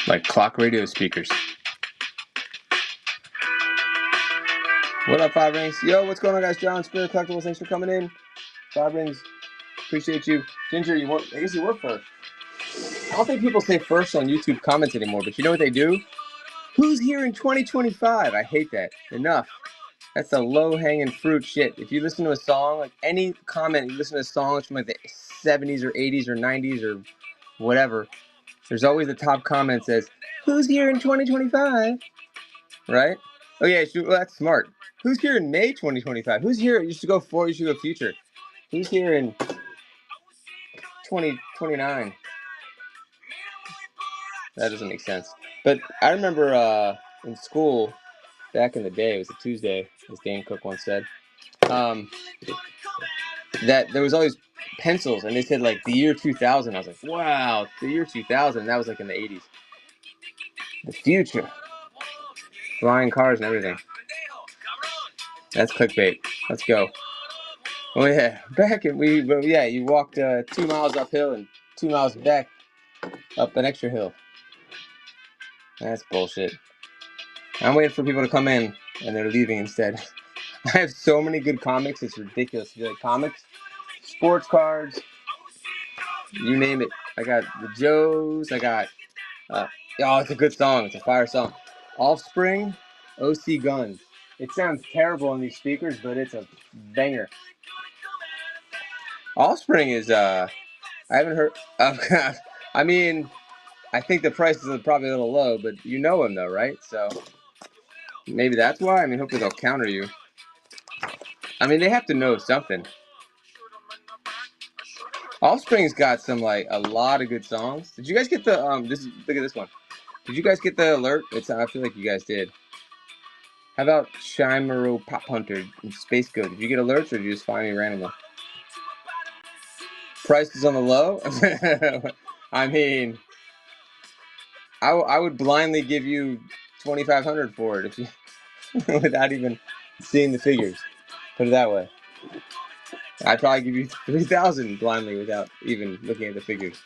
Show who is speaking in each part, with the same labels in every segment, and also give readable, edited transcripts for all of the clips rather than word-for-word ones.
Speaker 1: Like clock radio speakers. What up, Five Rings? Yo, what's going on, guys? John, Spirit Collectibles, thanks for coming in. Five Rings, appreciate you. Ginger, I guess you were first. I don't think people say first on YouTube comments anymore, but you know what they do? Who's here in 2025? I hate that. Enough. That's the low-hanging fruit shit. If you listen to a song, like any comment, you listen to a song from like the 70s or 80s or 90s or whatever, there's always the top comment says, who's here in 2025? Right? Oh yeah, well, that's smart. Who's here in May 2025? Who's here? You should go forward, you should go future. Who's here in 2029? That doesn't make sense. But I remember in school, back in the day, it was a Tuesday, as Dane Cook once said, that there was always pencils, and they said like the year 2000. I was like, wow, the year 2000. That was like in the 80s. The future. Flying cars and everything. That's clickbait. Let's go. Oh yeah, you walked 2 miles uphill and 2 miles back up an extra hill. That's bullshit. I'm waiting for people to come in, and they're leaving instead. I have so many good comics, it's ridiculous. If you like comics, sports cards, you name it. I got the Joes, I got, it's a good song, it's a fire song. Offspring, OC Guns. It sounds terrible on these speakers, but it's a banger. Offspring is, I haven't heard, I mean, I think the price is probably a little low, but you know him though, right? So, maybe that's why. I mean, hopefully they'll counter you. I mean, they have to know something. Offspring's got some, like, a lot of good songs. Did you guys get the, look at this one. Did you guys get the alert? I feel like you guys did. How about Chimero Pop Hunter and Space Goat? Did you get alerts, or did you just find me randomly? Price is on the low? I mean, I would blindly give you $2,500 for it if you, without even seeing the figures. Put it that way. I'd probably give you $3,000 blindly without even looking at the figures.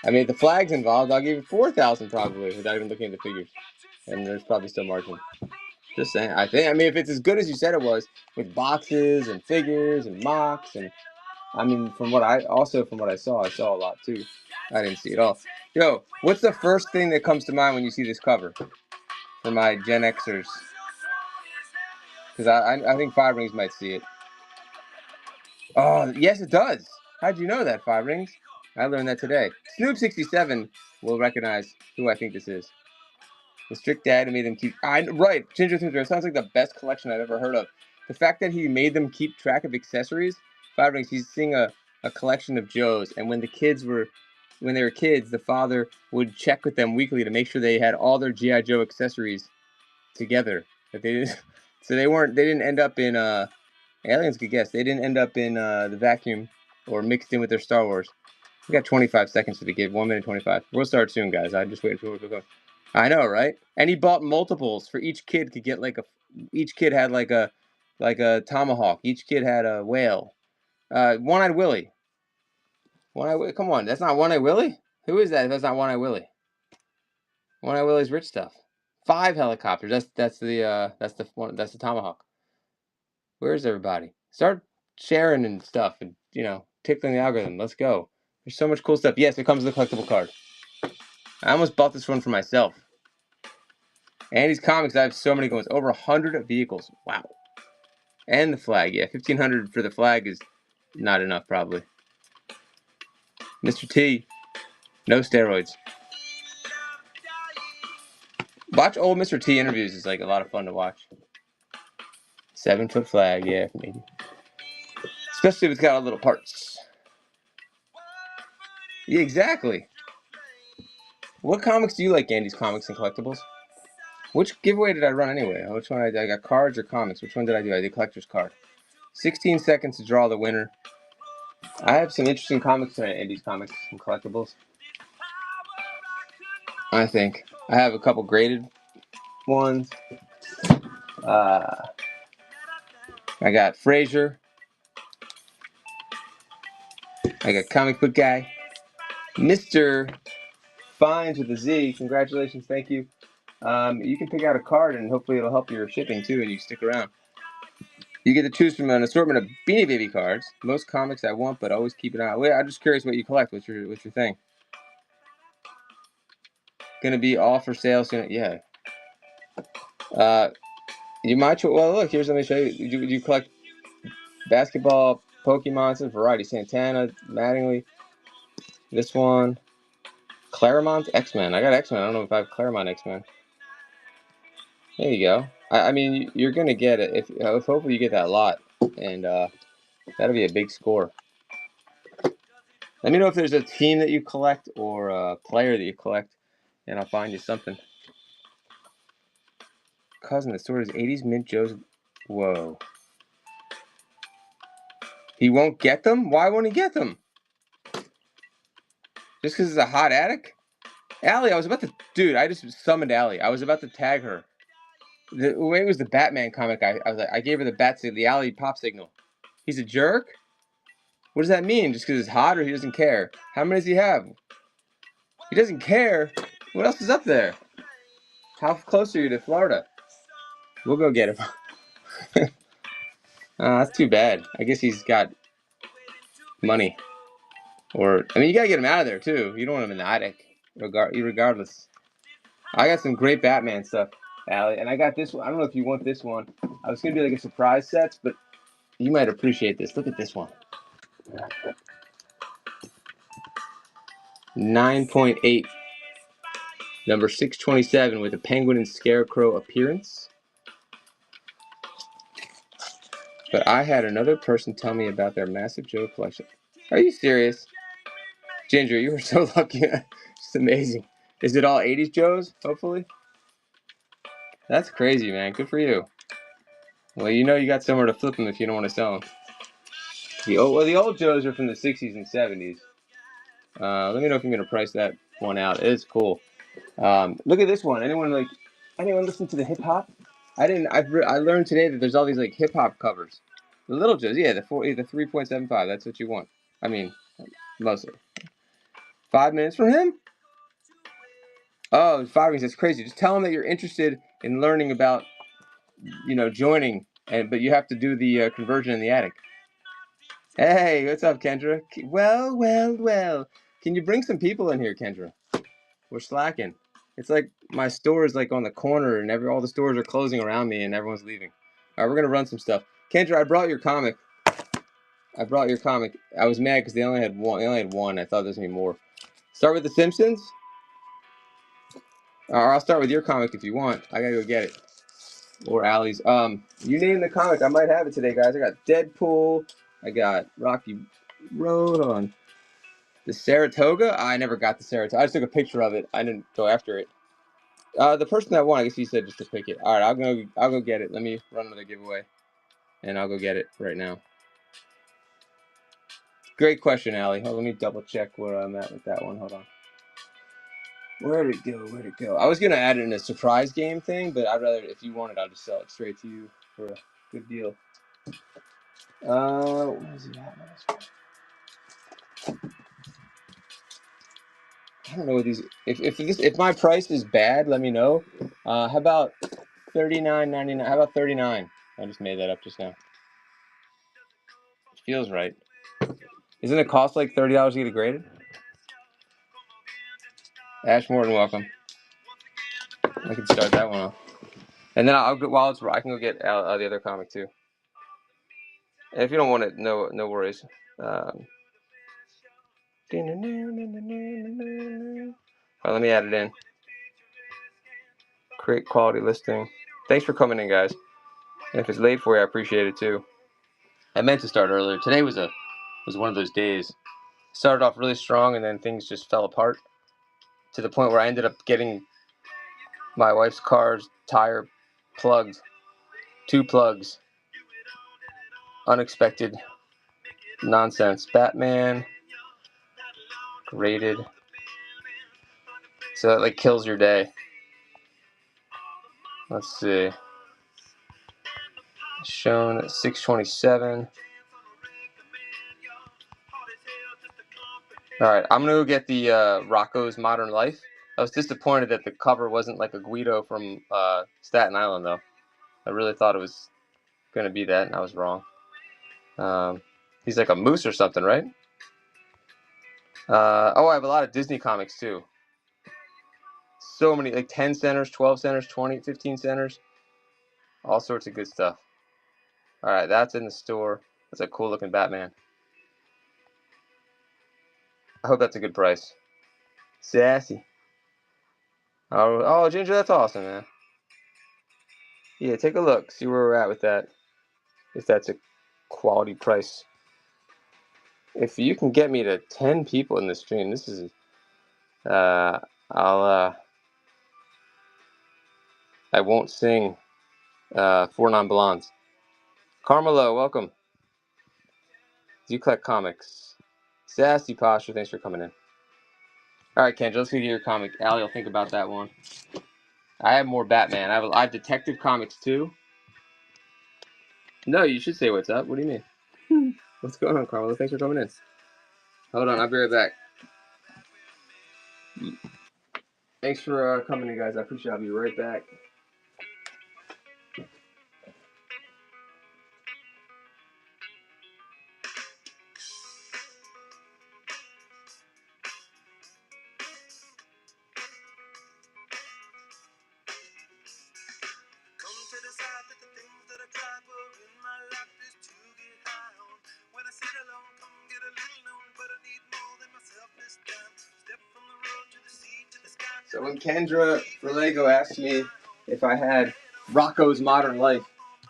Speaker 1: I mean, if the flag's involved, I'll give you $4,000 probably without even looking at the figures. And there's probably still margin. Just saying. I mean, if it's as good as you said it was, with boxes and figures and mocks, and I mean, from what I saw a lot too. I didn't see it all. Yo, what's the first thing that comes to mind when you see this cover for my Gen Xers? Because I think Five Rings might see it. Oh, yes, it does. How'd you know that, Five Rings? I learned that today. Snoop67 will recognize who I think this is. The strict dad made them keep... right, Ginger Ginger. It sounds like the best collection I've ever heard of. The fact that he made them keep track of accessories. Five Rings, he's seeing a collection of Joes. And when they were kids, the father would check with them weekly to make sure they had all their G.I. Joe accessories together. That they didn't, so they didn't end up in... aliens could guess. They didn't end up in the vacuum or mixed in with their Star Wars. We got 25 seconds for the give. 1 minute 25. We'll start soon, guys. I'm just waiting for it to go. I know, right? And he bought multiples for each kid to get each kid had like a tomahawk. Each kid had a whale. One-Eyed Willie. Come on, that's not One-Eyed Willie? Who is that if that's not One-Eyed Willie? One-Eyed Willie's rich stuff. 5 helicopters. That's the tomahawk. Where's everybody? Start sharing and stuff and, tickling the algorithm. Let's go. There's so much cool stuff. Yes, it comes with a collectible card. I almost bought this one for myself. Andy's Comics, I have so many coins. Over 100 vehicles. Wow. And the flag. Yeah, 1,500 for the flag is not enough, probably. Mr. T. No steroids. Watch old Mr. T interviews is like a lot of fun to watch. 7-foot flag, yeah, maybe. Especially if it's got all little parts. Yeah, exactly. What comics do you like, Andy's Comics and Collectibles? Which giveaway did I run anyway? Which one I did? I got cards or comics? Which one did I do? I did collector's card. 16 seconds to draw the winner. I have some interesting comics tonight, Andy's Comics and Collectibles. I think. I have a couple graded ones. I got Frazier. I got Comic Book Guy. Mr. Fines with a Z. Congratulations. Thank you. You can pick out a card and hopefully it'll help your shipping too and you stick around. You get to choose from an assortment of Beanie Baby cards. Most comics I want, but always keep an eye. Wait, I'm just curious what you collect. What's your thing? Gonna be all for sale soon. Yeah. You might. Well, look. Here's. Let me show you. Do you collect basketball, Pokemon, some variety? Santana, Mattingly. This one. Claremont X-Men. I got X-Men. I don't know if I have Claremont X-Men. There you go. I mean, you're gonna get it if hopefully you get that lot, and that'll be a big score. Let me know if there's a team that you collect or a player that you collect, and I'll find you something. Cousin, the store is 80s Mint Joe's. Whoa. He won't get them? Why won't he get them? Just because it's a hot attic? Allie, I was about to... Dude, I just summoned Allie. I was about to tag her. When it was the Batman comic, I was like, I gave her the bat signal, the Allie pop signal. He's a jerk? What does that mean? Just because it's hot or he doesn't care? How many does he have? He doesn't care? What else is up there? How close are you to Florida? We'll go get him. That's too bad. I guess he's got money. Or, I mean, you gotta get him out of there, too. You don't want him in the attic, regardless. I got some great Batman stuff, Allie. And I got this one. I don't know if you want this one. I was gonna do like a surprise sets, but you might appreciate this. Look at this one. 9.8. Number 627 with a penguin and scarecrow appearance. But I had another person tell me about their massive Joe collection. Are you serious? Ginger, you were so lucky. It's amazing. Is it all 80s Joes, hopefully? That's crazy, man. Good for you. Well, you know you got somewhere to flip them if you don't want to sell them. The old Joes are from the 60s and 70s. Let me know if I'm going to price that one out. It is cool. Look at this one. Anyone listen to the hip hop? I learned today that there's all these like hip hop covers. The little Joes, yeah, the 3.75. That's what you want. I mean, mostly. 5 minutes from him? Oh, 5 minutes. That's crazy. Just tell him that you're interested in learning about, joining, but you have to do the conversion in the attic. Hey, what's up, Kendra? Well. Can you bring some people in here, Kendra? We're slacking. It's like my store is like on the corner, and all the stores are closing around me, and everyone's leaving. All right, we're gonna run some stuff. Kendra, I brought your comic. I was mad because they only had one. I thought there's gonna be more. Start with The Simpsons. Or I'll start with your comic if you want. I gotta go get it. Or Allie's. You name the comic, I might have it today, guys. I got Deadpool. I got Rocky Road. Hold on. The Saratoga? I never got the Saratoga. I just took a picture of it. I didn't go after it. The person that won, I guess he said just to pick it. All right, I'll go get it. Let me run another giveaway, and I'll go get it right now. Great question, Allie. Let me double check where I'm at with that one. Hold on. Where'd it go? I was gonna add it in a surprise game thing, but I'd rather, if you want it, I'll just sell it straight to you for a good deal. Where is it at? I don't know what these. If my price is bad, let me know. How about $39.99? How about $39? I just made that up just now. It feels right. Isn't it cost like $30 to get it graded? Ash Morton, welcome. I can start that one off, and then I can go get the other comic too. And if you don't want it, no worries. Right, let me add it in. Create quality listing. Thanks for coming in, guys. And if it's late for you, I appreciate it too. I meant to start earlier. Today was one of those days. Started off really strong, and then things just fell apart to the point where I ended up getting My wife's car's tire plugged. 2 plugs. Unexpected nonsense. Batman. Graded. So it like kills your day. Let's see. Shown at 627. Alright, I'm gonna go get the Rocco's Modern Life. I was disappointed that the cover wasn't like a Guido from Staten Island though. I really thought it was gonna be that, and I was wrong. He's like a moose or something, right? Oh, I have a lot of Disney comics too. So many, like 10 centers, 12 centers, 20, 15 centers. All sorts of good stuff. Alright, that's in the store. That's a cool looking Batman. I hope that's a good price. Sassy. Oh, Ginger, that's awesome, man. Yeah, take a look. See where we're at with that. If that's a quality price. If you can get me to 10 people in the stream, this is... I won't sing 4 Non-Blondes. Carmelo, welcome. Do you collect comics? Sassy Posture, thanks for coming in. Alright, Kendra, let's get your comic. Allie will think about that one. I have more Batman. I have Detective Comics too. No, you should say what's up. What do you mean? What's going on, Carmelo? Thanks for coming in. Hold on, I'll be right back. Thanks for coming in, guys. I appreciate it. I'll be right back. So when Kendra for Lego asked me if I had Rocco's Modern Life,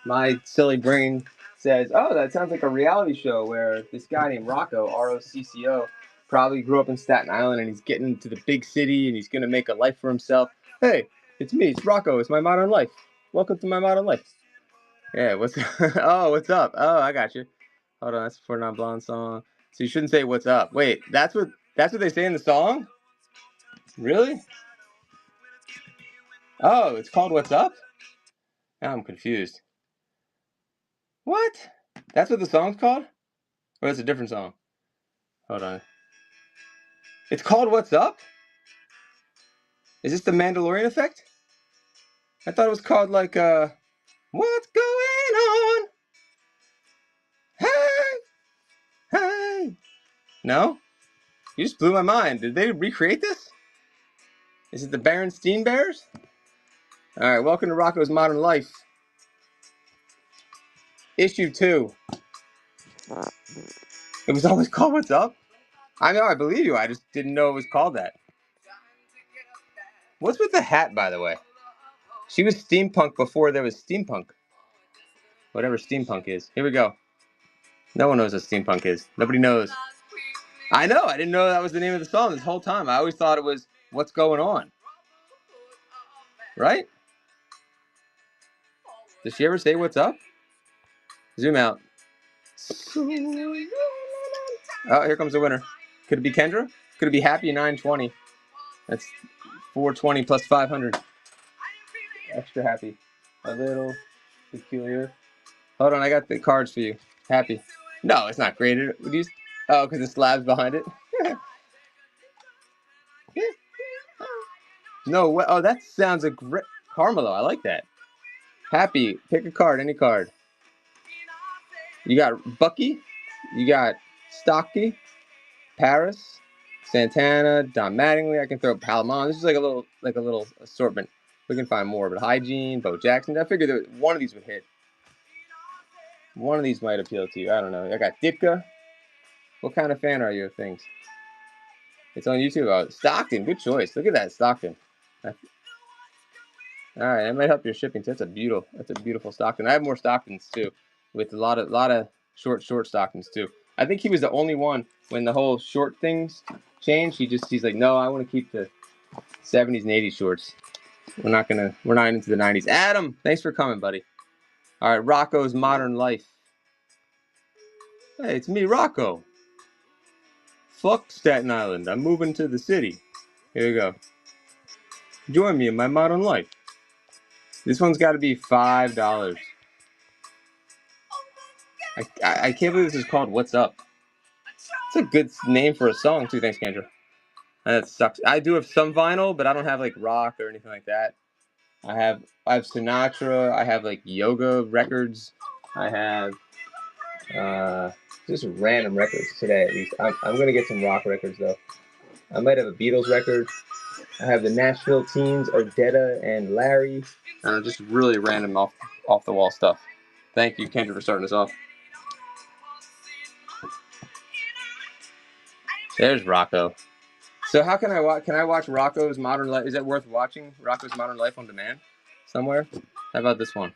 Speaker 1: my silly brain says, oh, that sounds like a reality show where this guy named Rocco, R-O-C-C-O, probably grew up in Staten Island and he's getting to the big city and he's going to make a life for himself. Hey, it's me. It's Rocco. It's my modern life. Welcome to my modern life. Yeah, what's oh, what's up? Oh, I got you. Hold on, that's a 4 Non-Blonde song. So you shouldn't say what's up. Wait, that's what they say in the song? Really? Oh, it's called What's Up? Now I'm confused. What? That's what the song's called? Or it's a different song? Hold on. It's called What's Up? Is this the Mandalorian effect? I thought it was called like, What's Going On? Hey! Hey! No? You just blew my mind. Did they recreate this? Is it the Berenstein Bears? Alright, welcome to Rocco's Modern Life. Issue 2. It was always called What's Up? I know, I believe you. I just didn't know it was called that. What's with the hat, by the way? She was steampunk before there was steampunk. Whatever steampunk is. Here we go. No one knows what steampunk is. Nobody knows. I know. I didn't know that was the name of the song this whole time. I always thought it was What's Going On. Right? Does she ever say what's up? Zoom out. Oh, here comes the winner. Could it be Kendra? Could it be Happy 920? That's 420 plus 500. Extra happy. A little peculiar. Hold on, I got the cards for you. Happy. No, it's not graded. Oh, because the slab's behind it? No, what? Oh, that sounds a great... Carmelo, I like that. Happy. Pick a card, any card. You got Bucky. You got Stocky. Paris. Santana. Don Mattingly. I can throw Palamon. This is like a little assortment. We can find more, but Hygiene, Bo Jackson. I figured that one of these would hit. One of these might appeal to you. I don't know. I got Ditka. What kind of fan are you of things? It's on YouTube. Oh, Stockton. Good choice. Look at that, Stockton. All right, that might help your shipping. That's a beautiful Stockton. I have more Stocktons too, with a lot of short Stocktons too. I think he was the only one when the whole short things changed. He's like, no, I want to keep the 70s and 80s shorts. We're not into the 90s. Adam, thanks for coming, buddy. All right, Rocco's Modern Life. Hey, it's me, Rocco. Fuck Staten Island. I'm moving to the city. Here you go. Join me in my modern life. This one's got to be $5. I can't believe this is called What's Up. It's a good name for a song, too. Thanks, Kendra. That sucks. I do have some vinyl, but I don't have like rock or anything like that. I have Sinatra. I have like yoga records. I have just random records today at least. I'm gonna get some rock records though. I might have a Beatles record. I have the Nashville Teens, Ardetta and Larry. Just really random off the wall stuff. Thank you, Kendra, for starting us off. There's Rocco. So how can I watch? Can I watch Rocco's Modern Life? Is it worth watching Rocco's Modern Life on demand somewhere? How about this one?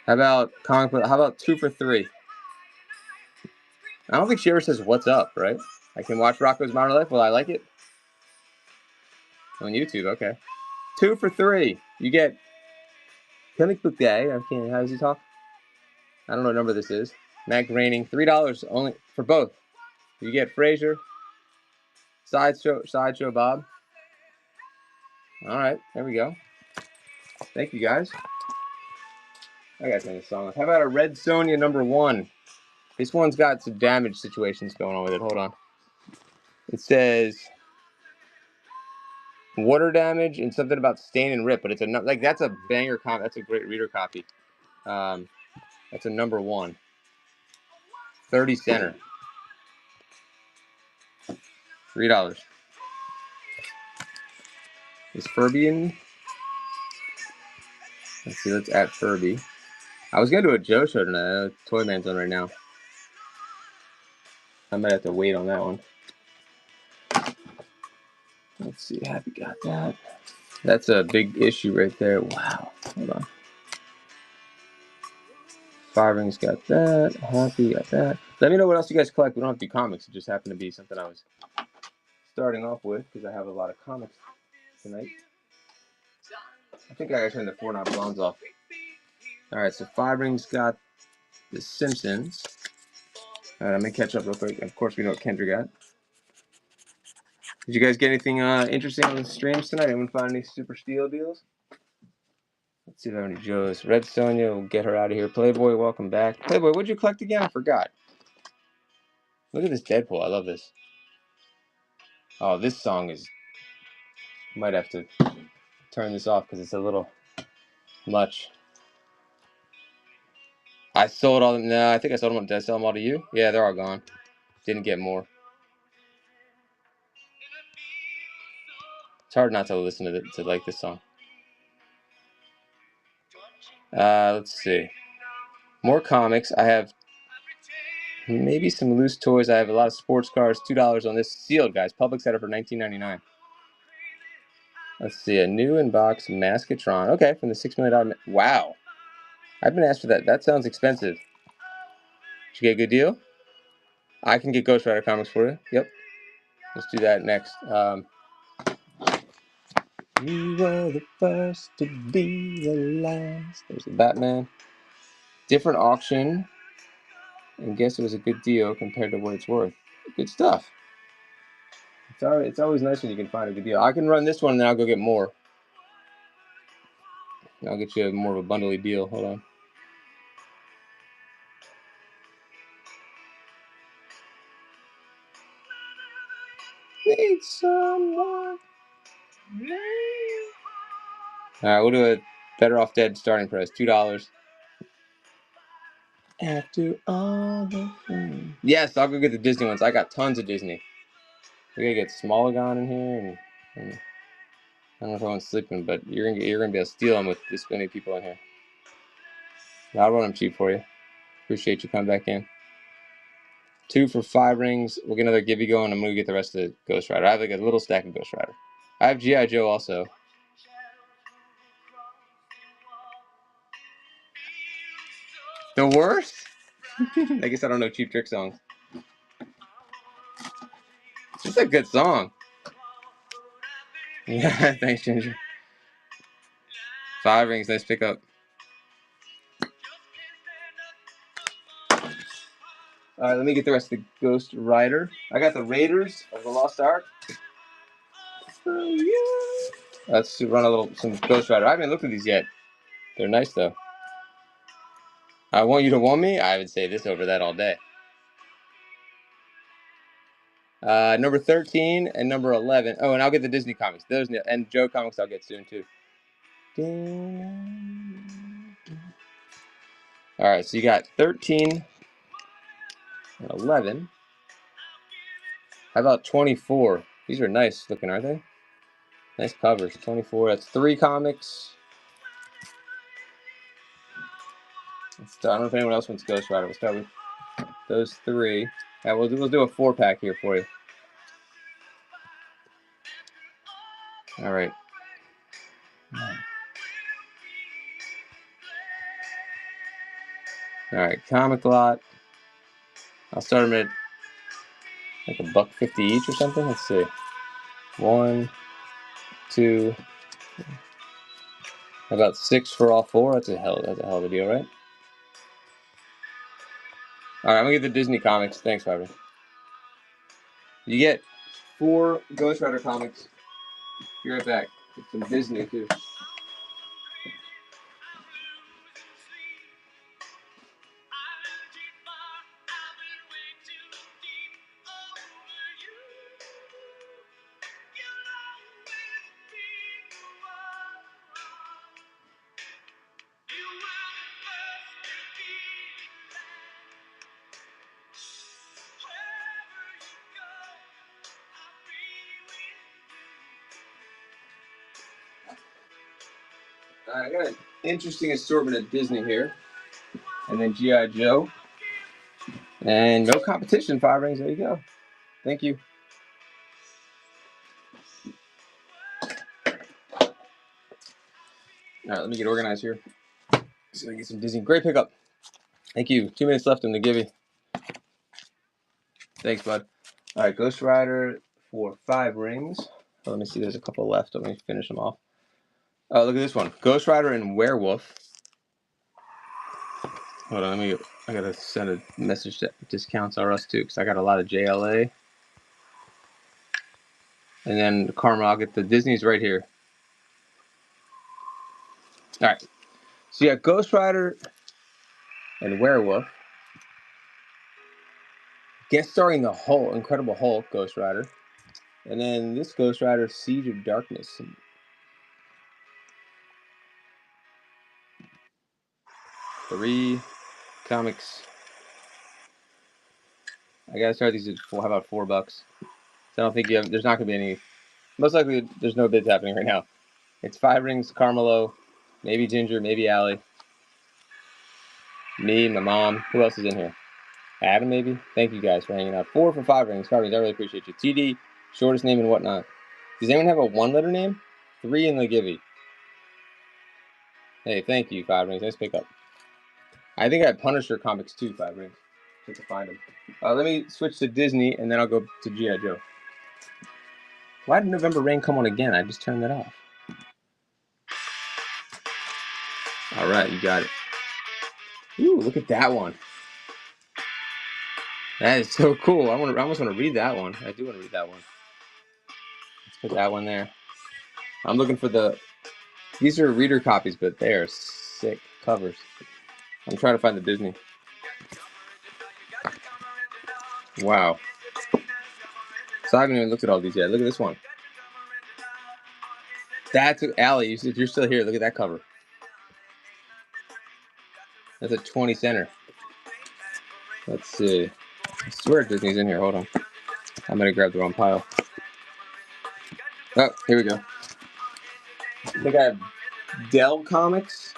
Speaker 1: How about comic book? How about 2 for 3? I don't think she ever says what's up, right? I can watch Rocco's Modern Life. Will I like it? On YouTube, okay. 2 for 3. You get comic book guy. Okay, how does he talk? I don't know what number this is. Matt Groening, $3 only for both. You get Frasier, Sideshow Bob. All right, there we go. Thank you guys. I gotta sing this song. How about a Red Sonja #1? This one's got some damage situations going on with it. Hold on. It says water damage and something about stain and rip, but it's that's a banger copy. That's a great reader copy. That's a #1. 30 center. $3. Is Furby in? Let's see. Let's add Furby. I was gonna do a Joe show tonight. Toy Man's on right now. I might have to wait on that one. Let's see. Happy got that. That's a big issue right there. Wow. Hold on. Firering's got that. Happy got that. Let me know what else you guys collect. We don't have to do comics. It just happened to be something I was starting off with because I have a lot of comics tonight. I think I gotta turn the 4-knot blondes off. Alright, so Firering's got The Simpsons. Alright, I'm gonna catch up real quick. Of course, we know what Kendra got. Did you guys get anything interesting on the streams tonight? Anyone find any super steal deals? Let's see if I have any Joes. Red Sonja, we'll get her out of here. Playboy, welcome back. Playboy, what'd you collect again? I forgot. Look at this Deadpool. I love this. Oh, this song is... Might have to turn this off because it's a little much. I sold all them. No, I think I sold them. Did I sell them all to you? Yeah, they're all gone. Didn't get more. It's hard not to listen to like this song. Let's see. More comics. I have maybe some loose toys. I have a lot of sports cars. $2 on this. Sealed, guys. Public setup for $19.99. Let's see. A new in-box Maskatron. Okay, from the $6 million. Wow. I've been asked for that. That sounds expensive. Did you get a good deal? I can get Ghost Rider comics for you. Yep. Let's do that next. We were the first to be the last. There's the Batman. Different auction. And guess it was a good deal compared to what it's worth. Good stuff. It's always nice when you can find a good deal. I can run this one and then I'll go get more. I'll get you more of a bundly deal. Hold on. Need someone. Alright, we'll do a Better Off Dead starting price. $2. After all the fun. Yes, I'll go get the Disney ones. I got tons of Disney. We gotta get Smallagone in here, and I don't know if anyone's sleeping, but you're gonna be able to steal them with this many people in here. I'll run them cheap for you. Appreciate you coming back in. 2 for 5 rings. We'll get another Gibby going. I'm gonna get the rest of the Ghost Rider. I have like a little stack of Ghost Rider. I have G.I. Joe also. The worst? I guess I don't know Cheap Trick songs. It's a good song. Yeah, thanks, Ginger. 5 rings, nice pickup. All right, let me get the rest of the Ghost Rider. I got the Raiders of the Lost Ark. Oh, yeah. Let's run some Ghost Rider. I haven't looked at these yet. They're nice though. I Want You to Want Me. I would say this over that all day. Number 13 and number 11. Oh, and I'll get the Disney comics. Those and Joe comics I'll get soon too. All right, so you got 13 and 11. How about 24? These are nice looking, aren't they? Nice covers. 24. That's 3 comics. I don't know if anyone else wants Ghost Rider. We'll start with those 3. Yeah, we'll do a 4-pack here for you. All right. All right, comic lot. I'll start them at like $1.50 each or something. Let's see. 1, 2. About 6 for all 4. That's a hell of a deal, right? All right, I'm gonna get the Disney comics. Thanks, Bobby. You get 4 Ghost Rider comics. Be right back. Get some Disney too. I got an interesting assortment at Disney here. And then G.I. Joe. And no competition, 5 rings. There you go. Thank you. All right, let me get organized here. So I get some Disney. Great pickup. Thank you. 2 minutes left in the Gibby. Thanks, bud. All right, Ghost Rider for 5 rings. Oh, let me see. There's a couple left. Let me finish them off. Oh, look at this one. Ghost Rider and Werewolf. Hold on, I gotta send a message that discounts are us too, because I got a lot of JLA. And then Karma, I'll get the Disney's right here. All right. So you got Ghost Rider and Werewolf. Guest starring the Hulk, Incredible Hulk, Ghost Rider. And then this Ghost Rider, Siege of Darkness. 3 comics. I gotta start these at how about $4? So I don't think there's not gonna be any. Most likely, there's no bids happening right now. It's 5 rings, Carmelo, maybe Ginger, maybe Allie, me, my mom. Who else is in here? Adam, maybe? Thank you guys for hanging out. 4 for 5 rings. Carmies, I really appreciate you. TD, shortest name and whatnot. Does anyone have a 1-letter name? 3 in the Gibby. Hey, thank you, 5 rings. Nice pickup. I think I had Punisher comics too, 5 rings. Just to find them. Let me switch to Disney, and then I'll go to G.I. Joe. Why did November Rain come on again? I just turned that off. All right, you got it. Ooh, look at that one. That is so cool. I almost want to read that one. I do want to read that one. Let's put that one there. I'm looking for these are reader copies, but they are sick covers. I'm trying to find the Disney. Wow. So I haven't even looked at all these yet. Look at this one. That's Allie. If you're still here, look at that cover. That's a 20 center. Let's see. I swear Disney's in here. Hold on. I'm gonna grab the wrong pile. Oh, here we go. I think I have Dell Comics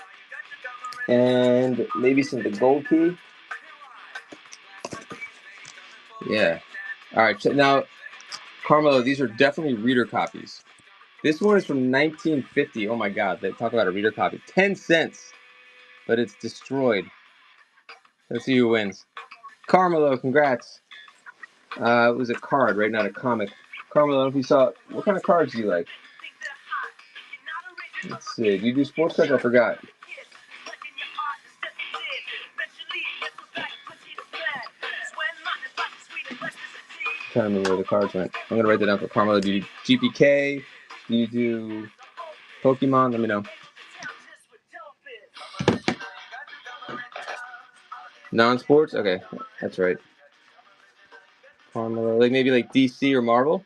Speaker 1: and maybe some of the Gold Key. Yeah. All right. Now, Carmelo, these are definitely reader copies. This one is from 1950. Oh my God! They talk about a reader copy. 10 cents, but it's destroyed. Let's see who wins. Carmelo, congrats. It was a card, right? Not a comic. Carmelo, if you saw, what kind of cards do you like? Let's see. Do you do sports cards? I forgot. Trying to remember where the cards went. I'm gonna write that down for Carmelo. Do you do GPK? Do you do Pokemon? Let me know. Non-sports? Okay, that's right. Carmelo, like maybe like DC or Marvel.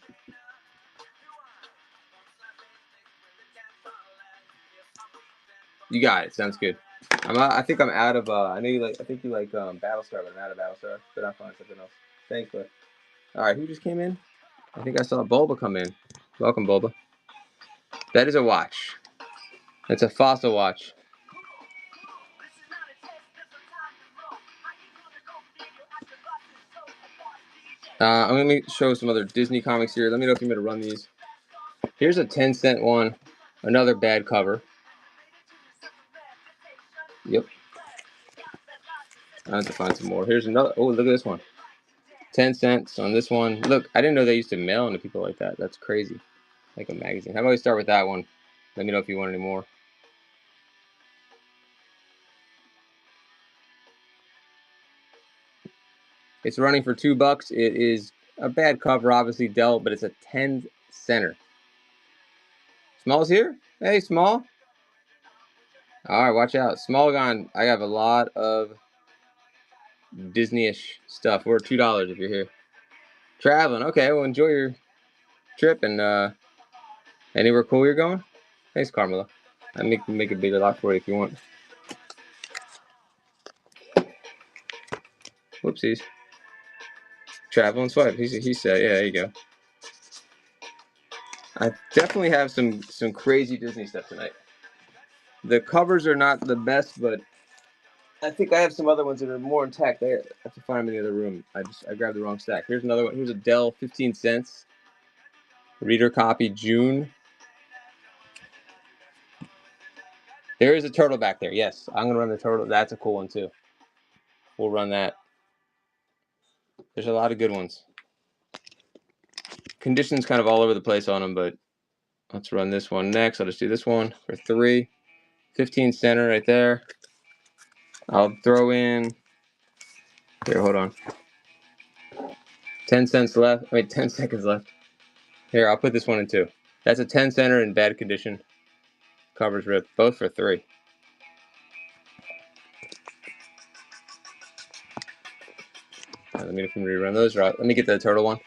Speaker 1: You got it. Sounds good. I think I'm out of. I know you like. I think you like Battlestar, but I'm out of Battlestar. But I'll find something else. Thanks, bud. All right, who just came in? I think I saw Bulba come in. Welcome, Bulba. That is a watch. It's a fossil watch. I'm going to show some other Disney comics here. Let me know if you want me to run these. Here's a 10-cent one. Another bad cover. Yep. I have to find some more. Here's another. Oh, look at this one. 10 cents on this one. Look, I didn't know they used to mail into people like that. That's crazy. Like a magazine. How about we start with that one? Let me know if you want any more. It's running for $2. It is a bad cover, obviously dealt, but it's a 10 center. Small's here? Hey, Small. All right, watch out. Small gone. I have a lot of Disney-ish stuff. We're $2 if you're here. Traveling. Okay, well, enjoy your trip. And anywhere cool you're going? Thanks, Carmela. I make a bigger lot for you if you want. Whoopsies. Traveling swipe. He said, yeah, there you go. I definitely have some crazy Disney stuff tonight. The covers are not the best, but I think I have some other ones that are more intact. I have to find them in the other room. I grabbed the wrong stack. Here's another one. Here's a Dell 15 cents. Reader copy June. There is a turtle back there. Yes, I'm gonna run the turtle. That's a cool one too. We'll run that. There's a lot of good ones. Conditions kind of all over the place on them, but let's run this one next. I'll just do this one for 3. 15 center right there. I'll throw in. Here, hold on. 10 cents left. 10 seconds left. Here, I'll put this one in 2. That's a 10 center in bad condition. Covers ripped. Both for 3. Let me rerun those. Let me get the turtle one.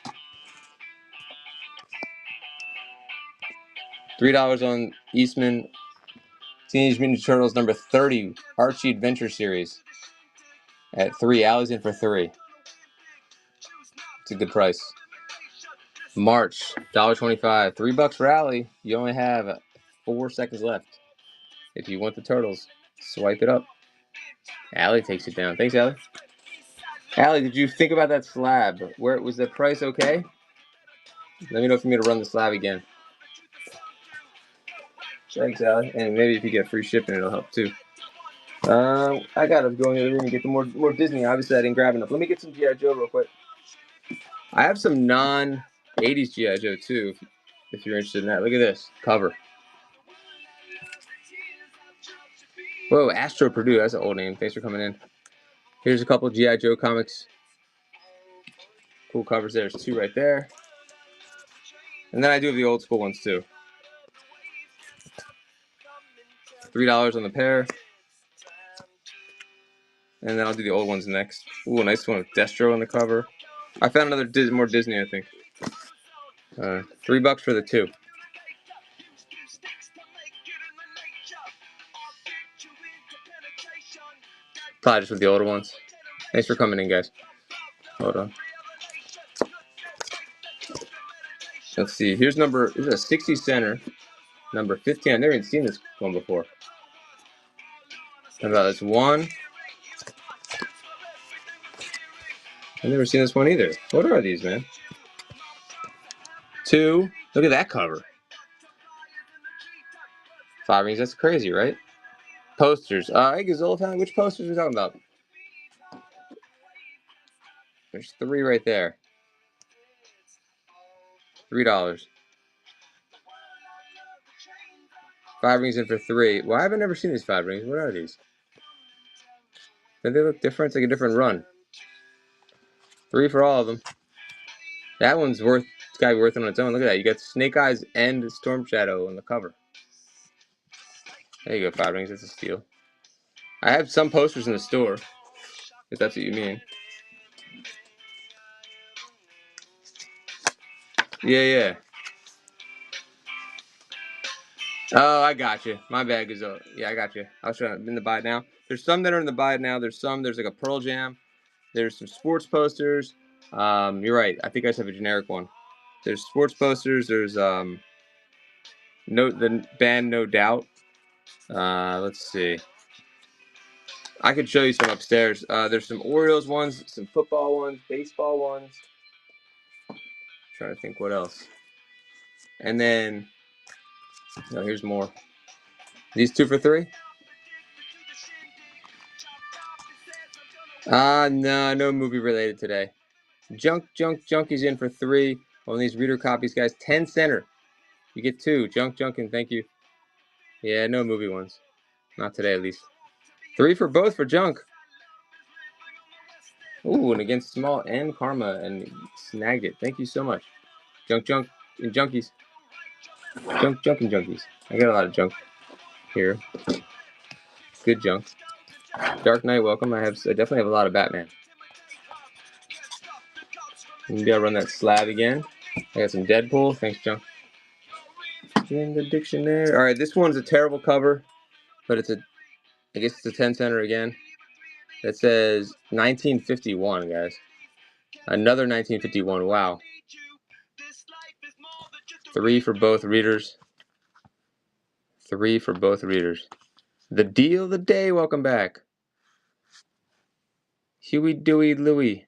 Speaker 1: $3 on Eastman. Teenage Mutant Ninja Turtles number 30 Archie Adventure Series at 3. Alley's in for 3. It's a good price. March, $1.25. $3 for Alley. You only have 4 seconds left. If you want the turtles, swipe it up. Alley takes it down. Thanks, Alley. Alley, did you think about that slab? Where was the price okay? Let me know if you need to run the slab again. Thanks, Allie. And maybe if you get free shipping, it'll help too. I gotta go in the other room and get the more Disney. Obviously, I didn't grab enough. Let me get some G.I. Joe real quick. I have some non-80s G.I. Joe too, if you're interested in that. Look at this cover. Whoa, Astro Purdue. That's an old name. Thanks for coming in. Here's a couple G.I. Joe comics. Cool covers there. There's 2 right there. And then I do have the old school ones too. $3 on the pair. And then I'll do the old ones next. Ooh, a nice one with Destro on the cover. I found another more Disney, I think. $3 for the 2. Probably just with the older ones. Thanks for coming in, guys. Hold on. Let's see. Here's a 60 center. Number 15. I've never even seen this one before. How about this one? I've never seen this one either. What are these, man? 2. Look at that cover. 5 rings. That's crazy, right? Posters. Hey, Gazolatown, which posters are we talking about? There's 3 right there. $3. 5 rings in for 3. Why have I never seen these 5 rings? What are these? Do they look different? It's like a different run. 3 for all of them. That one's worth. It's gotta be worth it on its own. Look at that. You got Snake Eyes and Storm Shadow on the cover. There you go, 5 rings. That's a steal. I have some posters in the store, if that's what you mean. Yeah. Oh, I got you. My bag is yeah, I got you. I'll show you. I'm in the buy now. There's some that are in the buy now. There's like a Pearl Jam. There's some sports posters. You're right. I think I just have a generic one. There's sports posters. There's the band No Doubt. Let's see. I could show you some upstairs. There's some Orioles ones, some football ones, baseball ones. Trying to think what else. And then, here's more. These 2 for 3. No movie related today. Junkie's in for 3 on these reader copies, guys. 10 center. You get 2. Junkin, thank you. Yeah, no movie ones. Not today, at least. 3 for both for Junk. Ooh, and against Small and Karma, and snagged it. Thank you so much. Junk, and Junkies. Junk, and Junkies. I got a lot of junk here. Good junk. Dark Knight, welcome. I definitely have a lot of Batman. Maybe I'll run that slab again. I got some Deadpool. Thanks, Junk. In the dictionary. All right, this one's a terrible cover, but I guess it's a 10 center again. That says 1951, guys. Another 1951. Wow. 3 for both readers. 3 for both readers. The deal of the day. Welcome back. Huey, Dewey, Louie.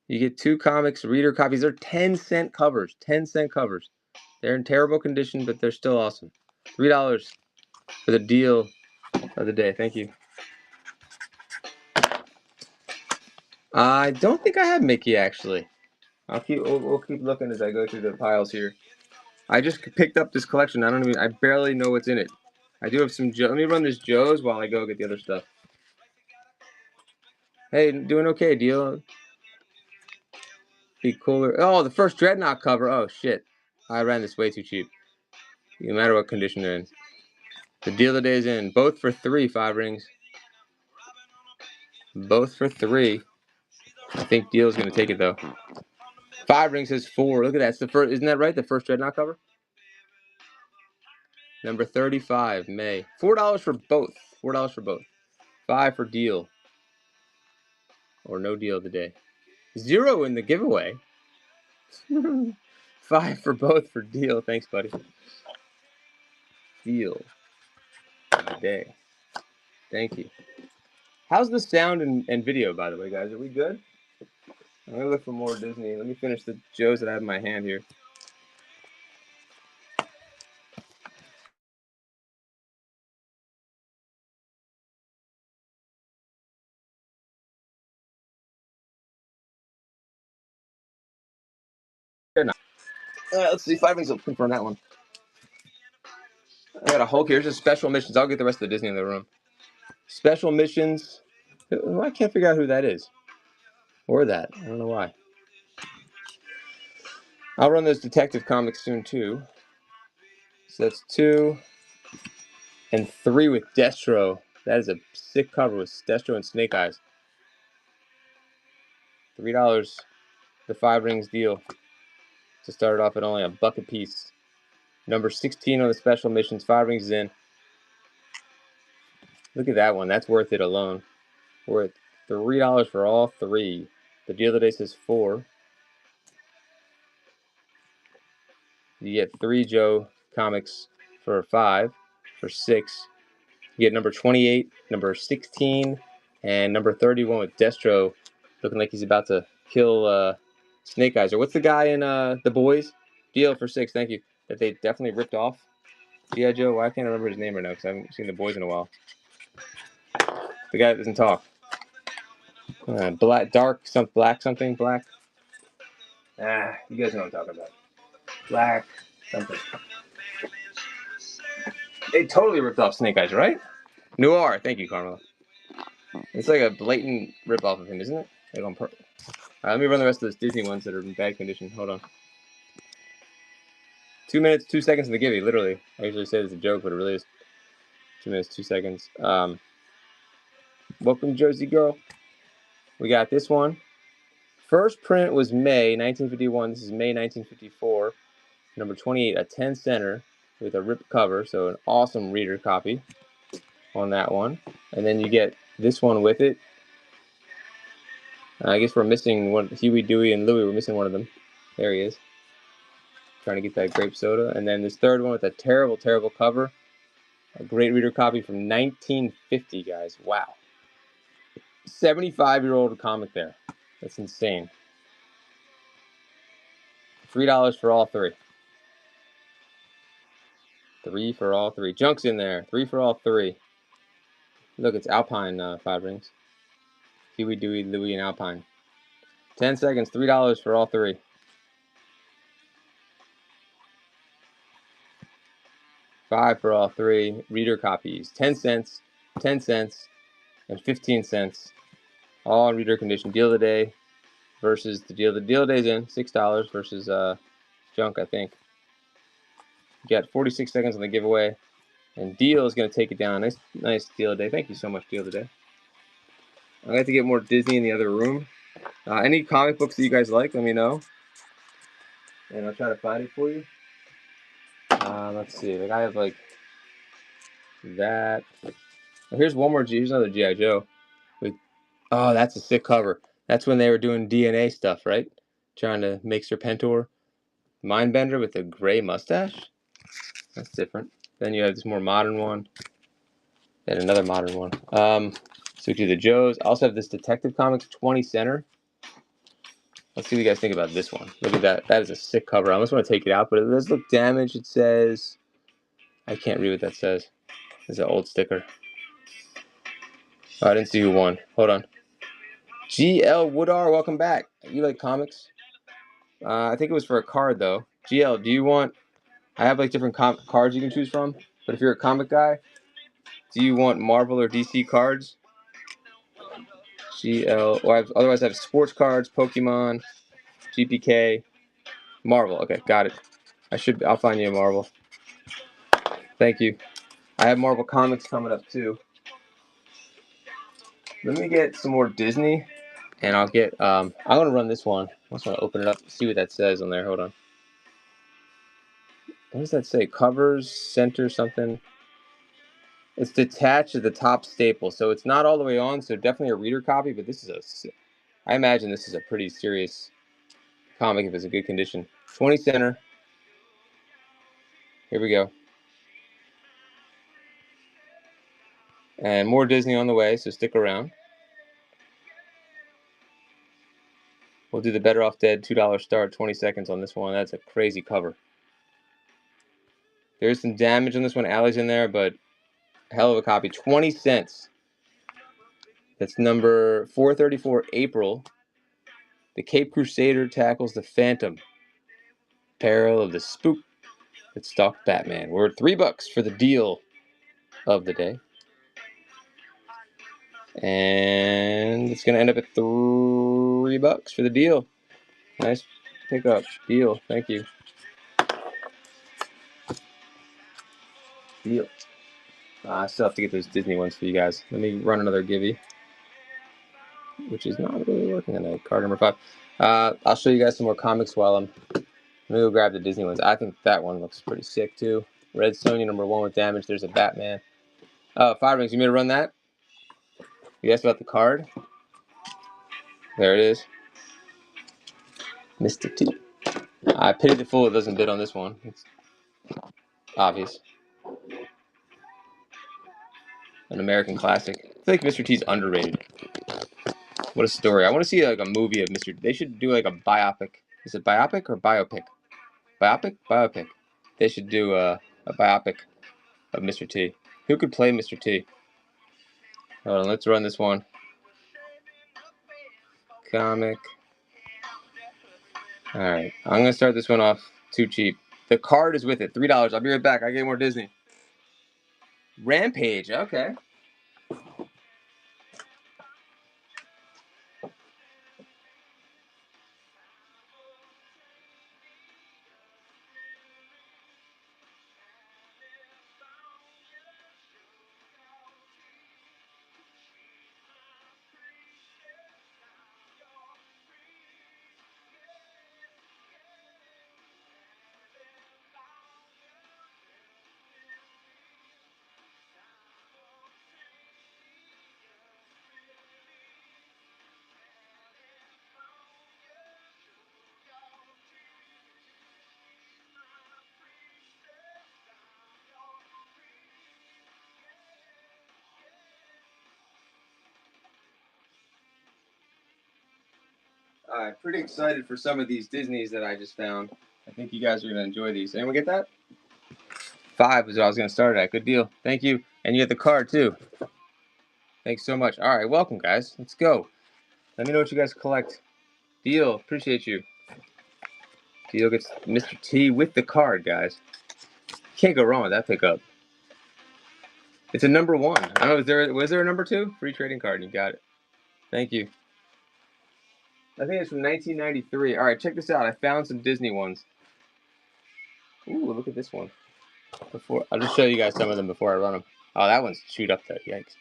Speaker 1: You get 2 comics, reader copies. They're 10-cent covers. 10-cent covers. They're in terrible condition, but they're still awesome. $3 for the deal of the day. Thank you. I don't think I have Mickey, actually. We'll keep looking as I go through the piles here. I just picked up this collection. I barely know what's in it. I do have some Joe. Let me run this Joe's while I go get the other stuff. Hey, doing okay, deal. Be cooler. Oh, the first Dreadnought cover. Oh, shit. I ran this way too cheap. No matter what condition they're in. The deal of the day is in. Both for 3, 5 rings. Both for 3. I think Deal's going to take it, though. 5 rings says 4. Look at that. It's the first. Isn't that right? The first Dreadnought cover? Number 35, May. $4 for both. $4 for both. 5 for Deal. Or no deal of the day. 0 in the giveaway. 5 for both for Deal. Thanks, buddy. Deal of the day. Thank you. How's the sound and video, by the way, guys? Are we good? I'm going to look for more Disney. Let me finish the Joes that I have in my hand here. They're not. Let's see. 5 rings will confirm that one. I got a Hulk here. Here's a special missions. I'll get the rest of the Disney in the room. Special missions. I can't figure out who that is. Or that. I don't know why. I'll run those Detective comics soon, too. So that's 2 and 3 with Destro. That is a sick cover with Destro and Snake Eyes. $3. The 5 rings deal. To start it off at only $1 a piece. Number 16 on the special missions. 5 rings is in. Look at that one. That's worth it alone. Worth $3 for all 3. The deal of the day says 4. You get 3 Joe comics for 5. For 6. You get number 28, number 16, and number 31 with Destro looking like he's about to kill Snake Eyes. Or what's the guy in The Boys? Deal for 6, thank you. That they definitely ripped off. G.I. Joe, I can't remember his name right now because I haven't seen The Boys in a while. The guy that doesn't talk. Black something. You guys know what I'm talking about. Black something. They totally ripped off Snake Eyes, right? Noir. Thank you, Carmela. It's like a blatant rip off of him, isn't it? Like on purpose. Let me run the rest of those Disney ones that are in bad condition. Hold on. 2 minutes, 2 seconds in the givey, literally. I usually say it's a joke, but it really is 2 minutes, 2 seconds. Welcome, Jersey Girl. We got this one. First print was May 1951. This is May 1954. Number 28, a 10 center with a ripped cover, so an awesome reader copy on that one. And then you get this one with it. I guess we're missing one. Huey, Dewey, and Louie. We're missing one of them. There he is. Trying to get that grape soda. And then this third one with a terrible, terrible cover. A great reader copy from 1950, guys. Wow. 75-year-old comic there. That's insane. $3 for all three. 3 for all three. Junk's in there. 3 for all three. Look, it's Alpine 5 rings. Huey, Dewey, Louie, and Alpine. 10 seconds. $3 for all three. 5 for all three. Reader copies. 10 cents, 10 cents, and 15 cents. All in reader condition. Deal of the day versus the deal. The deal of the day's in. $6 versus Junk, I think. You got 46 seconds on the giveaway. And Deal is going to take it down. Nice deal of the day. Thank you so much, deal of the day. I'd like to get more Disney in the other room. Any comic books that you guys like, let me know. And I'll try to find it for you. Let's see. Like I have like that. Oh, here's one more. Here's another G.I. Joe. Oh, that's a sick cover. That's when they were doing DNA stuff, right? Trying to make Serpentor Mindbender with a gray mustache. That's different. Then you have this more modern one. And another modern one. So we do the Joes. I also have this Detective Comics 20 center. Let's see what you guys think about this one. Look at that. That is a sick cover. I almost want to take it out, but it does look damaged. It says... I can't read what that says. It's an old sticker. Oh, I didn't see who won. Hold on. GL Woodar, welcome back. You like comics? I think it was for a card, though. GL, do you want... I have like different cards you can choose from. But if you're a comic guy, do you want Marvel or DC cards? GL... Or otherwise I have sports cards, Pokemon, GPK, Marvel. Okay, got it. I'll find you a Marvel. Thank you. I have Marvel Comics coming up, too. Let me get some more Disney. And I'll get, I'm going to run this one. I just want to open it up and see what that says on there. Hold on. What does that say? Covers, center, something. It's detached at the top staple. So it's not all the way on. So definitely a reader copy. But this is I imagine this is a pretty serious comic if it's in good condition. 20 center. Here we go. And more Disney on the way. So stick around. We'll do the Better Off Dead $2 start, 20 seconds on this one. That's a crazy cover. There's some damage on this one. Alley's in there, but hell of a copy. 20 cents. That's number 434, April. The Cape Crusader tackles the Phantom. Peril of the spook that stalked Batman. We're at $3 for the deal of the day. And it's going to end up at $3 for the deal. Nice pickup. Deal. Thank you. Deal. I still have to get those Disney ones for you guys. Let me run another givey, which is not really working tonight. Card number 5. I'll show you guys some more comics while I'm... Let me go grab the Disney ones. I think that one looks pretty sick, too. Red Sonja, number 1 with damage. There's a Batman. 5 rings. You want me to run that? You asked about the card? There it is. Mr. T. I pity the fool that doesn't bid on this one. It's obvious. An American classic. I feel like Mr. T's underrated. What a story. I want to see like a movie of Mr. They should do like a biopic. Is it biopic or biopic? Biopic? Biopic. They should do a biopic of Mr. T. Who could play Mr. T? Hold on, let's run this one. Comic. Alright, I'm going to start this one off too cheap. The card is with it. $3. I'll be right back. I get more Disney. Rampage. Okay. I'm pretty excited for some of these Disneys that I just found. I think you guys are going to enjoy these. Anyone get that? 5 was what I was going to start at. Good deal. Thank you. And you get the card, too. Thanks so much. All right, welcome, guys. Let's go. Let me know what you guys collect. Deal. Appreciate you. Deal gets Mr. T with the card, guys. Can't go wrong with that pickup. It's a number 1. I don't know, was there a number 2? Free trading card. You got it. Thank you. I think it's from 1993. All right, check this out. I found some Disney ones. Ooh, look at this one. I'll just show you guys some of them before I run them. Oh, that one's chewed up though. Yikes.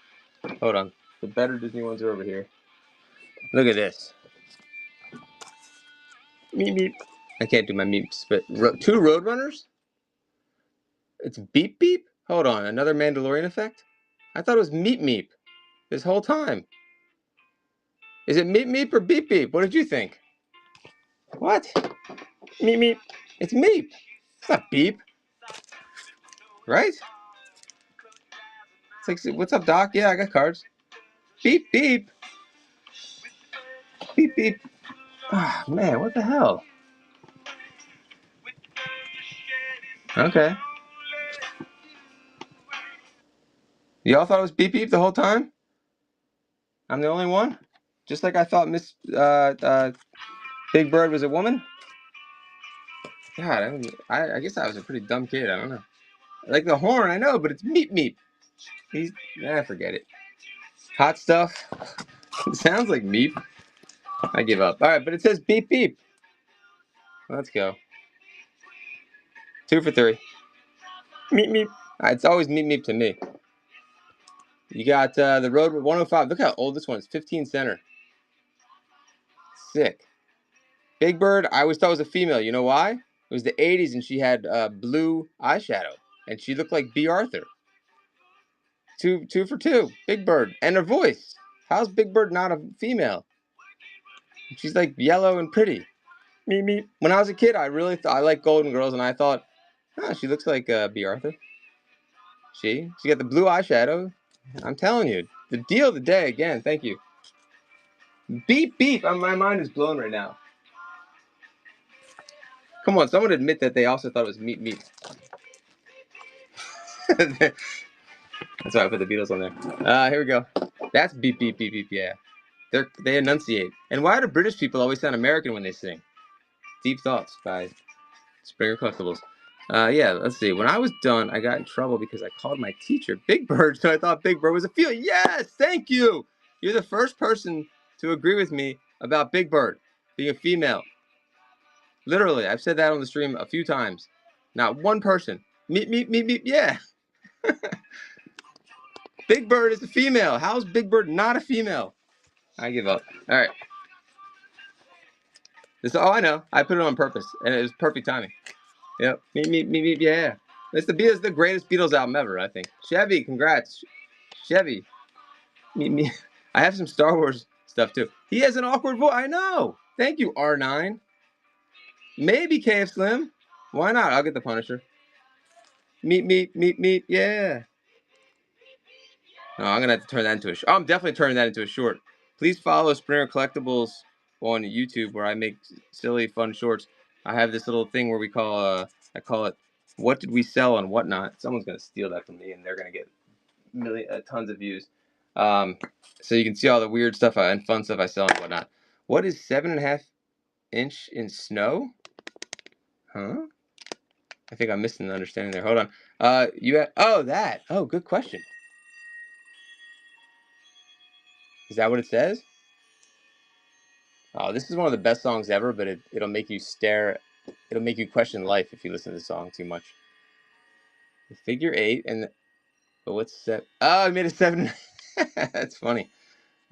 Speaker 1: Hold on. The better Disney ones are over here. Look at this. Meep meep. I can't do my meeps, but 2 Roadrunners? It's beep beep? Hold on, another Mandalorian effect? I thought it was meep meep this whole time. Is it meep meep or beep beep? What did you think? What? Meep meep. It's meep. It's not beep. Right? It's like, what's up, Doc? Yeah, I got cards. Beep beep. Beep beep. Ah, man, what the hell? Okay. Y'all thought it was beep beep the whole time? I'm the only one? Just like I thought Miss Big Bird was a woman? God, I guess I was a pretty dumb kid. I don't know. Like the horn, I know, but it's meep meep. Forget it. Hot stuff. It sounds like meep. I give up. All right, but it says beep beep. Let's go. 2 for 3. Meep meep. It's always meep meep to me. You got the Road 105. Look how old this one is. 15 center. Sick. Big Bird, I always thought was a female. You know why? It was the 80s and she had blue eyeshadow. And she looked like B. Arthur. 2 for 2. Big Bird. And her voice. How's Big Bird not a female? She's like yellow and pretty. Meep meep. When I was a kid, I really thought I liked Golden Girls, and I thought, she looks like B. Arthur. She got the blue eyeshadow. I'm telling you, the deal of the day again. Thank you. Beep beep. My mind is blown right now. Come on, someone admit that they also thought it was meep meep. That's why I put the Beatles on there. Here we go. That's beep beep beep beep. Yeah, they enunciate. And why do British people always sound American when they sing? Deep Thoughts by Springer Collectibles. Yeah, let's see. When I was done, I got in trouble because I called my teacher Big Bird, so I thought Big Bird was a female. Yes, thank you. You're the first person to agree with me about Big Bird being a female. Literally, I've said that on the stream a few times. Not one person. Meep, meep, meep, meep. Yeah. Big Bird is a female. How's Big Bird not a female? I give up. All right. I know. I put it on purpose, and it was perfect timing. Yep. Meep, meep, meep, meep. Yeah. It's the greatest Beatles album ever, I think. Chevy, congrats. Chevy. Meep, meep. I have some Star Wars stuff, too. He has an awkward voice. I know. Thank you, R9. Maybe KF Slim. Why not? I'll get the Punisher. Meep, meep, meep, meep. Yeah. Oh, I'm going to have to turn that into a short. I'm definitely turning that into a short. Please follow Springer Collectibles on YouTube where I make silly, fun shorts. I have this little thing where I call it, What Did We Sell and Whatnot. Someone's going to steal that from me and they're going to get tons of views. So you can see all the weird stuff and fun stuff I sell and whatnot. What is 7.5 inch in snow? Huh? I think I'm missing the understanding there. Hold on. That. Oh, good question. Is that what it says? Oh, this is one of the best songs ever, but it'll make you stare. It'll make you question life if you listen to the song too much. The figure eight and but what's set? Oh, I made a 7. That's funny.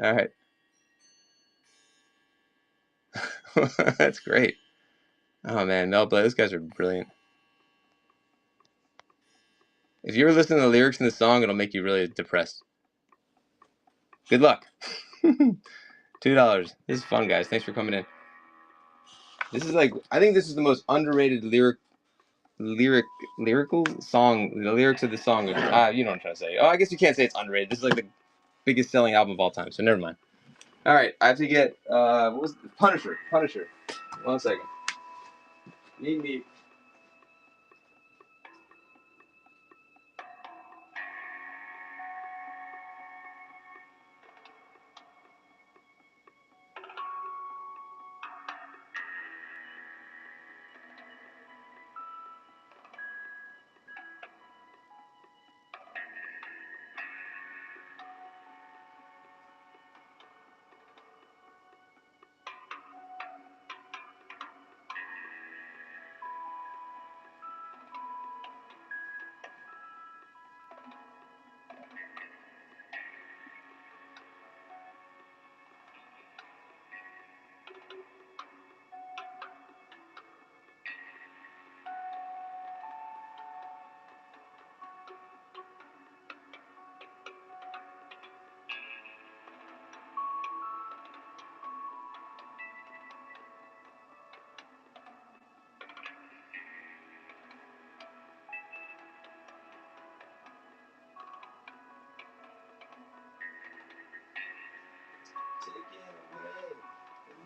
Speaker 1: All right. That's great. Oh man, Mel Blanc, those guys are brilliant. If you ever listen to the lyrics in the song, it'll make you really depressed. Good luck. $2. This is fun, guys. Thanks for coming in. This is like, I think this is the most underrated lyrical song. The lyrics of the song. You know what I'm trying to say. Oh, I guess you can't say it's underrated. This is like the biggest selling album of all time. So never mind. All right, I have to get what was Punisher? Punisher. 1 second. Meet.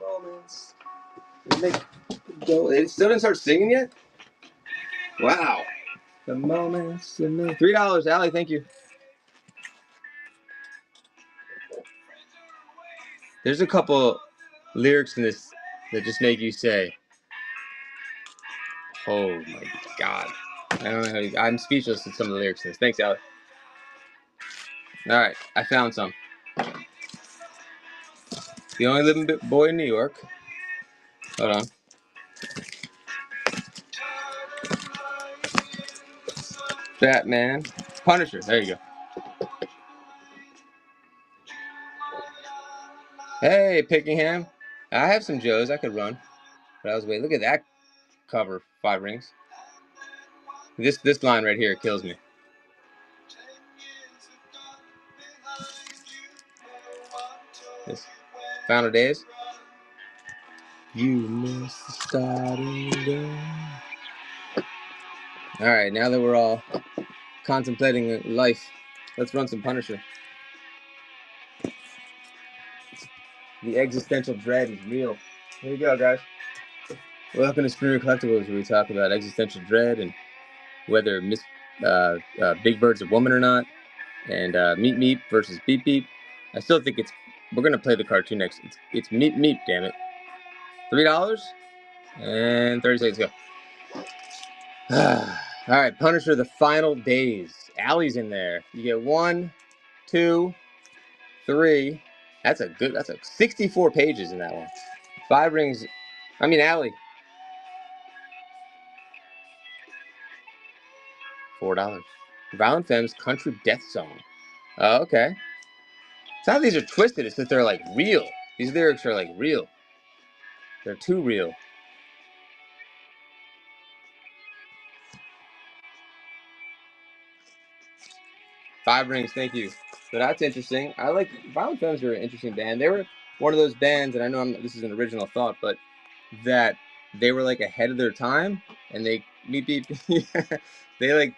Speaker 1: Moments. It still didn't start singing yet? Wow. The moments. $3, Allie. Thank you. There's a couple lyrics in this that just make you say, "Oh my God." I don't know. I'm speechless at some of the lyrics in this. Thanks, Allie. All right, I found some. The only living boy in New York. Hold on. Batman. Punisher. There you go. Hey, Pickingham. I have some Joes. I could run. But I was waiting. Look at that cover. 5 rings. This line right here kills me. This Final Days. You missed the starting gun. All right, now that we're all contemplating life, let's run some Punisher. The existential dread is real. Here you go, guys. Welcome to Screw Collectibles, where we talk about existential dread and whether Big Bird's a woman or not, and Meep Meep versus Beep Beep. I still think we're gonna play the cartoon next. It's Meep Meep, damn it. $3 and 30 seconds. Go. All right, Punisher, the final days. Allie's in there. You get 1, 2, 3. That's a 64 pages in that one. 5 rings. I mean, Allie. $4. Violent Femmes Country Death Song. Oh, okay. It's not that these are twisted, it's that they're like real. These lyrics are like real. They're too real. Five rings, thank you. So that's interesting. I like Violent Femmes are an interesting band. They were one of those bands, and I know this is an original thought, but that they were like ahead of their time, and they they like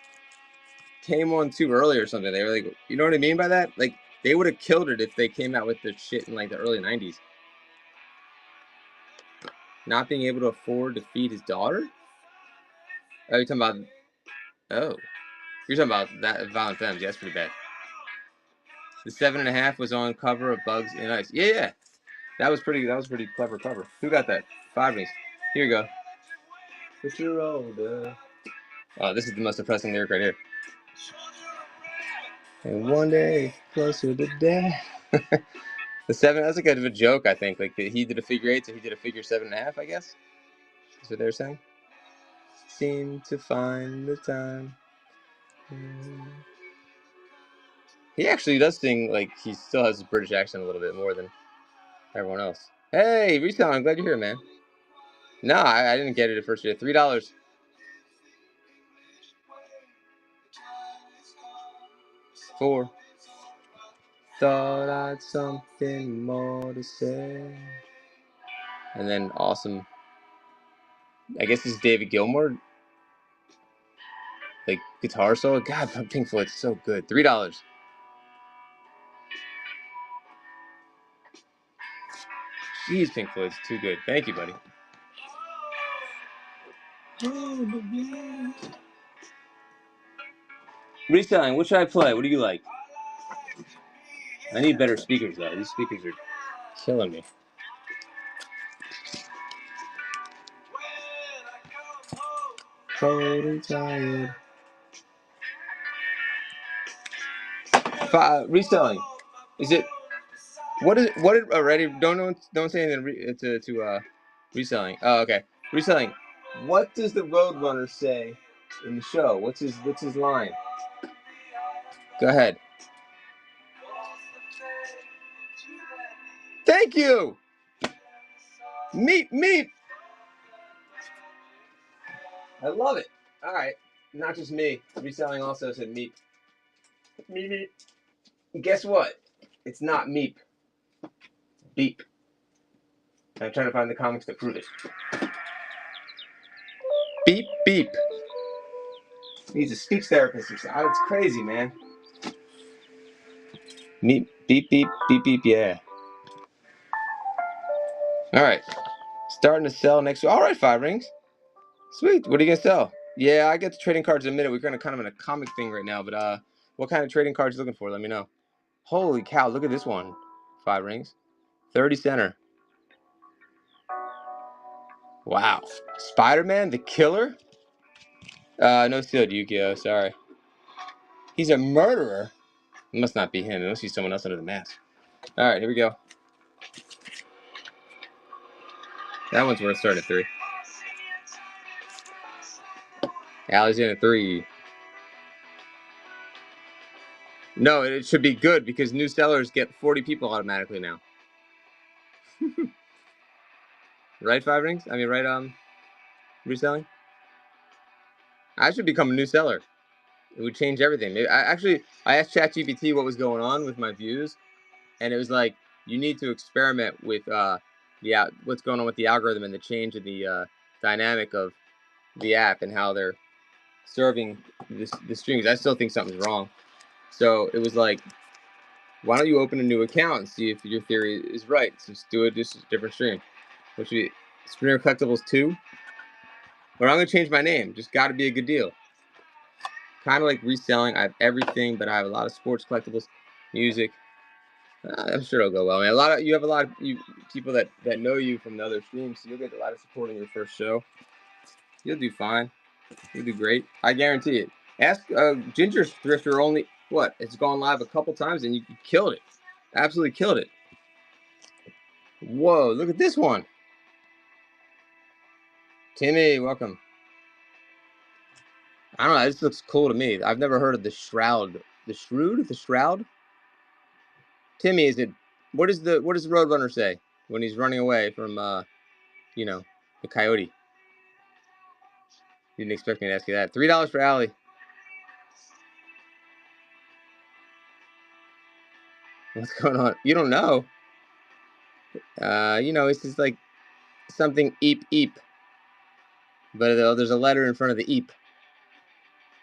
Speaker 1: came on too early or something. They were like, you know what I mean by that? Like they would have killed it if they came out with their shit in like the early '90s. Not being able to afford to feed his daughter. Oh, you're talking about? Oh, you're talking about that Violent Femmes. Yeah, that's pretty bad. The 7.5 was on cover of Bugs and Ice. Yeah. That was pretty clever cover. Who got that? 5 rings. Here you go. But you're older. Oh, this is the most depressing lyric right here. And one day closer to death. The 7, that's like a bit of a joke, I think. Like he did a figure 8, so he did a figure 7.5, I guess. That's what they're saying. Seem to find the time. He actually does sing like he still has his British accent a little bit more than everyone else. Hey, Resell, I'm glad you're here, man. No, I didn't get it at first year. $3. Four. Thought I'd something more to say. And then awesome. I guess it's David Gilmour. Like guitar solo. God, Pink Floyd's so good. $3. Jeez, Pink Floyd's too good. Thank you, buddy. Reselling. What should I play? What do you like? I need better speakers though. These speakers are killing me. Cold and tired. Reselling. Is it? What is? What did already? Don't say anything to reselling. Oh, okay. Reselling. What does the Roadrunner say in the show? What's his line? Go ahead. Thank you. Meep meep. I love it. All right. Not just me. Reselling also said meep. Meep meep. Guess what? It's not meep. Beep. I'm trying to find the comics to prove it. Beep beep. He's a speech therapist or something. It's crazy, man. Meep beep beep beep beep. Yeah. All right. Starting to sell next week. All right, 5 rings. Sweet. What are you gonna sell? Yeah, I get the trading cards in a minute. We're kind of in a comic thing right now, but what kind of trading cards you looking for? Let me know. Holy cow! Look at this one. 5 rings. 30 center. Wow. Spider-Man, the Killer. No sealed Yu-Gi-Oh. Sorry. He's a murderer. It must not be him. It must be someone else under the mask. All right, here we go. That one's worth starting at 3. Allie's in at 3. No, it should be good because new sellers get 40 people automatically now. Right, 5 rings? I mean, right, reselling? I should become a new seller. It would change everything. Maybe, I asked ChatGPT what was going on with my views, and it was like, you need to experiment with what's going on with the algorithm and the change in the dynamic of the app and how they're serving the streams. I still think something's wrong. So it was like, why don't you open a new account and see if your theory is right? So just do just a different stream. Which would be Sprinter Collectibles 2. Or I'm going to change my name. Just got to be a good deal. Kind of like reselling. I have everything, but I have a lot of sports collectibles, music. I'm sure it'll go well. I mean, you have a lot of people that know you from the other streams, so you'll get a lot of support in your first show. You'll do fine. You'll do great. I guarantee it. Ask Ginger Thrifter only, what? It's gone live a couple times and you killed it. Absolutely killed it. Whoa, look at this one. Timmy, welcome. I don't know, this looks cool to me. I've never heard of the Shroud. The Shroud? The Shroud? Timmy, what does the Roadrunner say when he's running away from the coyote? You didn't expect me to ask you that. $3 for Allie. What's going on? You don't know. It's just like something eep eep. But there's a letter in front of the eep.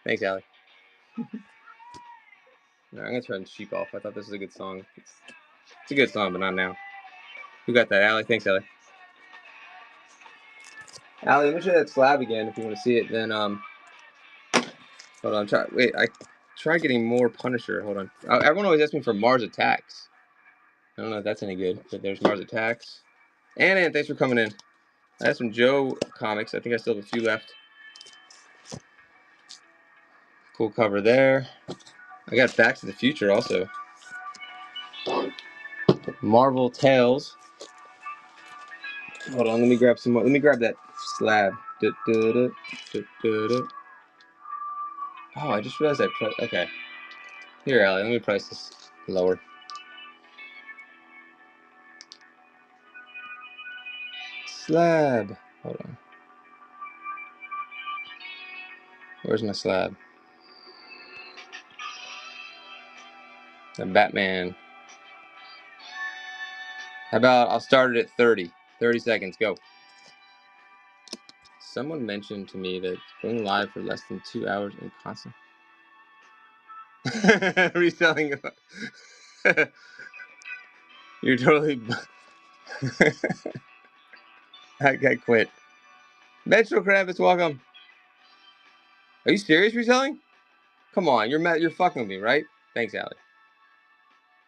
Speaker 1: Thanks, Allie. All right, I'm gonna turn the sheep off. I thought this was a good song. It's a good song, but not now. Who got that, Allie? Thanks, Allie. Allie, let me show you that slab again if you want to see it. Then hold on. Try getting more Punisher. Hold on. Everyone always asks me for Mars Attacks. I don't know if that's any good, but there's Mars Attacks. Ann, thanks for coming in. I have some Joe comics. I think I still have a few left. Cool cover there. I got Back to the Future also. Marvel Tales. Hold on, let me grab some more. Let me grab that slab. Oh, I just realized okay. Here, Allie, let me price this lower. Slab. Hold on. Where's my slab? The Batman. How about I'll start it at 30. 30 seconds, go. Someone mentioned to me that going live for less than 2 hours in constant reselling. You're totally. I quit. Metro Kravis, welcome. Are you serious reselling? Come on, you're fucking with me, right? Thanks, Allie.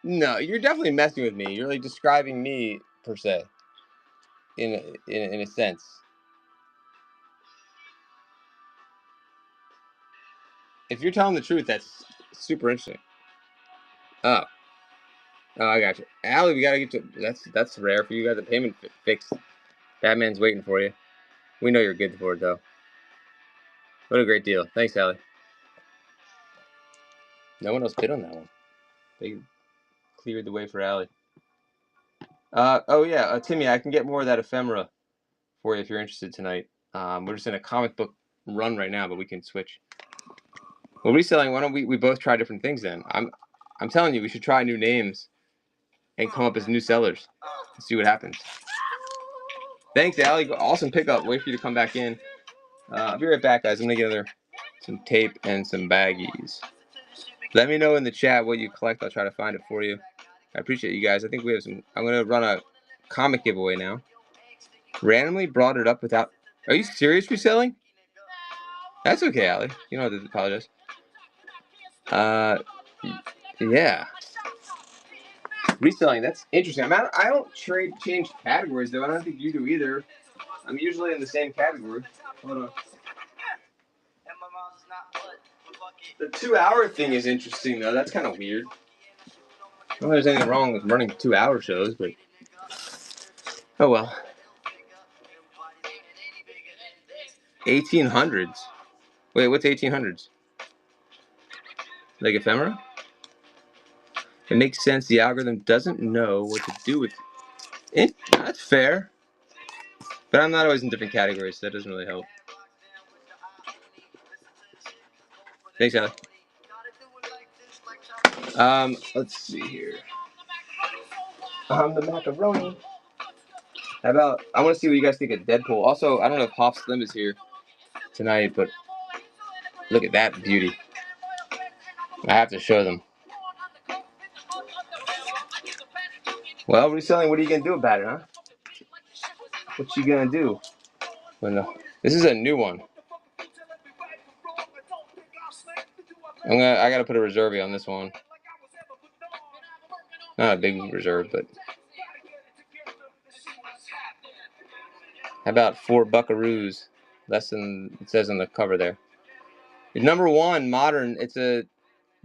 Speaker 1: No, you're definitely messing with me. You're like describing me per se, in a sense. If you're telling the truth, that's super interesting. Oh, I got you, Allie. We gotta get to that's rare for you. Got the payment fixed. Batman's waiting for you. We know you're good for it though. What a great deal. Thanks, Allie. No one else bid on that one. They cleared the way for Allie. Oh yeah, Timmy, I can get more of that ephemera for you if you're interested tonight. We're just in a comic book run right now, but we can switch. Well, reselling. Why don't we both try different things then? I'm telling you, we should try new names and come up as new sellers. See what happens. Thanks, Allie. Awesome pickup. Wait for you to come back in. I'll be right back, guys. I'm gonna get some tape and some baggies. Let me know in the chat what you collect. I'll try to find it for you. I appreciate you guys. I think we have some. I'm gonna run a comic giveaway now. Randomly brought it up without. Are you serious reselling? That's okay, Allie. You don't have to apologize. Yeah. Reselling, that's interesting. I don't change categories, though. I don't think you do either. I'm usually in the same category. Hold on. The 2-hour thing is interesting, though. That's kind of weird. I don't think there's anything wrong with running 2-hour shows, but... Oh, well. 1800s. Wait, what's 1800s? Like ephemera? It makes sense. The algorithm doesn't know what to do with it. That's fair. But I'm not always in different categories, so that doesn't really help. Thanks, Allie. Let's see here. The macaroni. How about, I want to see what you guys think of Deadpool. Also, I don't know if Hoff Slim is here tonight, but look at that beauty. I have to show them. Well, reselling, what are you going to do about it, huh? What you going to do? Well, no. This is a new one. I got to put a reserve on this one. Not a big reserve, but... How about 4 buckaroos? Less than it says on the cover there. Number 1, modern. It's a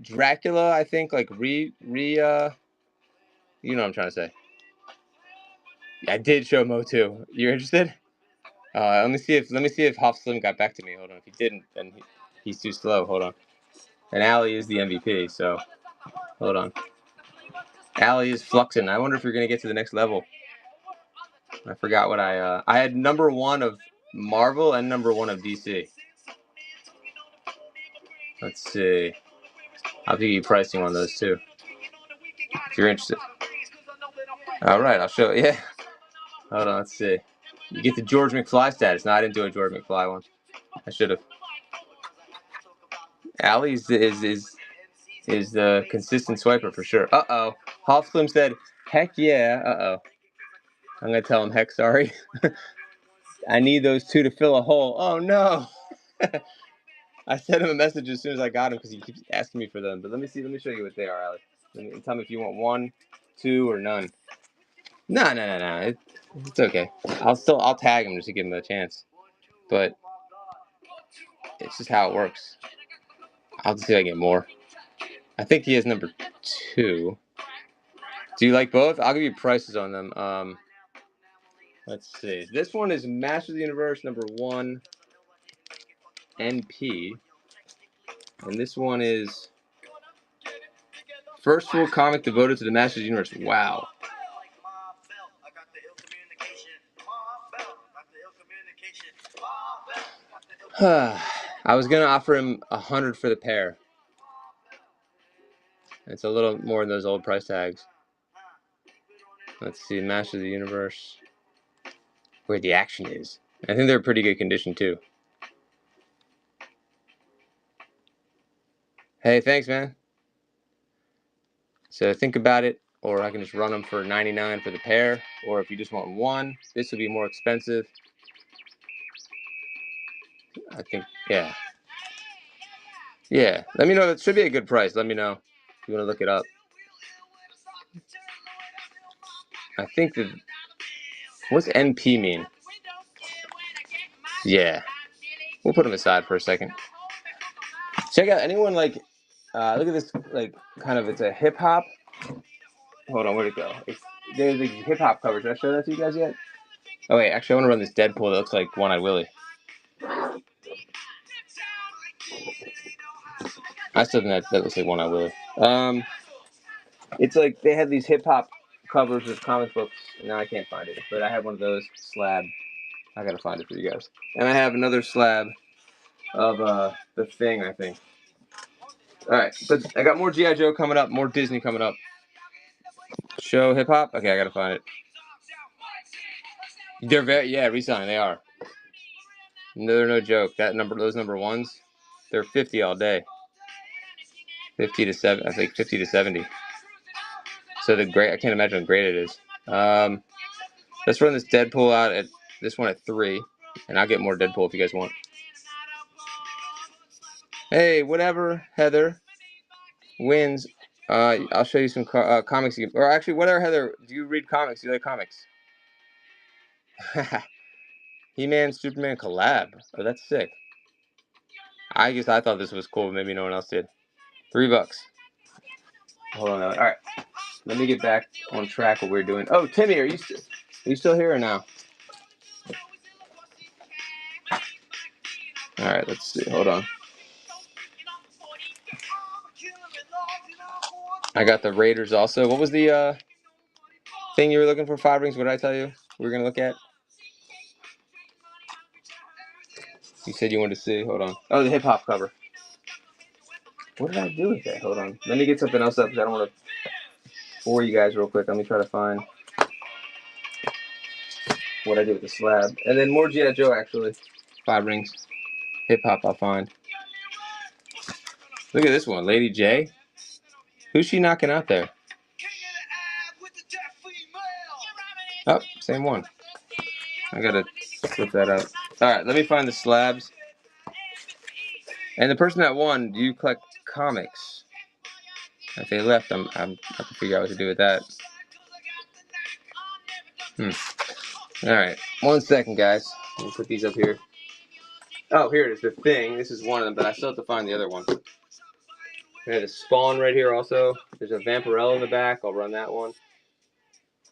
Speaker 1: Dracula, I think, like you know what I'm trying to say. I did show Mo too. You're interested? Let me see if Hoff Slim got back to me. Hold on. If he didn't, then he's too slow. Hold on. And Allie is the MVP, so hold on. Allie is fluxing. I wonder if you're gonna get to the next level. I forgot what I had number 1 of Marvel and number 1 of DC. Let's see. I'll give you pricing on those too, if you're interested. All right, I'll show you. Yeah. Hold on, let's see. You get the George McFly status. No, I didn't do a George McFly one. I should have. Allie's is the consistent swiper for sure. Uh-oh. Hoff Slim said, heck yeah. Uh-oh. I'm going to tell him, heck sorry. I need those 2 to fill a hole. Oh, no. I sent him a message as soon as I got him because he keeps asking me for them. But let me show you what they are, Allie. Tell me if you want 1, 2, or none. No. It's okay. I'll tag him just to give him a chance. But it's just how it works. I'll see if I get more. I think he has number 2. Do you like both? I'll give you prices on them. Let's see. This one is Master of the Universe number 1 NP. And this one is first full comic devoted to the Master of the Universe. Wow. I was going to offer him 100 for the pair. It's a little more than those old price tags. Let's see, Master of the Universe. Where the action is. I think they're in pretty good condition too. Hey, thanks, man. So think about it, or I can just run them for $99 for the pair, or if you just want one, this would be more expensive. I think, yeah. Yeah, let me know. It should be a good price. Let me know if you want to look it up. I think that, what's NP mean? Yeah, we'll put them aside for a second. Check out anyone like, look at this, like, kind of, it's a hip hop. Hold on, where'd it go? There's the hip hop covers. Did I show that to you guys yet? Oh wait, actually, I want to run this Deadpool that looks like One Eye Willie. I still think that looks like One Eye Willie. It's like they had these hip hop covers of comic books, and now I can't find it. But I have one of those slab. I gotta find it for you guys. And I have another slab of the Thing, I think. All right, but I got more GI Joe coming up, more Disney coming up. Show hip hop. Okay, I gotta find it. They're reselling. They are. No, they're no joke. Those number ones, they're 50 all day. 50 to 7. I think 50 to 70. So I can't imagine how great it is. Let's run this Deadpool out at this one at 3, and I'll get more Deadpool if you guys want. Hey, whatever, Heather wins. I'll show you some comics. Or actually, whatever, Heather. Do you read comics? Do you like comics? He-Man, Superman collab. Oh, that's sick. I thought this was cool. Maybe no one else did. $3. Hold on. All right. Let me get back on track what we're doing. Oh, Timmy, are you still here or no? All right. Let's see. Hold on. I got the Raiders also. What was the thing you were looking for, 5 rings? What did I tell you we were gonna look at? You said you wanted to see. Hold on. Oh, the hip hop cover. What did I do with that? Hold on. Let me get something else up because I don't want to bore you guys real quick. Let me try to find what I did with the slab. And then more G.I. Joe, actually. 5 rings. Hip hop, I'll find. Look at this one. Lady J. Who's she knocking out there? Oh, same one. I gotta flip that up. Alright, let me find the slabs. And the person that won, do you collect comics? If they left, I have to figure out what to do with that. Alright, 1 second, guys. Let me put these up here. Oh, here it is, the Thing. This is one of them, but I still have to find the other one. We have the Spawn right here also. There's a Vampirella in the back. I'll run that one.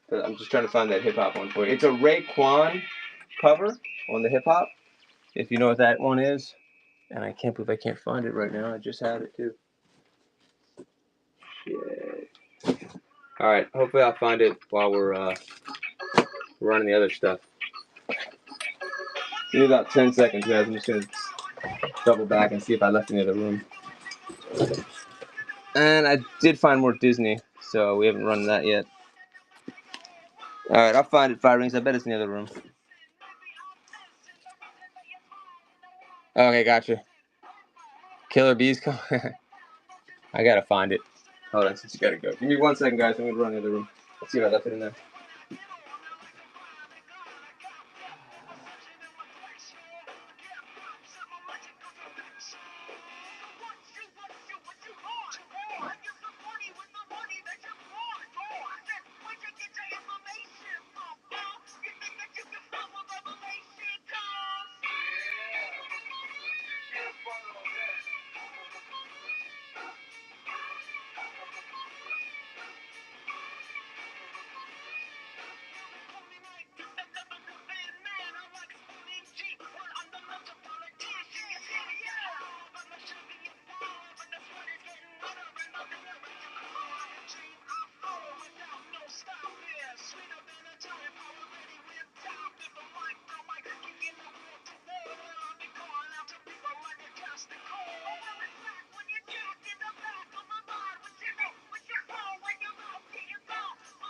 Speaker 1: But I'm just trying to find that hip-hop one for you. It's a Raekwon cover on the hip-hop, if you know what that one is. And I can't believe I can't find it right now. I just had it, too. Yeah. Alright, hopefully I'll find it while we're running the other stuff. Give me about 10 seconds, guys. I'm just going to double back and see if I left any other room. And I did find more Disney, so we haven't run that yet. Alright, I'll find it, 5 rings. I bet it's in the other room. Okay, gotcha. Killer Bees. I gotta find it. Hold on, since you gotta go. Give me 1 second, guys. I'm gonna run the other room. Let's see if I left it in there.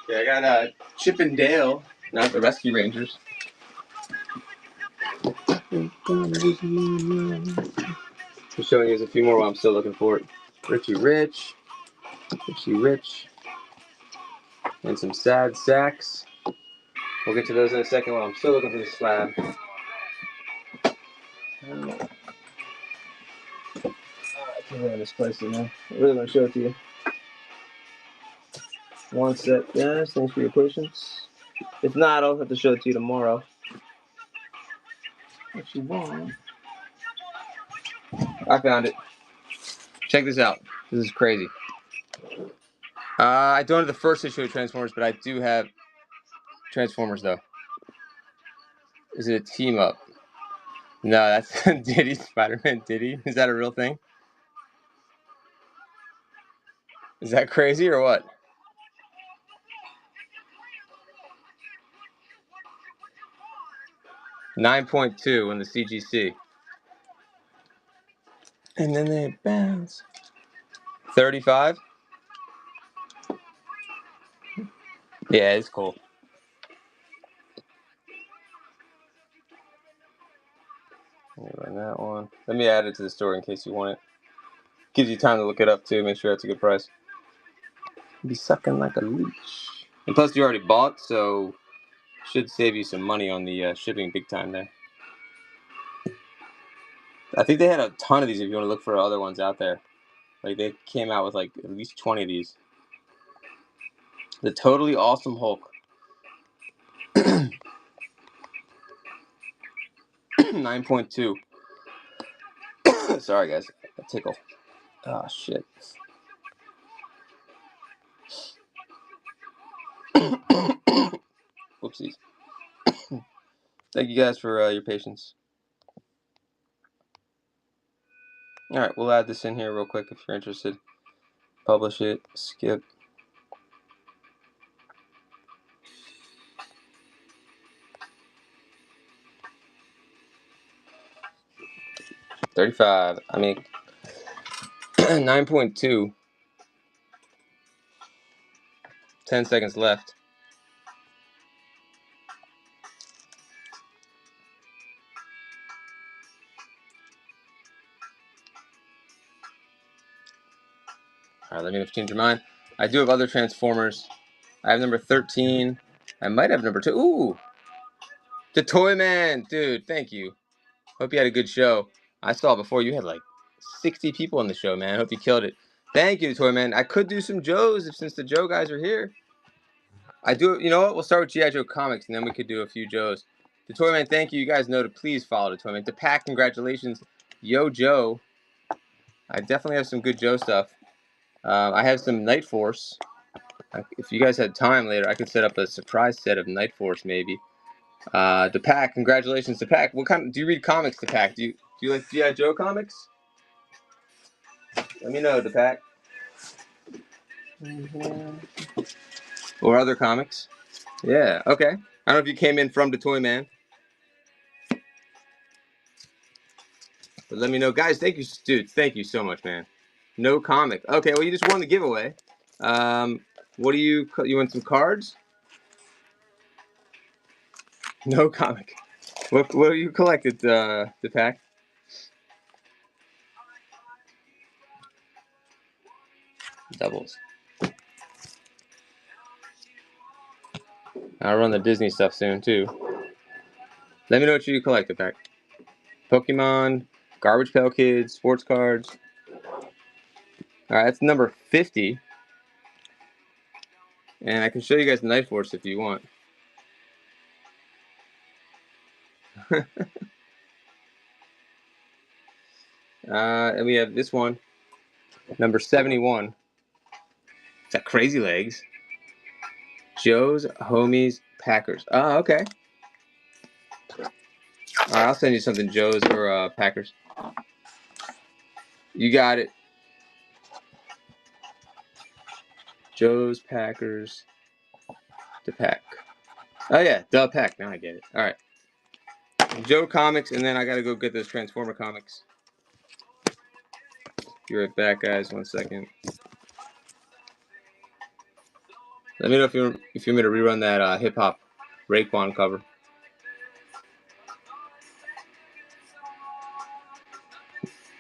Speaker 1: Yeah, I got Chip and Dale, not the Rescue Rangers. I'm showing you a few more while I'm still looking for it. Richie Rich, and some sad sacks. We'll get to those in a second while I'm still looking for the slab. I can't really misplace it now. I really want to show it to you. One set, guys. Thanks for your patience. If not, I'll have to show it to you tomorrow. What you want? I found it. Check this out. This is crazy. I don't have the first issue of Transformers, but I do have Transformers, though. Is it a team up? No, that's Diddy, Spider-Man Diddy. Is that a real thing? Is that crazy or what? $9.2 in the CGC. And then they bounce. 35? Yeah, it's cool. Run that one. Let me add it to the store in case you want it. Gives you time to look it up too. Make sure it's a good price. Be sucking like a leech. And plus, you already bought, so should save you some money on the shipping big time there. I think they had a ton of these. If you want to look for other ones out there, like they came out with like at least 20 of these. The Totally Awesome Hulk. 9.2. Sorry, guys. A tickle. Oh, shit. Whoopsies. Thank you guys for your patience. All right, we'll add this in here real quick if you're interested. Publish it. Skip. $35. I mean, 9.2. 10 seconds left. All right, let me know if you change your mind. I do have other Transformers. I have number 13. I might have number 2. Ooh! The Toy Man! Dude, thank you. Hope you had a good show. I saw before you had like 60 people on the show, man. Hope you killed it. Thank you, Toy Man. I could do some Joes since the Joe guys are here. I do. You know what? We'll start with G.I. Joe Comics, and then we could do a few Joes. The Toy Man, thank you. You guys know to please follow the Toy Man. The Pack, congratulations. Yo, Joe. I definitely have some good Joe stuff. I have some Night Force. If you guys had time later, I could set up a surprise set of Night Force, maybe. The Pack, congratulations, The Pack. What kind? Do you read comics, The Pack? Do you like G.I. Joe comics? Let me know, The Pack. Or other comics. Yeah, okay. I don't know if you came in from the Toy Man. But let me know. Guys, thank you, dude. Thank you so much, man. No comic. Okay, well, you just won the giveaway. What do you want some cards? No comic. What do you collected, The Pack? Doubles. I'll run the Disney stuff soon, too. Let me know what you collect, The Pack. Pokemon, Garbage Pail Kids, sports cards. All right, that's number 50. And I can show you guys Night Force if you want. And we have this one, number 71. It's got Crazy Legs. Joe's Homies Packers. Oh, okay. All right, I'll send you something, Joe's or Packers. You got it. Joe's Packers. The Pack. Oh yeah, the Pack. Now I get it. All right. Joe Comics, and then I gotta go get those Transformer comics. Be right back, guys. 1 second. Let me know if you want me to rerun that hip hop Raekwon cover.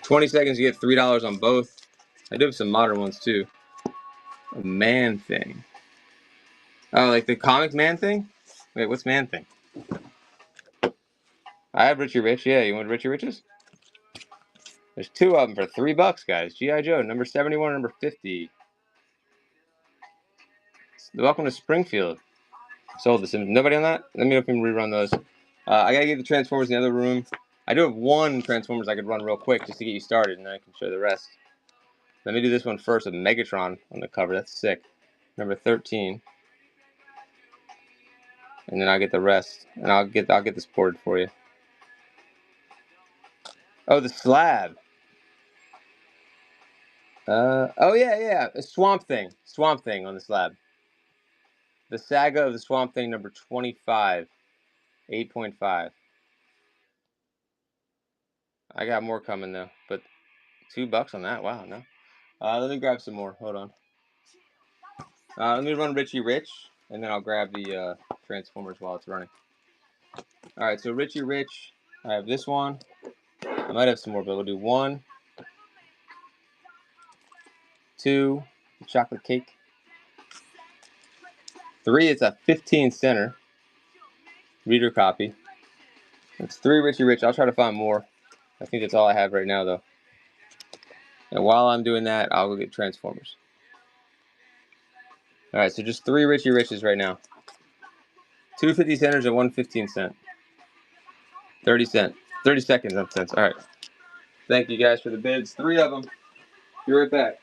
Speaker 1: 20 seconds, you get $3 on both. I do have some modern ones too. A Man Thing. Oh, like the comic Man Thing? Wait, what's Man Thing? I have Richie Rich. Yeah, you want Richie Riches? There's two of them for $3, guys. G.I. Joe, number 71, number 50. Welcome to Springfield. Sold this. Nobody on that? Let me know if you can rerun those. I gotta get the Transformers in the other room. I do have one Transformers I could run real quick just to get you started, and then I can show the rest. Let me do this one first with Megatron on the cover. That's sick. Number 13. And then I'll get the rest. And I'll get this ported for you. Oh, the slab. Oh yeah. A Swamp Thing. Swamp Thing on the slab. The Saga of the Swamp Thing, number 25. 8.5. I got more coming though, but $2 on that. Wow, no. Let me grab some more. Hold on. Let me run Richie Rich, and then I'll grab the Transformers while it's running. All right, so Richie Rich, I have this one. I might have some more, but we'll do 1, 2, chocolate cake. 3, it's a 15 center reader copy. It's 3 Richie Rich. I'll try to find more. I think that's all I have right now, though. And while I'm doing that, I'll go get Transformers. All right, so just 3 Richie Riches right now. 2 50 centers and 1 15 cent. 30 cent. 30 seconds on cents. All right. Thank you guys for the bids. 3 of them. Be right back.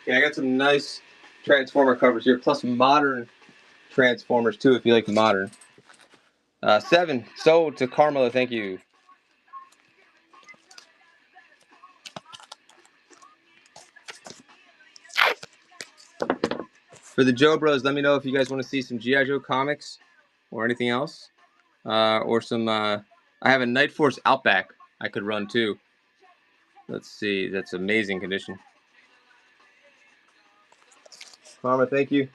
Speaker 1: Okay, I got some nice Transformer covers here, plus modern Transformers too, if you like modern. 7 sold to Carmelo. Thank you. For the Joe Bros, let me know if you guys want to see some G.I. Joe comics or anything else, or some. I have a Night Force Outback I could run too. Let's see, that's amazing condition. Karma, thank you.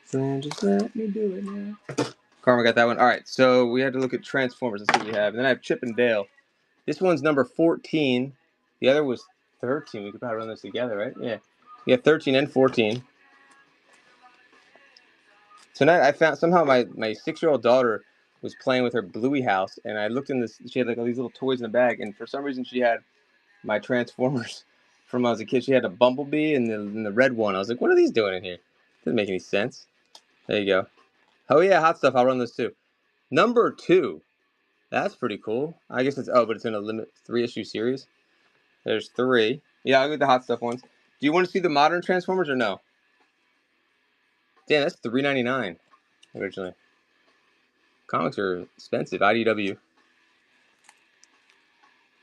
Speaker 1: So just let me do it now. Karma got that one. All right, so we had to look at Transformers. Let's see what we have. And then I have Chip and Dale. This one's number 14. The other was 13. We could probably run those together, right? Yeah. Yeah, 13 and 14. Tonight I found somehow my 6-year-old daughter was playing with her Bluey house, and I looked in this. She had like all these little toys in the bag, and for some reason she had my Transformers from when I was a kid. She had a Bumblebee and the red one. I was like, what are these doing in here? Doesn't make any sense. There you go. Oh yeah, Hot Stuff. I'll run those too. Number 2. That's pretty cool. I guess it's but it's in a limit 3-issue series. There's 3. Yeah, I'll get the Hot Stuff ones. Do you want to see the modern Transformers or no? Damn, that's $3.99 originally. Comics are expensive. IDW.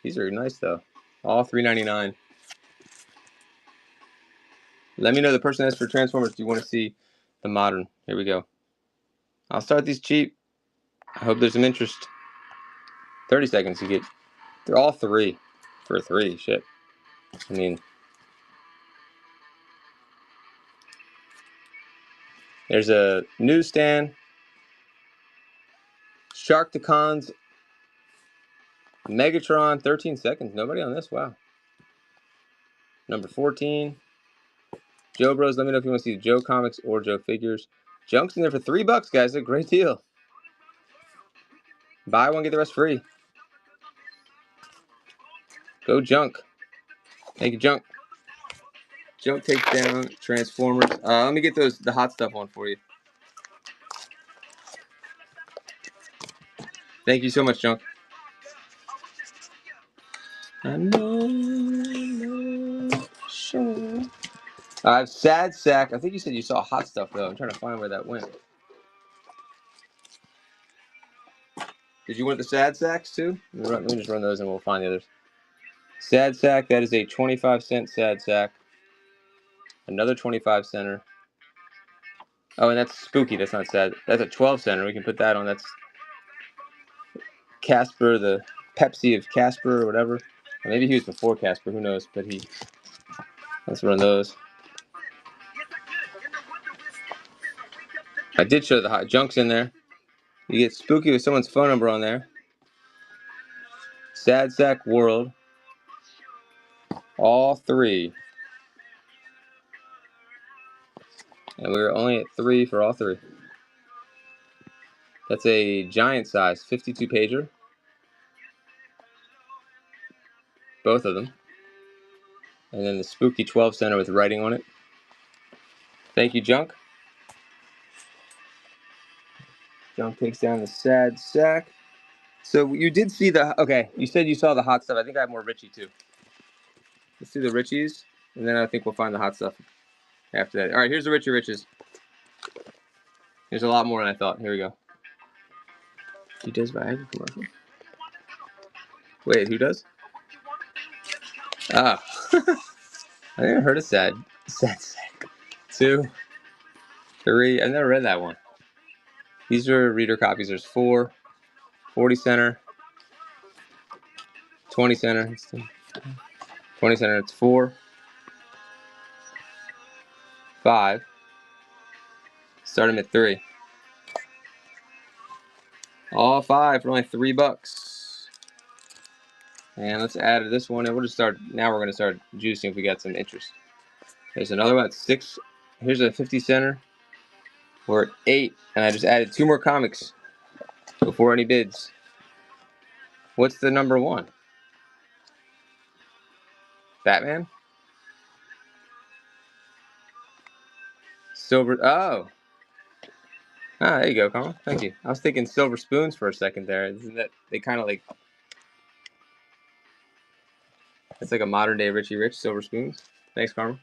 Speaker 1: These are nice though. All $3.99. Let me know the person that's for Transformers. Do you want to see the modern? Here we go. I'll start these cheap. I hope there's some interest. 30 seconds you get. They're all 3 for 3. Shit. I mean, there's a newsstand. Sharkticons. Megatron. 13 seconds. Nobody on this. Wow. Number 14. Joe Bros. Let me know if you want to see the Joe comics or Joe figures. Junk's in there for $3, guys. A great deal. Buy one, get the rest free. Go Junk. Thank you, Junk. Junk takes down Transformers. Let me get the Hot Stuff one for you. Thank you so much, Junk. I know, sure. I have Sad Sack. I think you said you saw Hot Stuff, though. I'm trying to find where that went. Did you want the Sad Sacks, too? Let me just run those and we'll find the others. Sad Sack, that is a 25-cent Sad Sack. Another 25-center. Oh, and that's Spooky. That's not Sad. That's a 12-center. We can put that on. That's Casper, the Pepsi of Casper or whatever. Or maybe he was before Casper. Who knows? But he... Let's run those. I did show the hot junks in there. You get Spooky with someone's phone number on there. Sad Sack World. All three. And we were only at 3 for all 3. That's a giant size 52 pager. Both of them. And then the Spooky 12 center with writing on it. Thank you, Junk. Junk takes down the Sad Sack. So you did see the... Okay, you said you saw the hot stuff. I think I have more Richie, too. Let's do the Richies. And then I think we'll find the hot stuff after that. All right, here's the Richie Riches. There's a lot more than I thought. Here we go. He does Viagra commercial? Wait, who does? Ah. I never heard of Sad Sack. 2, 3. I've never read that one. These are reader copies. There's 4, 40 center, 20 center, 20 center. It's 4, 5. Start them at 3. All 5 for only $3. And let's add this one, and we'll just start. Now we're going to start juicing if we got some interest. There's another one at 6. Here's a 50 center. We're at 8, and I just added 2 more comics before any bids. What's the number 1? Batman? Silver. Oh. Ah, there you go, Colin. Thank you. I was thinking Silver Spoons for a second there. Isn't that they kind of like? It's like a modern day Richie Rich, Silver Spoons. Thanks, Karma.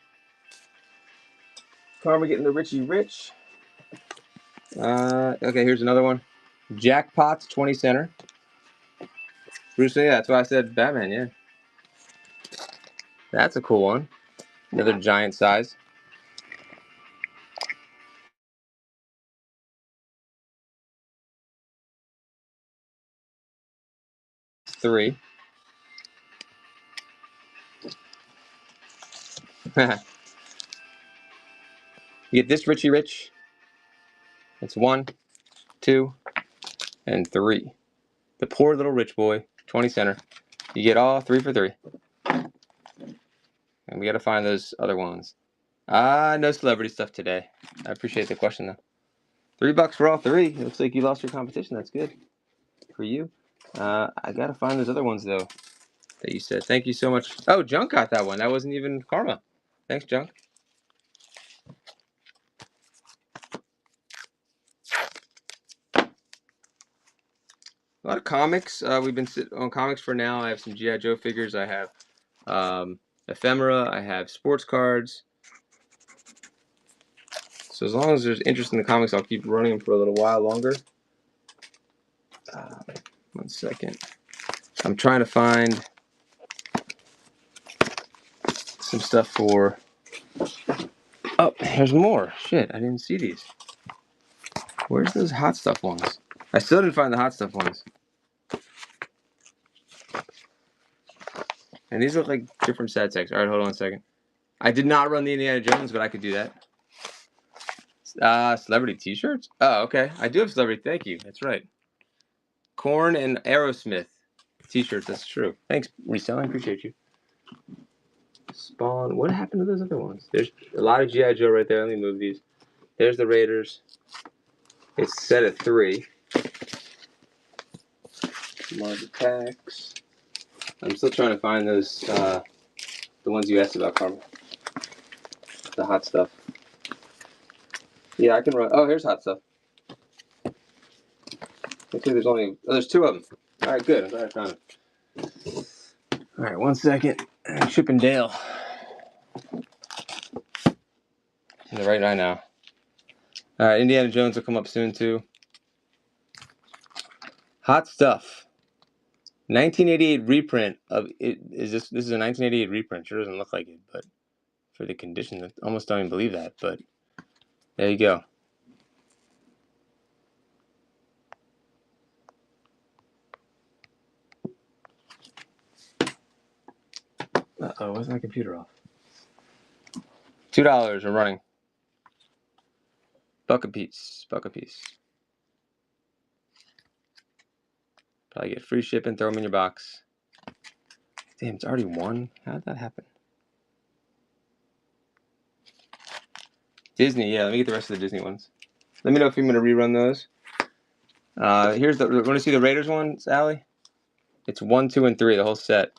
Speaker 1: Karma getting the Richie Rich. Okay, here's another one. Jackpots 20 center. Bruce Lee, yeah, that's why I said Batman, yeah. That's a cool one. Another giant size. Three. You get this Richie Rich. It's 1, 2, and 3. The poor little rich boy, 20 center. You get all 3 for 3. And we got to find those other ones. No celebrity stuff today. I appreciate the question, though. $3 for all 3. It looks like you lost your competition. That's good for you. I got to find those other ones, though, that you said. Thank you so much. Oh, Junk got that one. That wasn't even Karma. Thanks, Junk. A lot of comics. We've been sitting on comics for now. I have some G.I. Joe figures. I have ephemera. I have sports cards. So as long as there's interest in the comics, I'll keep running them for a little while longer. 1 second. I'm trying to find some stuff for... Oh, here's more. Shit, I didn't see these. Where's those hot stuff ones? I still didn't find the hot stuff ones. And these look like different Sad Sacks. All right, hold on a second. I did not run the Indiana Jones, but I could do that. Celebrity t-shirts? Oh, okay. I do have celebrity. Thank you. That's right. Korn and Aerosmith t-shirts. That's true. Thanks, Reselling. I appreciate you. Spawn. What happened to those other ones? There's a lot of G.I. Joe right there. Let me move these. There's the Raiders. It's set at 3. Mars Attacks. I'm still trying to find those, the ones you asked about, Carmen. The hot stuff. Yeah, I can run. Oh, here's hot stuff. Looks like there's only... Oh, there's 2 of them. All right, good. I'm glad I found them. All right, 1 second. Chip and Dale. Right now. All right, Indiana Jones will come up soon too. Hot Stuff. 1988 reprint of it. Is this is a 1988 reprint? Sure doesn't look like it, but for the condition, I almost don't even believe that. But there you go. Uh-oh, where's my computer off? $2 are running. Buck a piece. Probably get free shipping, throw them in your box. Damn, it's already won? How did that happen? Disney, yeah, let me get the rest of the Disney ones. Let me know if you're going to rerun those. Here's the, want to see the Raiders ones, Allie? It's 1, 2, and 3, the whole set.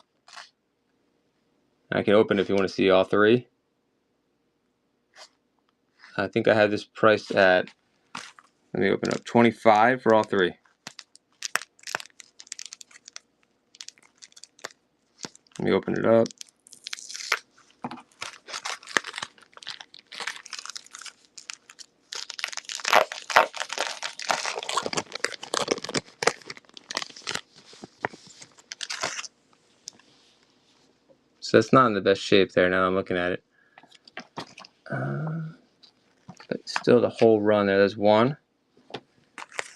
Speaker 1: I can open it if you want to see all 3. I think I have this priced at, let me open it up, $25 for all 3. Let me open it up. So it's not in the best shape there now I'm looking at it. But still the whole run there. There's 1.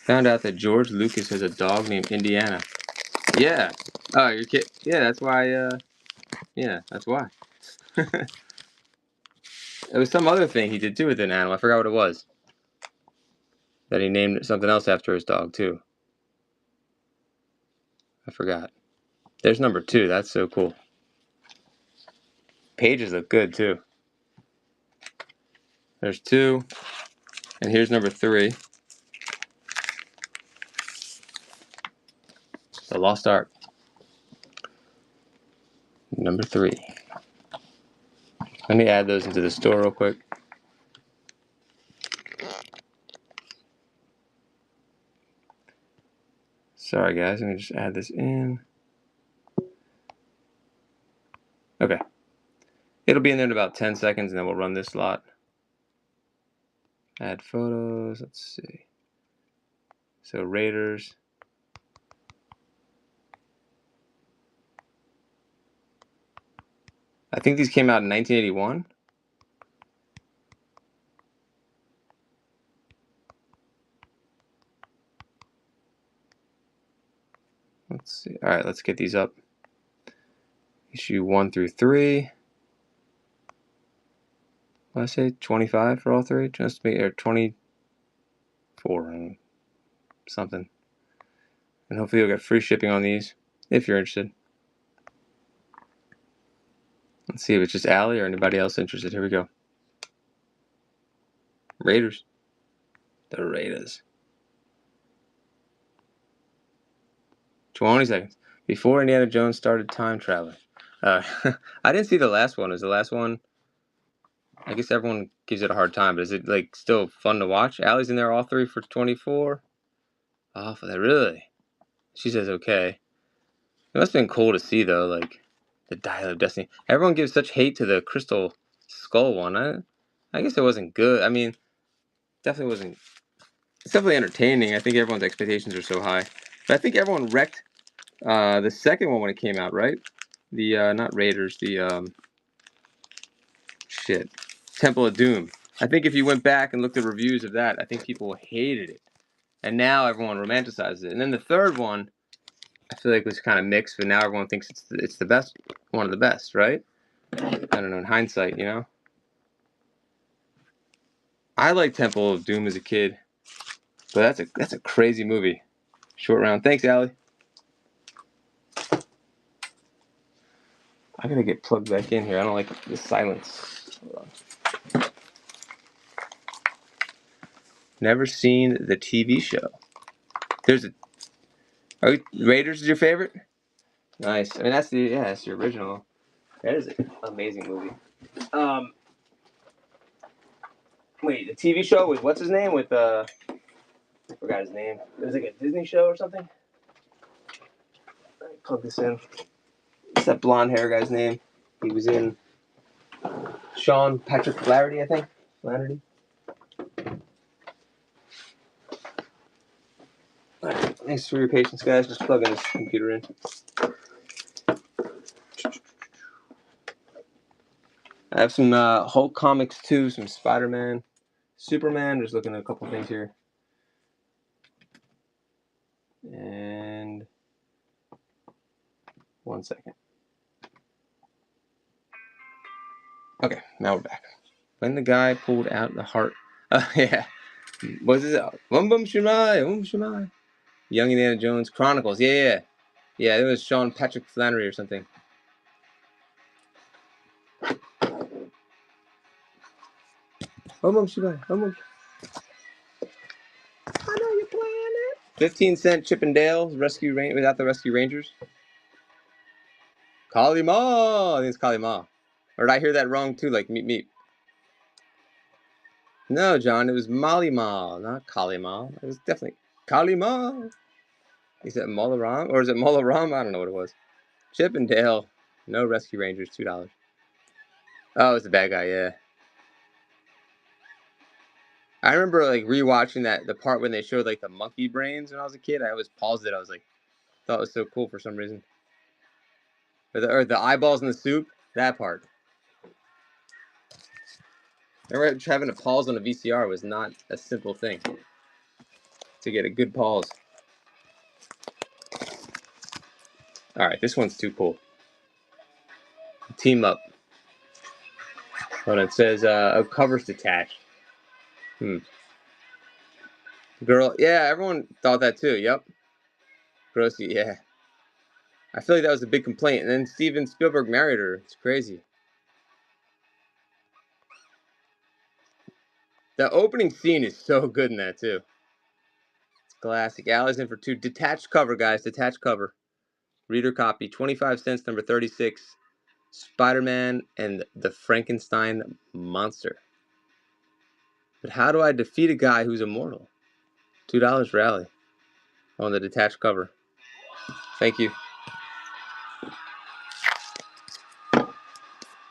Speaker 1: Found out that George Lucas has a dog named Indiana. Yeah. Oh, you're kidding. Yeah, that's why, yeah, that's why. It was some other thing he did too with an animal. I forgot what it was. That he named something else after his dog too. I forgot. There's number 2. That's so cool. Pages look good too. There's 2. And here's number 3. The Lost Ark. Number 3. Let me add those into the store real quick. Sorry guys, let me just add this in. Okay. It'll be in there in about 10 seconds and then we'll run this lot. Add photos, let's see. So Raiders. I think these came out in 1981. Let's see. All right, let's get these up. Issue 1 through 3. What did I say? 25 for all 3? Just me, or 24 something. And hopefully you'll get free shipping on these if you're interested. Let's see if it's just Allie or anybody else interested. Here we go. Raiders. The Raiders. 20 seconds. Before Indiana Jones started time traveling. I didn't see the last one. Is the last one? I guess everyone gives it a hard time, but is it like still fun to watch? Allie's in there all 3 for 24. Oh, for that, really? She says okay. It must have been cool to see though, like the Dial of Destiny. Everyone gives such hate to the Crystal Skull one. I guess it wasn't good. I mean, definitely wasn't. It's definitely entertaining. I think everyone's expectations are so high, but I think everyone wrecked the second one when it came out, right? The not Raiders, the shit, Temple of Doom. I think if you went back and looked at reviews of that, I think people hated it, and now everyone romanticizes it. And then the third one, I feel like was kind of mixed, but now everyone thinks it's the best, one of the best, right? I don't know. In hindsight, you know, I liked Temple of Doom as a kid, but that's a crazy movie. Short round. Thanks, Allie. I gotta get plugged back in here. I don't like the silence. Hold on. Never seen the TV show. There's a. Raiders is your favorite? Nice. I mean that's that's the original. That is an amazing movie. Wait, the TV show with what's his name? With I forgot his name. It was like a Disney show or something. Let me plug this in. What's that blonde hair guy's name? He was in Sean Patrick Flaherty, I think. Flannery. All right. Thanks for your patience, guys. Just plugging this computer in. I have some Hulk comics too, some Spider-Man, Superman. Just looking at a couple things here. And 1 second. Okay, now we're back. When the guy pulled out the heart. Yeah. What is it? Bum Bum Shemai, Shemai. Young Indiana Jones Chronicles. Yeah. Yeah, it was Sean Patrick Flannery or something. Bum Bum Shemai, Bum Bum. I know you're playing it. 15-cent Chip and Dale's Rescue without the Rescue Rangers. Kalima. I think it's Kalima. Or did I hear that wrong too? Like meep meep. No, John, it was Malima, not Kalima. It was definitely Kalima. Is it Molaram? Or is it Molaram? I don't know what it was. Chip and Dale, no Rescue Rangers, $2. Oh, it's the bad guy, yeah. I remember like rewatching the part when they showed like the monkey brains when I was a kid. I always paused it. I was like, thought it was so cool for some reason. Or the eyeballs in the soup, that part. I remember having to pause on a VCR was not a simple thing to get a good pause. All right, this one's too cool. Team up. Hold on, it says cover's detached. Girl, yeah, everyone thought that too. Yep. Grossy, yeah. I feel like that was a big complaint, and then Steven Spielberg married her. It's crazy. The opening scene is so good in that too. It's classic. Alley's in for 2. Detached cover, guys. Detached cover. Reader copy. 25 cents, number 36. Spider-Man and the Frankenstein monster. But how do I defeat a guy who's immortal? $2 for Alley on the detached cover. Thank you.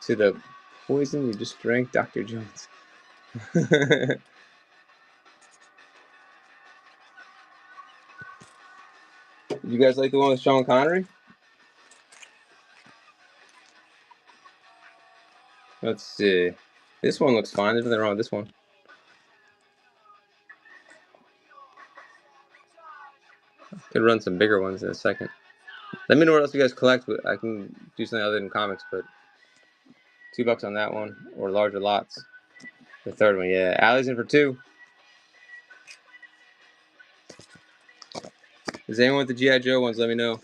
Speaker 1: To the poison you just drank, Dr. Jones. You guys like the one with Sean Connery? Let's see. This one looks fine. There's nothing wrong with this one. Could run some bigger ones in a second. Let me know what else you guys collect. I can do something other than comics, but $2 on that one or larger lots. The third one, yeah. Alley's in for 2. Is anyone with the G.I. Joe ones? Let me know.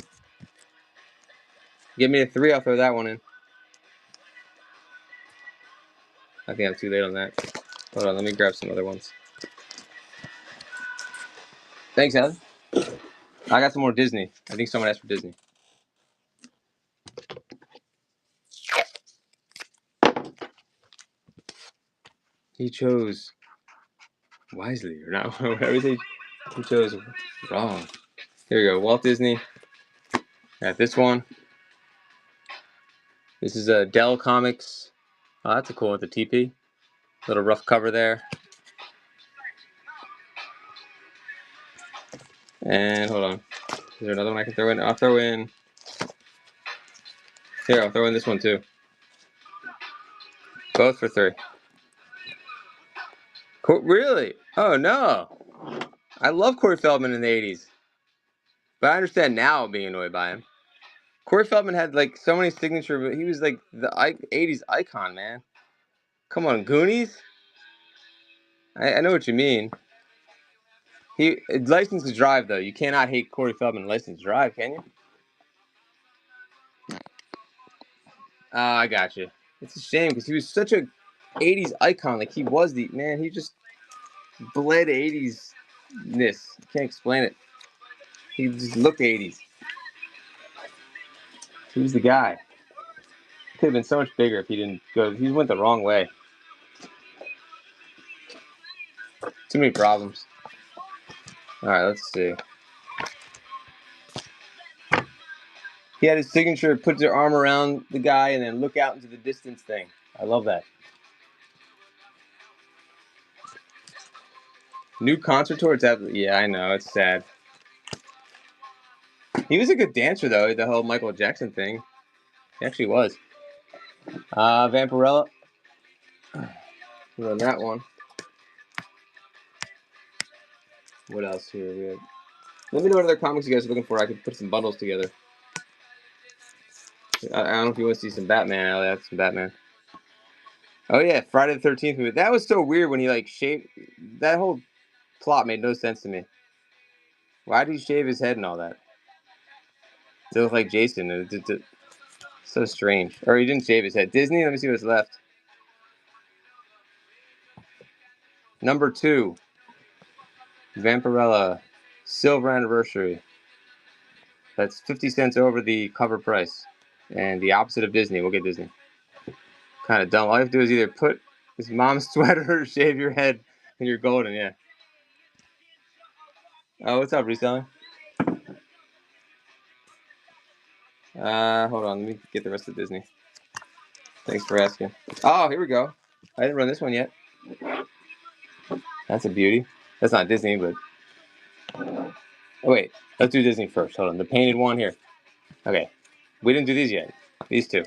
Speaker 1: Give me a 3, I'll throw that one in. I think I'm too late on that. Hold on, let me grab some other ones. Thanks, Alan. I got some more Disney. I think someone asked for Disney. He chose wisely, or not. Whatever he chose wrong. Here we go. Walt Disney. Got this one. This is a Dell Comics. Oh, that's a cool one with the TP. Little rough cover there. And hold on. Is there another one I can throw in? I'll throw in. Here, I'll throw in this one too. Both for 3. Really? Oh no. I love Corey Feldman in the 80s. But I understand now being annoyed by him. Corey Feldman had like so many signature, but he was like the 80s icon, man. Come on, Goonies? I know what you mean. He License to Drive, though. You cannot hate Corey Feldman License to Drive, can you? Oh, I got you. It's a shame because he was such a 80s icon. Like, he was the man. He just bled 80s-ness. Can't explain it. He just looked 80s. He was the guy. Could have been so much bigger if he didn't go. He went the wrong way. Too many problems. All right, let's see. He had his signature, put their arm around the guy, and then look out into the distance thing. I love that. New concert tour? It's absolutely, yeah, I know. It's sad. He was a good dancer, though, the whole Michael Jackson thing. He actually was. Vampirella. We're on that one. What else here? We have... Let me know what other comics you guys are looking for. I could put some bundles together. I don't know if you want to see some Batman. I'll have some Batman. Oh, yeah, Friday the 13th movie. That was so weird when he, like, shaved. That whole plot made no sense to me. Why did he shave his head and all that? To look like Jason. So strange. Or he didn't shave his head. Disney, let me see what's left. Number 2. Vampirella. Silver Anniversary. That's 50 cents over the cover price. And the opposite of Disney. We'll get Disney. Kind of dumb. All you have to do is either put his mom's sweater or shave your head and you're golden, yeah. Oh, what's up, reselling? Hold on. Let me get the rest of Disney. Thanks for asking. Oh, here we go. I didn't run this one yet. That's a beauty. That's not Disney, but... Oh, wait. Let's do Disney first. Hold on. The painted one here. Okay. We didn't do these yet. These two.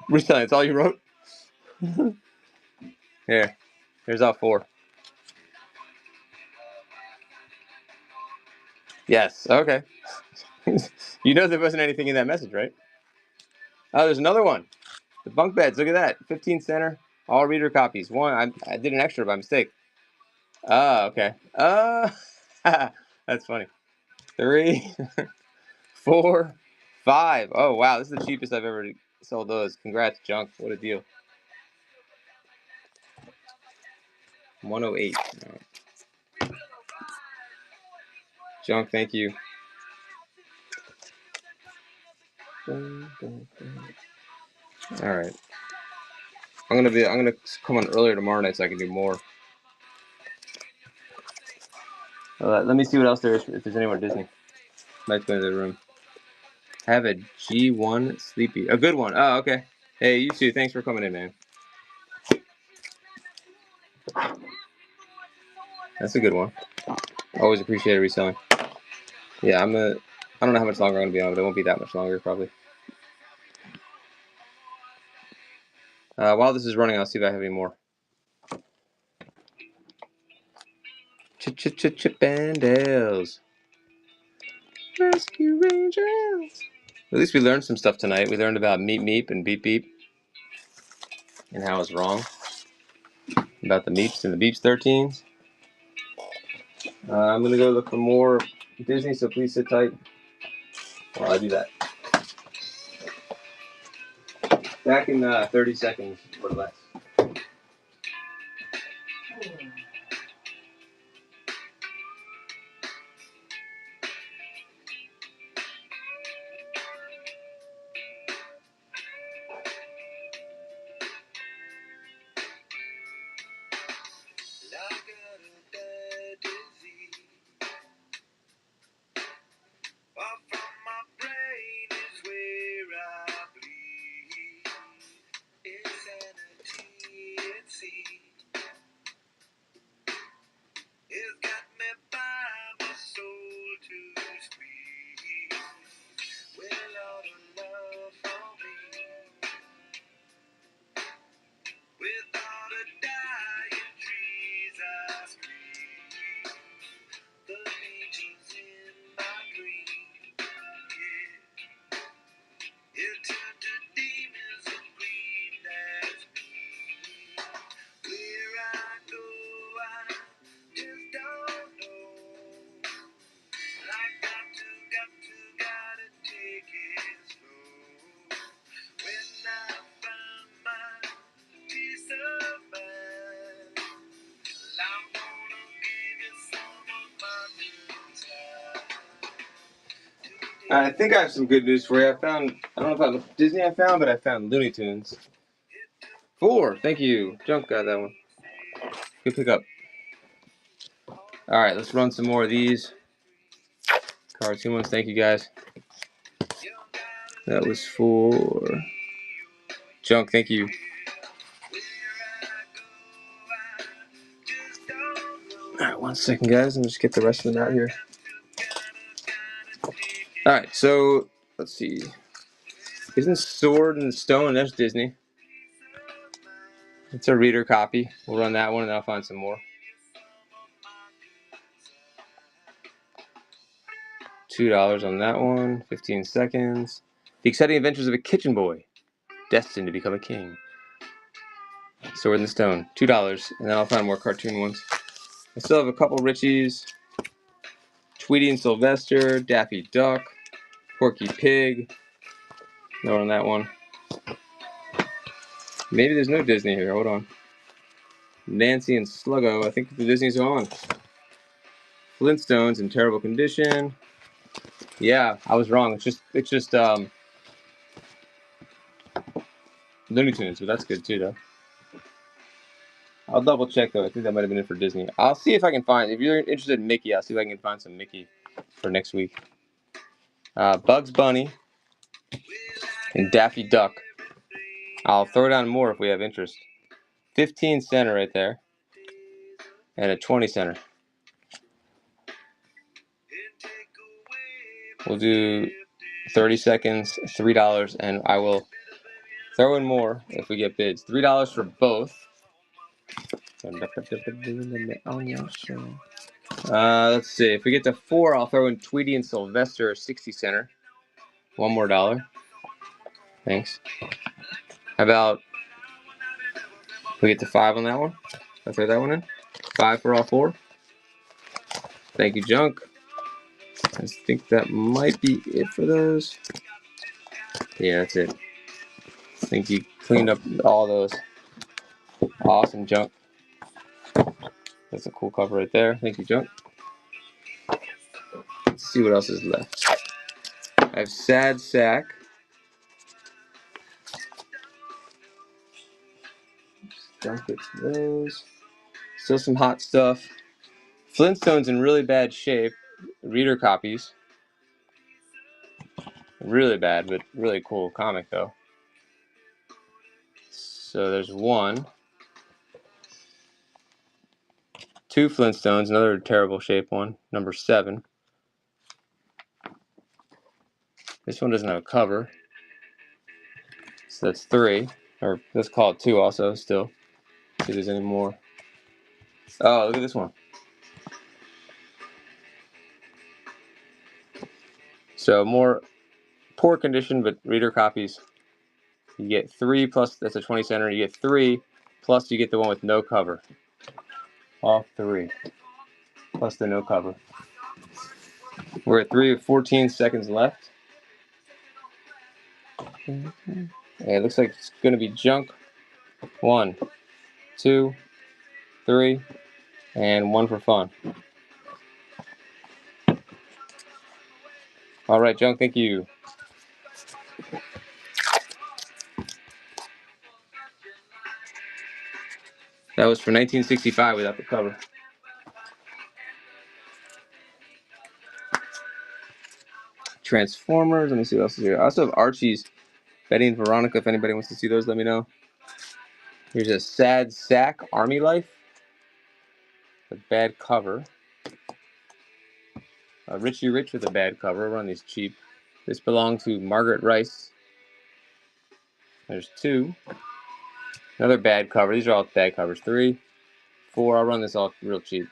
Speaker 1: Reselling, that's all you wrote? Here. Here's all 4. Yes. Okay. You know there wasn't anything in that message, right? Oh, there's another one. The bunk beds. Look at that. 15 center. All reader copies. One. I did an extra by mistake. Oh, okay. That's funny. 3, 4, 5. Oh, wow. This is the cheapest I've ever sold those. Congrats, Junk. What a deal. 108. Right. Junk, thank you. All right. I'm gonna come on earlier tomorrow night so I can do more. Let me see what else there is. If there's any more Disney, might go into the room. Have a G1 Sleepy, a good one. Oh, okay. Hey, you too. Thanks for coming in, man. That's a good one. Always appreciate reselling. Yeah, I don't know how much longer I'm gonna be on, but it won't be that much longer probably. While this is running, I'll see if I have any more. Chip and Dales. Rescue Rangers. At least we learned some stuff tonight. We learned about Meep Meep and Beep Beep and how it's wrong. About the Meeps and the Beeps 13s. I'm going to go look for more Disney, so please sit tight while I do that. Back in 30 seconds or less. I think I have some good news for you. I don't know about Disney I found, but I found Looney Tunes. 4, thank you. Junk got that one. Good pickup. Alright, let's run some more of these. Cartoon ones, thank you guys. That was for Junk, thank you. Alright, 1 second, guys. Let me just get the rest of them out here. Alright, so let's see. Isn't Sword and Stone? That's Disney. It's a reader copy. We'll run that one and I'll find some more. $2 on that one. 15 seconds. The Exciting Adventures of a Kitchen Boy, destined to become a king. Sword and Stone. $2. And then I'll find more cartoon ones. I still have a couple Richies. Tweety and Sylvester. Daffy Duck. Porky Pig. No on that one. Maybe there's no Disney here. Hold on. Nancy and Sluggo. I think the Disney's on. Flintstones in terrible condition. Yeah, I was wrong. It's just Looney Tunes, but that's good too, though. I'll double check though. I think that might have been it for Disney. I'll see if I can find. If you're interested in Mickey, I'll see if I can find some Mickey for next week. Bugs Bunny and Daffy Duck. I'll throw down more if we have interest. 15 center right there, and a 20 center. We'll do 30 seconds, $3, and I will throw in more if we get bids. $3 for both. Let's see. If we get to 4, I'll throw in Tweety and Sylvester, 60 center. One more $1. Thanks. How about we get to 5 on that one? I'll throw that one in. 5 for all 4. Thank you, Junk. I think that might be it for those. Yeah, that's it. I think you cleaned up all those. Awesome, Junk. That's a cool cover right there. Thank you, Junk. Let's see what else is left. I have Sad Sack. Junk gets those. Still some hot stuff. Flintstones in really bad shape. Reader copies. Really bad, but really cool comic, though. So there's 1. 2 Flintstones, another terrible shape one, number 7. This one doesn't have a cover. So that's 3. Or let's call it 2 also, still. See if there's any more. Oh, look at this one. So more poor condition, but reader copies. You get 3 plus, that's a 20 center. You get 3 plus you get the one with no cover. All 3 plus the no cover. We're at 3 with 14 seconds left. And it looks like it's going to be Junk. 1, 2, 3, and 1 for fun. All right, Junk, thank you. That was for 1965 without the cover. Transformers. Let me see what else is here. I also have Archie's, Betty and Veronica. If anybody wants to see those, let me know. Here's a Sad Sack Army Life. A bad cover. Richie Rich with a bad cover. We're on these cheap. This belonged to Margaret Rice. There's 2. Another bad cover. These are all bad covers. 3, 4. I'll run this all real cheap.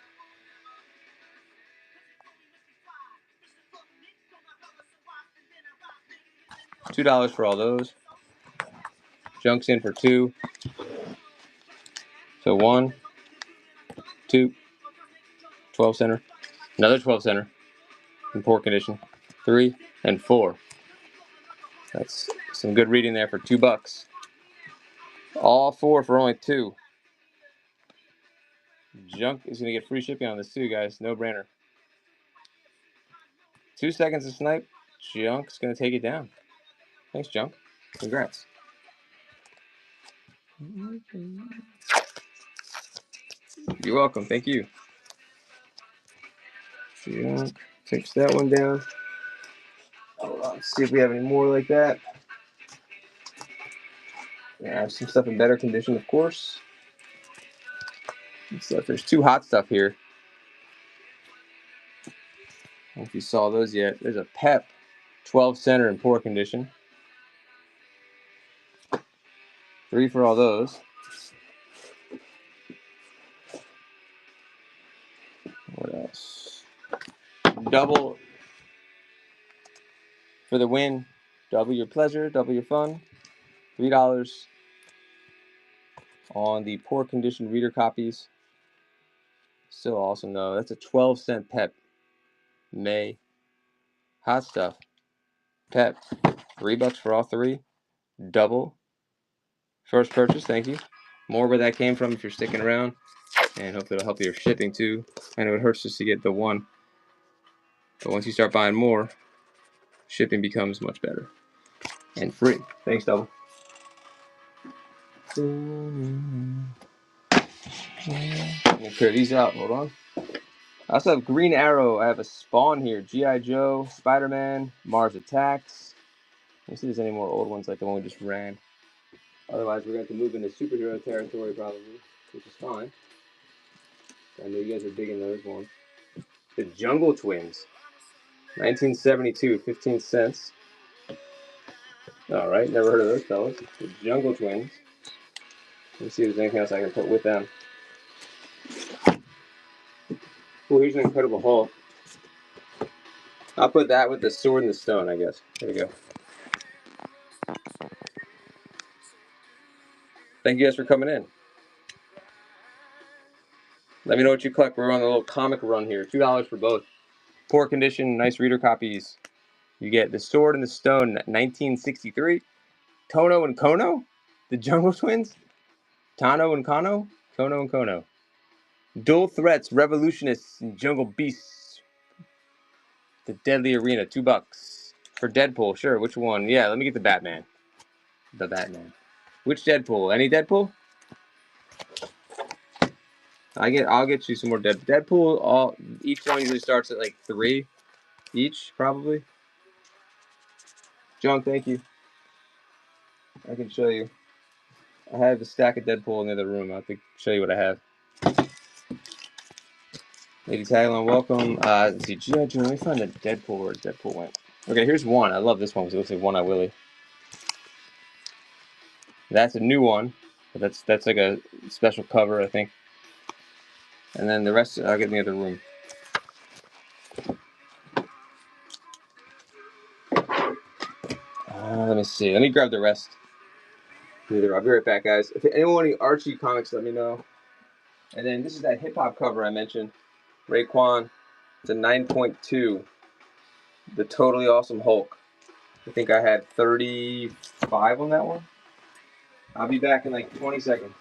Speaker 1: $2 for all those. Junk's in for 2. So 1, 2, 12 center. Another 12 center. In poor condition. 3 and 4. That's some good reading there for $2. All 4 for only 2. Junk is going to get free shipping on this too, guys. No brainer. 2 seconds to snipe. Junk's going to take it down. Thanks, Junk. Congrats. You're welcome. Thank you. Junk takes that one down. Let's see if we have any more like that. I have some stuff in better condition, of course. So there's 2 hot stuff here. I don't know if you saw those yet. There's a Pep 12 center in poor condition. 3 for all those. What else? Double for the win. Double your pleasure, double your fun. $3 on the poor condition reader copies. Still awesome though. That's a 12-cent Pep. May. Hot stuff. Pep. $3 for all 3. Double. First purchase, thank you. More where that came from if you're sticking around. And hopefully it'll help your shipping too. I know it hurts just to get the one. But once you start buying more, shipping becomes much better. And free. Thanks, Double. Let me clear these out. Hold on. I also have Green Arrow. I have a Spawn here. G.I. Joe, Spider-Man, Mars Attacks. Let's see if there's any more old ones like the one we just ran. Otherwise, we're going to have to move into superhero territory probably, which is fine. I know you guys are digging those ones. The Jungle Twins. 1972, 15 cents. Alright, never heard of those fellas. The Jungle Twins. Let me see if there's anything else I can put with them. Oh, here's an Incredible Hulk. I'll put that with the Sword and the Stone, I guess. There we go. Thank you guys for coming in. Let me know what you collect. We're on a little comic run here. $2 for both. Poor condition, nice reader copies. You get the Sword and the Stone, 1963. Tono and Kono? The Jungle Twins? Tano and Kano? Kono and Kono. Dual Threats, Revolutionists, and Jungle Beasts. The Deadly Arena, $2. For Deadpool, sure. Which one? Yeah, let me get the Batman. The Batman. Which Deadpool? Any Deadpool? I'll get you some more Deadpool. Each one usually starts at like 3 each, probably. John, thank you. I can show you. I have a stack of Deadpool in the other room. I'll have to show you what I have. Lady Tagalong, welcome. Let's see, G.I. Joe. Let me find the Deadpool where Deadpool went. Okay, here's one. I love this one because it looks like One Eye Willie. That's a new one, but that's like a special cover, I think. And then the rest I'll get in the other room. Let me see. Let me grab the rest. I'll be right back, guys. If anyone want any Archie comics, let me know. And then this is that hip hop cover I mentioned. Raekwon. It's a 9.2. The Totally Awesome Hulk. I think I had 35 on that one. I'll be back in like 20 seconds.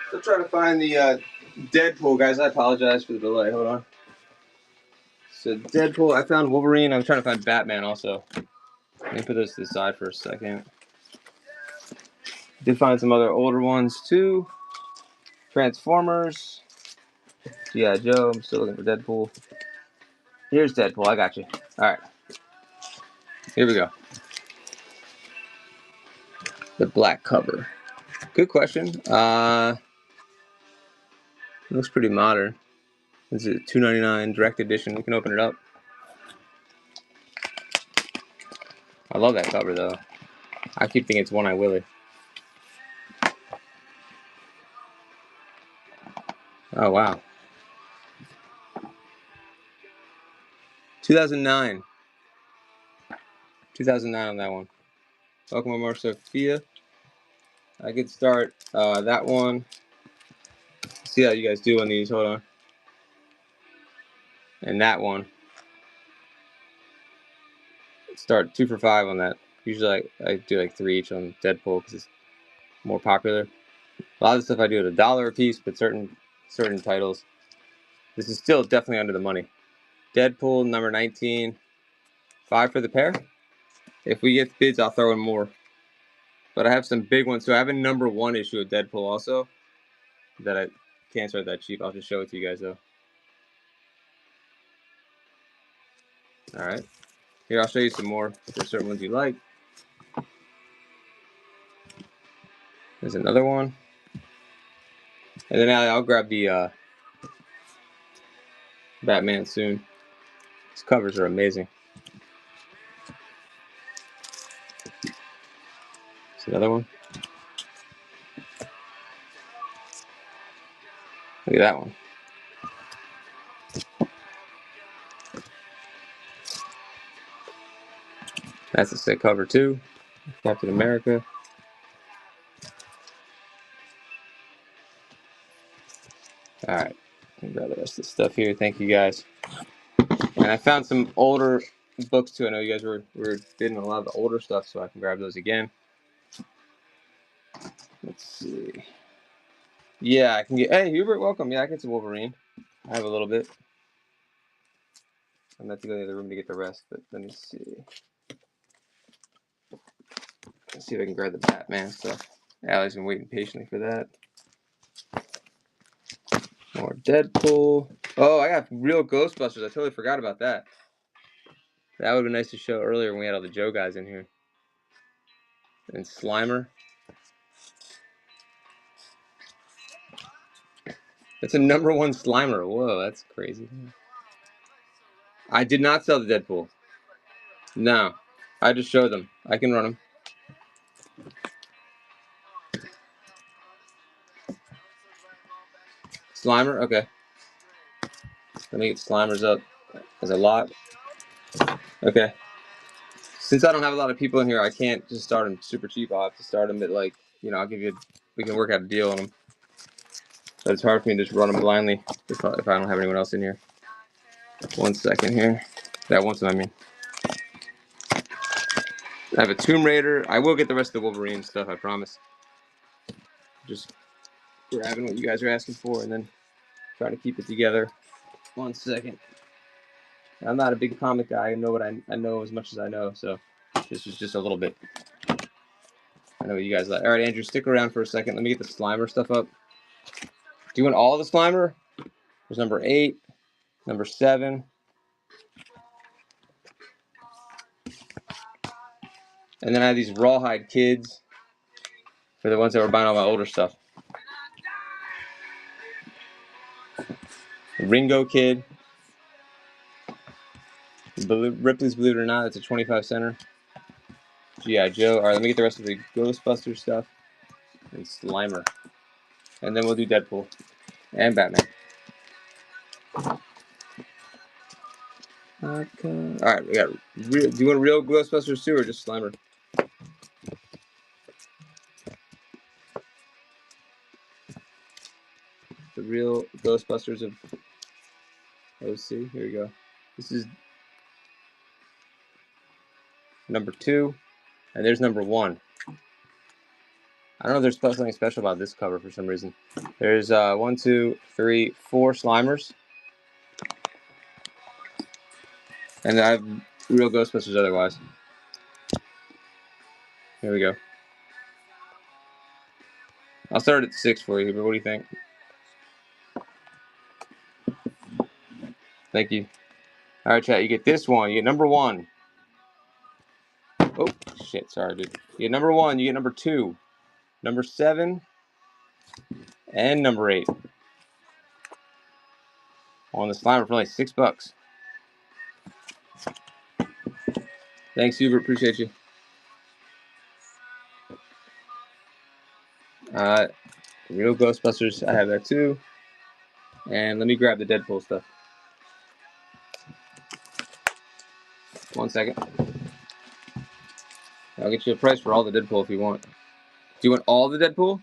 Speaker 1: Still trying to find the Deadpool, guys. I apologize for the delay. Hold on. So Deadpool, I found Wolverine. I'm trying to find Batman also. Let me put this to the side for a second. Did find some other older ones too. Transformers. G.I. Joe. I'm still looking for Deadpool. Here's Deadpool. I got you. All right. Here we go. The black cover. Good question. Looks pretty modern. This is $2.99 direct edition. We can open it up. I love that cover though. I keep thinking it's One Eye Willie. Oh wow. 2009. 2009 on that one. Welcome, Omar Sophia. I could start that one. See how you guys do on these. Hold on. And that one. Start 2 for $5 on that. Usually I do like 3 each on Deadpool because it's more popular. A lot of the stuff I do at $1 a piece, but certain titles. This is still definitely under the money. Deadpool number 19. 5 for the pair. If we get bids, I'll throw in more. But I have some big ones. So I have a number 1 issue of Deadpool also that I can't start that cheap. I'll just show it to you guys though. All right. Here, I'll show you some more for certain ones you like. There's another one. And then I'll grab the Batman soon. These covers are amazing. There's another one. Look at that one. That's a sick cover too. Captain America. All right. Let me grab the rest of the stuff here. Thank you guys. And I found some older books too. I know you guys were bidding a lot of the older stuff, so I can grab those again. Let's see. Yeah, I can get. Hey, Hubert, welcome. Yeah, I get some Wolverine. I have a little bit. I'm about to go to the other room to get the rest, but let me see. Let's see if I can grab the Batman stuff. Allie's been waiting patiently for that. More Deadpool. Oh, I got real Ghostbusters. I totally forgot about that. That would have been nice to show earlier when we had all the Joe guys in here. And Slimer. That's a number 1 Slimer. Whoa, that's crazy. I did not sell the Deadpool. No. I just showed them. I can run them. Slimer? Okay. Let me get Slimers up as a lot. Okay. Since I don't have a lot of people in here, I can't just start them super cheap. I'll have to start them at like, I'll give you, we can work out a deal on them. But it's hard for me to just run them blindly if I don't have anyone else in here. 1 second here. That one time, I mean. I have a Tomb Raider. I will get the rest of the Wolverine stuff, I promise. Just grabbing what you guys are asking for and then trying to keep it together. 1 second. I'm not a big comic guy. I know what I know as much as I know, so this is just a little bit. I know what you guys like. All right, Andrew, stick around for a second. Let me get the Slimer stuff up. Do you want all the Slimer? There's number 8, number 7. And then I have these Rawhide Kids for the ones that were buying all my older stuff. Ringo Kid. Ripley's Believe It or Not, it's a 25 center. G.I. Joe. All right, let me get the rest of the Ghostbusters stuff. And Slimer. And then we'll do Deadpool. And Batman. Okay. All right, we got. Do you want real Ghostbusters too, or just Slimer? The real Ghostbusters of OC. Here we go. This is number 2, and there's number 1. I don't know if there's something special about this cover for some reason. There's 1, 2, 3, 4 Slimers, and I have real Ghostbusters otherwise. Here we go. I'll start at 6 for you, but what do you think? Thank you. All right, chat. You get this one. You get number 1. Oh, shit. Sorry, dude. You get number 1. You get number 2, number 7, and number 8 on the Slimer for only $6. Thanks, Hubert. Appreciate you. Real Ghostbusters. I have that too. And let me grab the Deadpool stuff. 1 second. I'll get you a price for all the Deadpool if you want. Do you want all the Deadpool?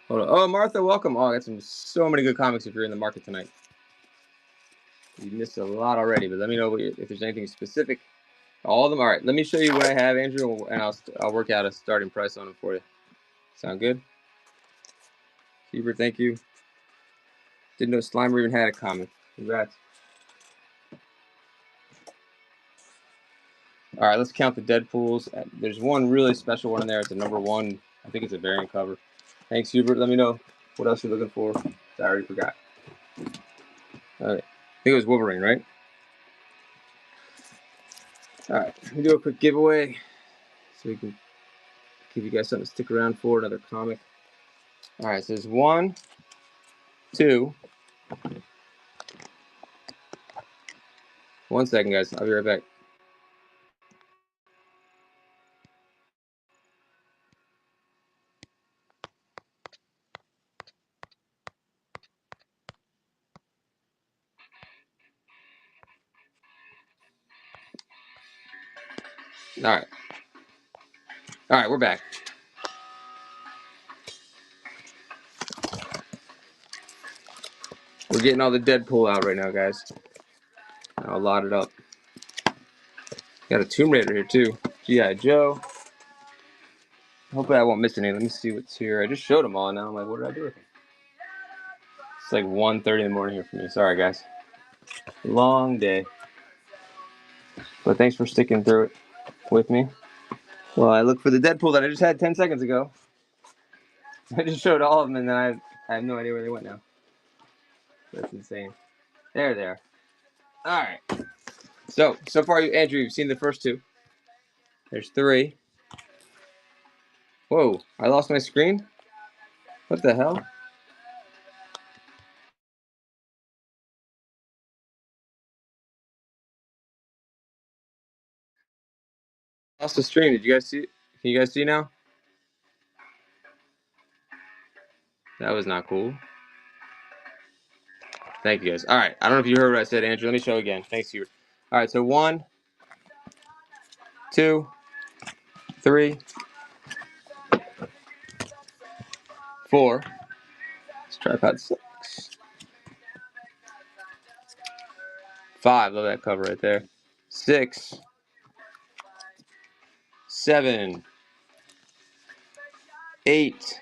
Speaker 1: Hold on. Oh, Martha, welcome. Oh, I got so many good comics if you're in the market tonight. You missed a lot already, but let me know if there's anything specific. All of them. All right. Let me show you what I have, Andrew, and I'll work out a starting price on them for you. Sound good? Hubert, thank you. Didn't know Slimer even had a comic. Congrats. All right, let's count the Deadpools. There's one really special one in there. It's a number 1. I think it's a variant cover. Thanks, Hubert. Let me know what else you're looking for. I already forgot. All right. I think it was Wolverine, right? All right. Let me do a quick giveaway so we can give you guys something to stick around for, another comic. All right, so there's 1, 2. 1 second, guys. I'll be right back. All right. All right, we're back. We're getting all the Deadpool out right now, guys. I'll lot it up. Got a Tomb Raider here, too. G.I. Joe. Hopefully I won't miss any. Let me see what's here. I just showed them all now. I'm like, what did I do with them? It's like 1:30 in the morning here for me. Sorry, guys. Long day. But thanks for sticking through it with me. Well, I look for the Deadpool that I just had 10 seconds ago. I just showed all of them, and then I have no idea where they went now. That's insane. There they are. All right. So far, Andrew, you've seen the first 2. There's 3. Whoa, I lost my screen? What the hell? I lost the stream. Did you guys see? Can you guys see now? That was not cool. Thank you, guys. All right. I don't know if you heard what I said, Andrew. Let me show again. Thanks, you. All right. So 1, 2, 3, 4. This tripod sucks. 5. Love that cover right there. 6, 7, 8.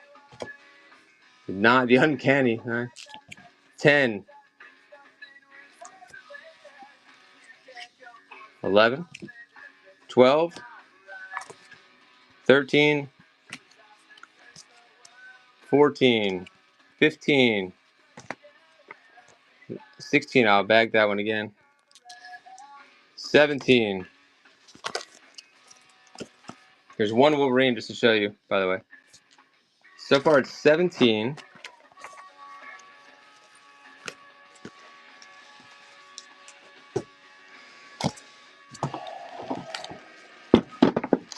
Speaker 1: Not the uncanny. 10, 11, 12, 13, 14, 15, 16. I'll bag that one again. 17. There's 1 Wolverine just to show you, by the way. So far it's 17.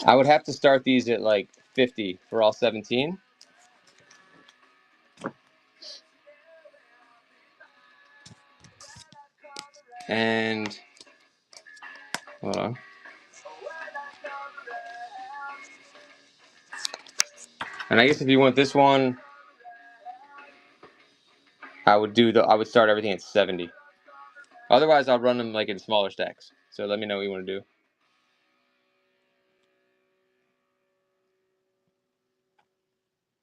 Speaker 1: I would have to start these at like 50 for all 17. And hold on. And I guess if you want this one, I would start everything at 70. Otherwise, I'll run them like in smaller stacks. So let me know what you want to do.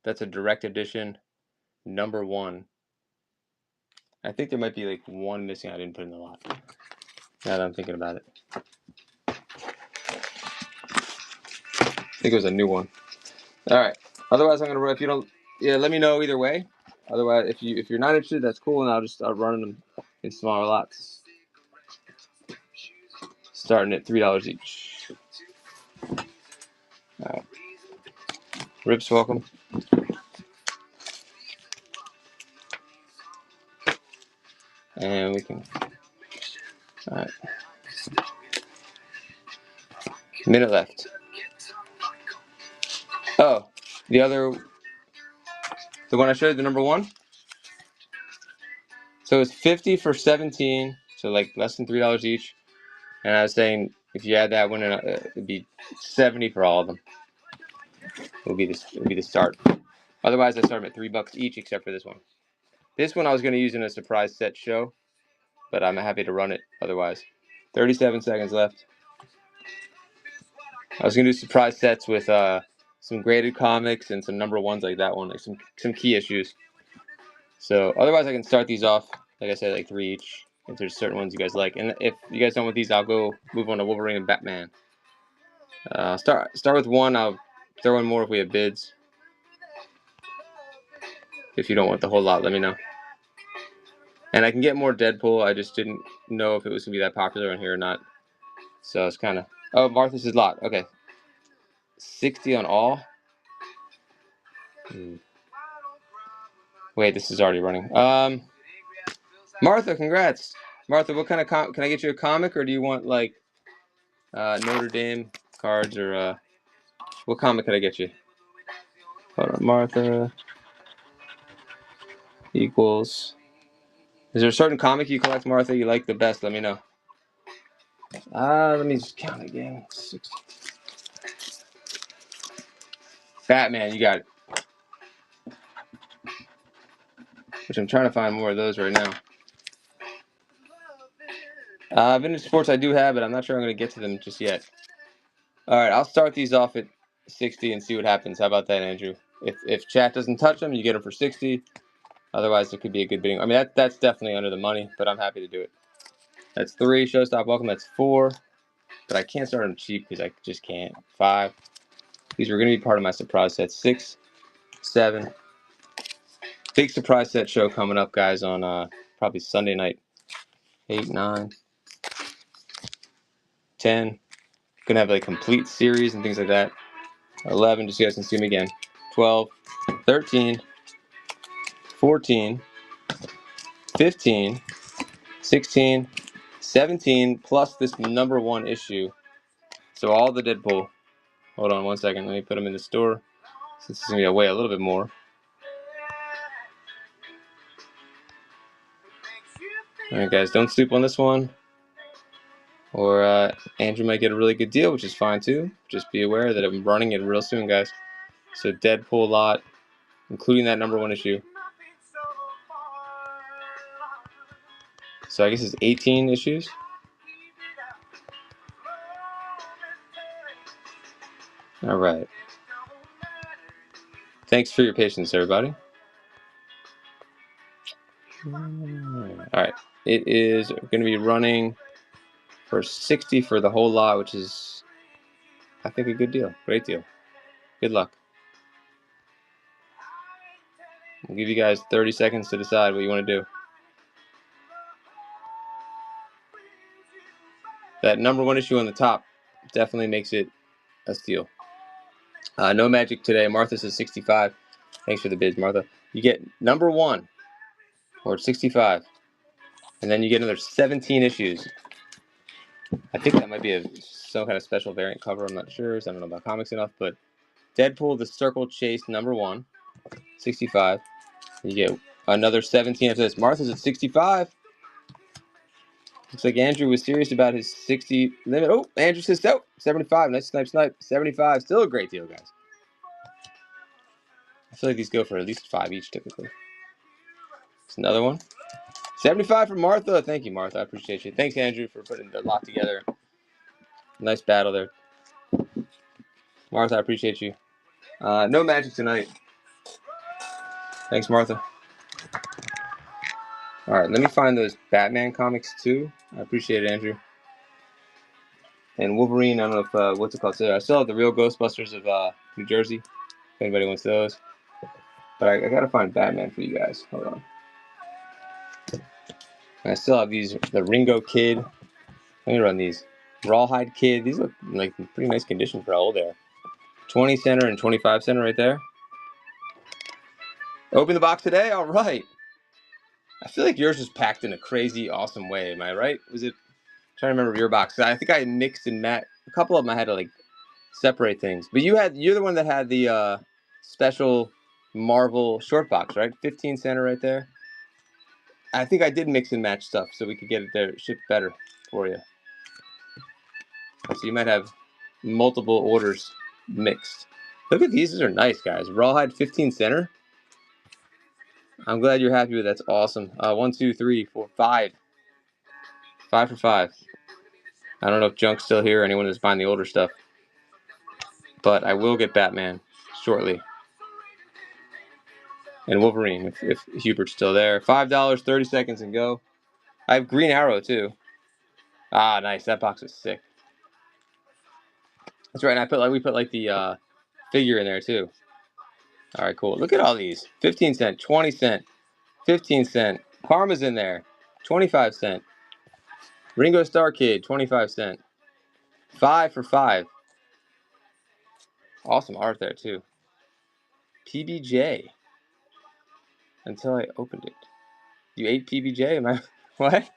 Speaker 1: That's a direct edition, number 1. I think there might be like 1 missing I didn't put in the lot. Now that I'm thinking about it. I think it was a new one. All right. Otherwise, I'm gonna run. yeah, let me know either way. Otherwise, if you're not interested, that's cool, and I'll just start running them in smaller lots, starting at $3 each. All right. Rips, welcome. And we can. All right. Minute left. Oh, the one I showed, the number one. So it's 50 for 17, so like less than $3 each. And I was saying if you add that one in, it'd be 70 for all of them. It'll be the start. Otherwise, I start them at $3 each, except for this one. This one I was going to use in a surprise set show, but I'm happy to run it otherwise. 37 seconds left. I was going to do surprise sets with some graded comics and some number ones like that one, like some key issues. So otherwise, I can start these off, like I said, like 3 each. If there's certain ones you guys like, and if you guys don't want these, I'll go move on to Wolverine and Batman. Start with one. I'll throw in more if we have bids. If you don't want the whole lot, let me know. And I can get more Deadpool. I just didn't know if it was gonna be that popular in here or not. So it's kind of. Oh, Martha's lot. Okay. 60 on all. Wait, this is already running. Martha, congrats. Martha, what kind of can I get you a comic, or do you want like Notre Dame cards, or what comic can I get you? Hold on, Martha equals. Is there a certain comic you collect, Martha, you like the best? Let me know. Let me just count again. 60. Batman, you got it. Which I'm trying to find more of those right now. Vintage Sports I do have, but I'm not sure I'm going to get to them just yet. All right, I'll start these off at 60 and see what happens. How about that, Andrew? If chat doesn't touch them, you get them for 60. Otherwise, it could be a good bidding. I mean, that's definitely under the money, but I'm happy to do it. That's 3. Showstop, welcome. That's 4. But I can't start them cheap because I just can't. 5. These were going to be part of my surprise set. 6, 7. Big surprise set show coming up, guys, on probably Sunday night. 8, 9, 10. Gonna have a complete series and things like that. 11, just so you guys can see them again. 12, 13, 14, 15, 16, 17, plus this number 1 issue. So all the Deadpool. Hold on 1 second. Let me put them in the store. Since it's gonna weigh a little bit more. All right, guys, don't sleep on this one. Or Andrew might get a really good deal, which is fine too. Just be aware that I'm running it real soon, guys. So Deadpool lot, including that number 1 issue. So I guess it's 18 issues. All right. Thanks for your patience, everybody. All right. It is going to be running for 60 for the whole lot, which is, I think, a good deal. Great deal. Good luck. I'll give you guys 30 seconds to decide what you want to do. That number 1 issue on the top definitely makes it a steal. No magic today. Martha says 65. Thanks for the bids, Martha. You get number 1, or 65. And then you get another 17 issues. I think that might be some kind of special variant cover. I'm not sure. So I don't know about comics enough. But Deadpool, the Circle Chase, number 1, 65. You get another 17 after this. Martha's at 65. Looks like Andrew was serious about his 60 limit. Oh, Andrew says, oh, 75. Nice snipe. 75. Still a great deal, guys. I feel like these go for at least 5 each typically. It's another one. 75 for Martha. Thank you, Martha. I appreciate you. Thanks, Andrew, for putting the lot together. Nice battle there. Martha, I appreciate you. No magic tonight. Thanks, Martha. All right, let me find those Batman comics too. I appreciate it, Andrew. And Wolverine, I don't know if, what's it called? So I still have the Real Ghostbusters of New Jersey, if anybody wants those. But I gotta find Batman for you guys. Hold on. And I still have these, the Ringo Kid. Let me run these. Rawhide Kid. These look like in pretty nice condition for how old they are. 20 center and 25 center right there. Open the box today? All right. I feel like yours was packed in a crazy, awesome way. Am I right? Was it? I'm trying to remember your box. I think I mixed and matched. A couple of them I had to like separate things. But you're the one that had the special Marvel short box, right? 15 center right there. I think I did mix and match stuff so we could get it there shipped better for you. So you might have multiple orders mixed. Look at these. These are nice, guys. Rawhide 15 center. I'm glad you're happy with that. That's awesome. 1, 2, 3, 4, 5. 5 for 5. I don't know if Junk's still here or anyone who's buying the older stuff. But I will get Batman shortly. And Wolverine if Hubert's still there. $5, 30 seconds and go. I have Green Arrow too. Ah, nice. That box is sick. That's right. And we put like the figure in there too. All right, cool. Look at all these. 15 cent, 20 cent, 15 cent. Karma's in there. 25 cent. Ringo Starr Kid, 25 cent. 5 for 5. Awesome art there too. PBJ. Until I opened it. You ate PBJ? Am I what?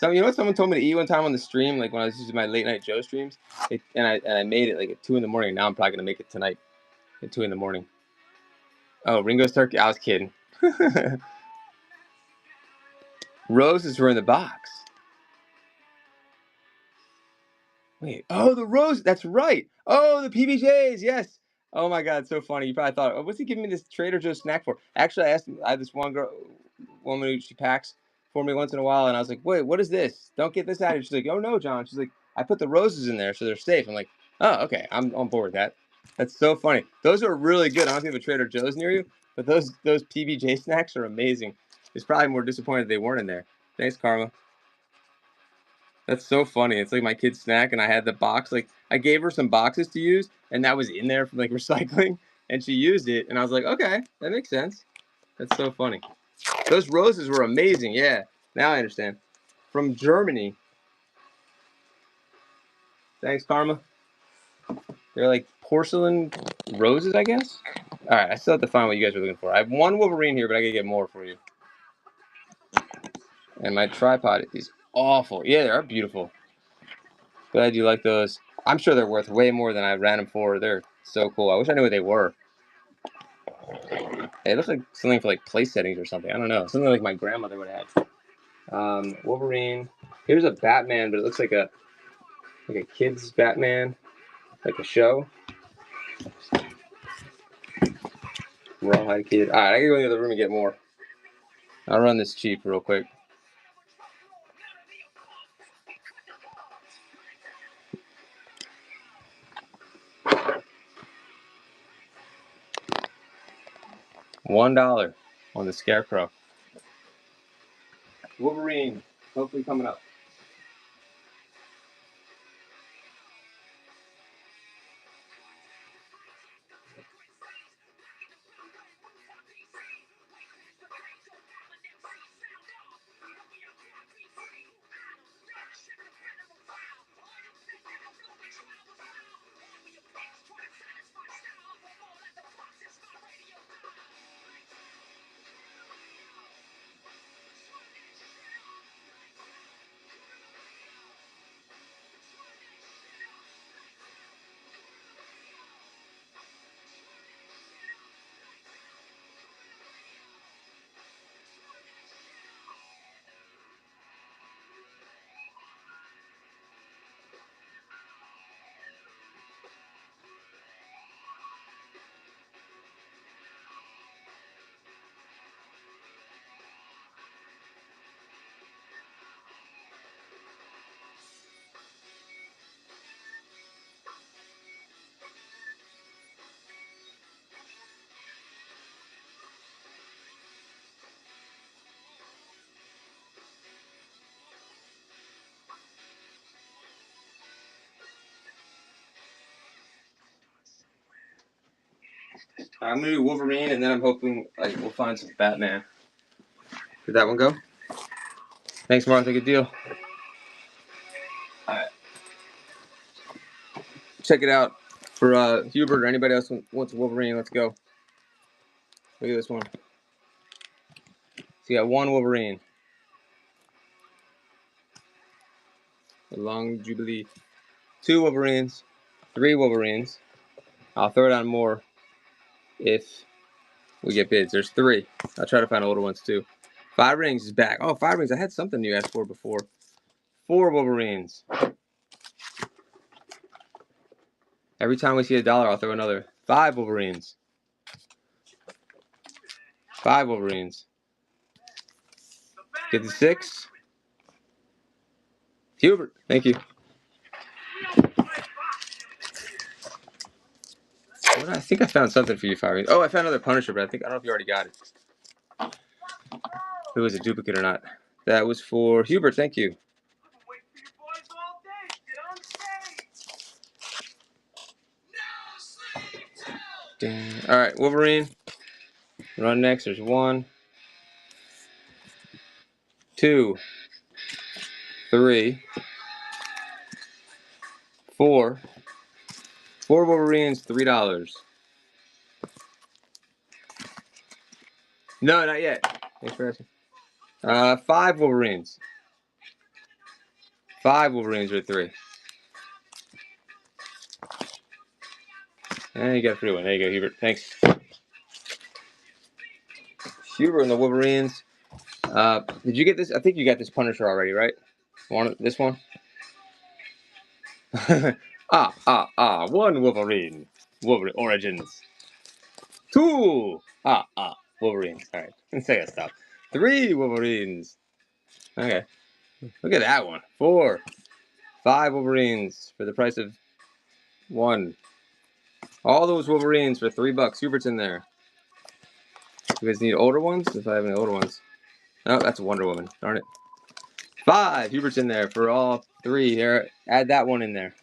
Speaker 1: You know what someone told me to eat one time on the stream, like when I was using my late night Joe streams, and I made it like at 2 in the morning. Now I'm probably gonna make it tonight at 2 in the morning. Oh, Ringo's turkey. I was kidding. Roses were in the box. Wait. Oh, the rose. That's right. Oh, the PBJs. Yes. Oh my God, so funny. You probably thought, oh, what's he giving me this Trader Joe's snack for? Actually, I had this one woman who she packs for me once in a while, and I was like, wait, what is this? Don't get this out of here. She's like, oh no, John. She's like, I put the roses in there so they're safe. I'm like, oh, okay. I'm on board with that. That's so funny. Those are really good. I don't know if you have a Trader Joe's near you, but those PBJ snacks are amazing. It's probably more disappointed they weren't in there. Thanks, Karma. That's so funny. It's like my kid's snack, and I had the box. Like I gave her some boxes to use, and that was in there from like recycling, and she used it, and I was like, okay, that makes sense. That's so funny. Those roses were amazing. Yeah, now I understand. From Germany. Thanks, Karma. They're like porcelain roses, I guess. All right, I still have to find what you guys are looking for. I have one Wolverine here, but I gotta get more for you. And my tripod is awful. Yeah, they are beautiful. Glad you like those. I'm sure they're worth way more than I ran them for. They're so cool. I wish I knew what they were. It looks like something for like place settings or something. I don't know. Something like my grandmother would have. Wolverine. Here's a Batman, but it looks like a kid's Batman, like a show. Rawhide Kid. All right, I gotta go in the other room and get more. I'll run this cheap real quick. $1 on the Scarecrow. Wolverine, hopefully coming up. I'm gonna do Wolverine, and then I'm hoping like we'll find some Batman. Did that one go? Thanks, Martha. Good deal. All right. Check it out for Hubert or anybody else who wants Wolverine. Let's go. Look at this one. So you got one Wolverine. The Long Jubilee. Two Wolverines. Three Wolverines. I'll throw down more if we get bids. There's three. I'll try to find older ones too. 5 rings is back. Oh, 5 rings. I had something you asked for before. 4 Wolverines. Every time we see $1, I'll throw another. 5 Wolverines. 5 Wolverines. 56. Hubert, thank you. I think I found something for you, 5 rings. Oh, I found another Punisher, but I don't know if you already got it. If it was a duplicate or not. That was for Hubert, thank you. All right, Wolverine. Run next. There's 1, 2, 3, 4. 4 Wolverines, $3. No, not yet. Thanks for asking. 5 Wolverines. 5 Wolverines with 3. And you got a free one. There you go, Hubert. Thanks. Hubert and the Wolverines. Did you get this? I think you got this Punisher already, right? Want this one? 1 Wolverine. Wolverine Origins. 2. Wolverines. All right. Let's take a stop. 3 Wolverines. Okay. Look at that one. 4. 5 Wolverines for the price of 1. All those Wolverines for $3. Hubert's in there. You guys need older ones? If I have any older ones. Oh, that's Wonder Woman. Darn it. 5. Hubert's in there for all 3. Here, add that one in there.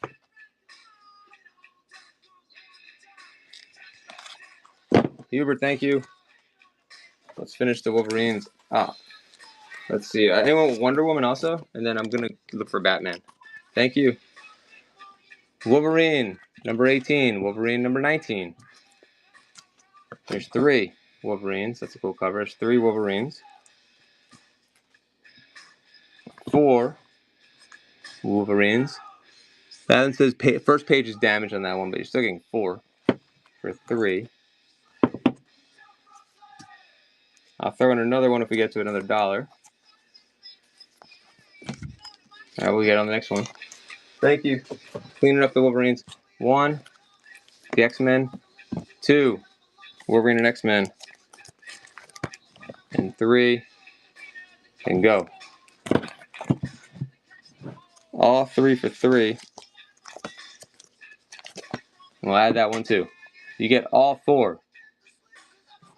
Speaker 1: Hubert, thank you. Let's finish the Wolverines. Let's see. Anyone want Wonder Woman also? And then I'm going to look for Batman. Thank you. Wolverine, number 18. Wolverine, number 19. There's 3 Wolverines. That's a cool cover. There's 3 Wolverines. 4 Wolverines. That one says first page is damaged on that one, but you're still getting 4 for 3. I'll throw in another one if we get to another $1. All right, we'll get on the next one. Thank you. Cleaning up the Wolverines. 1, the X-Men. 2, Wolverine and X-Men. And 3, and go. All 3 for 3. We'll add that one too. You get all 4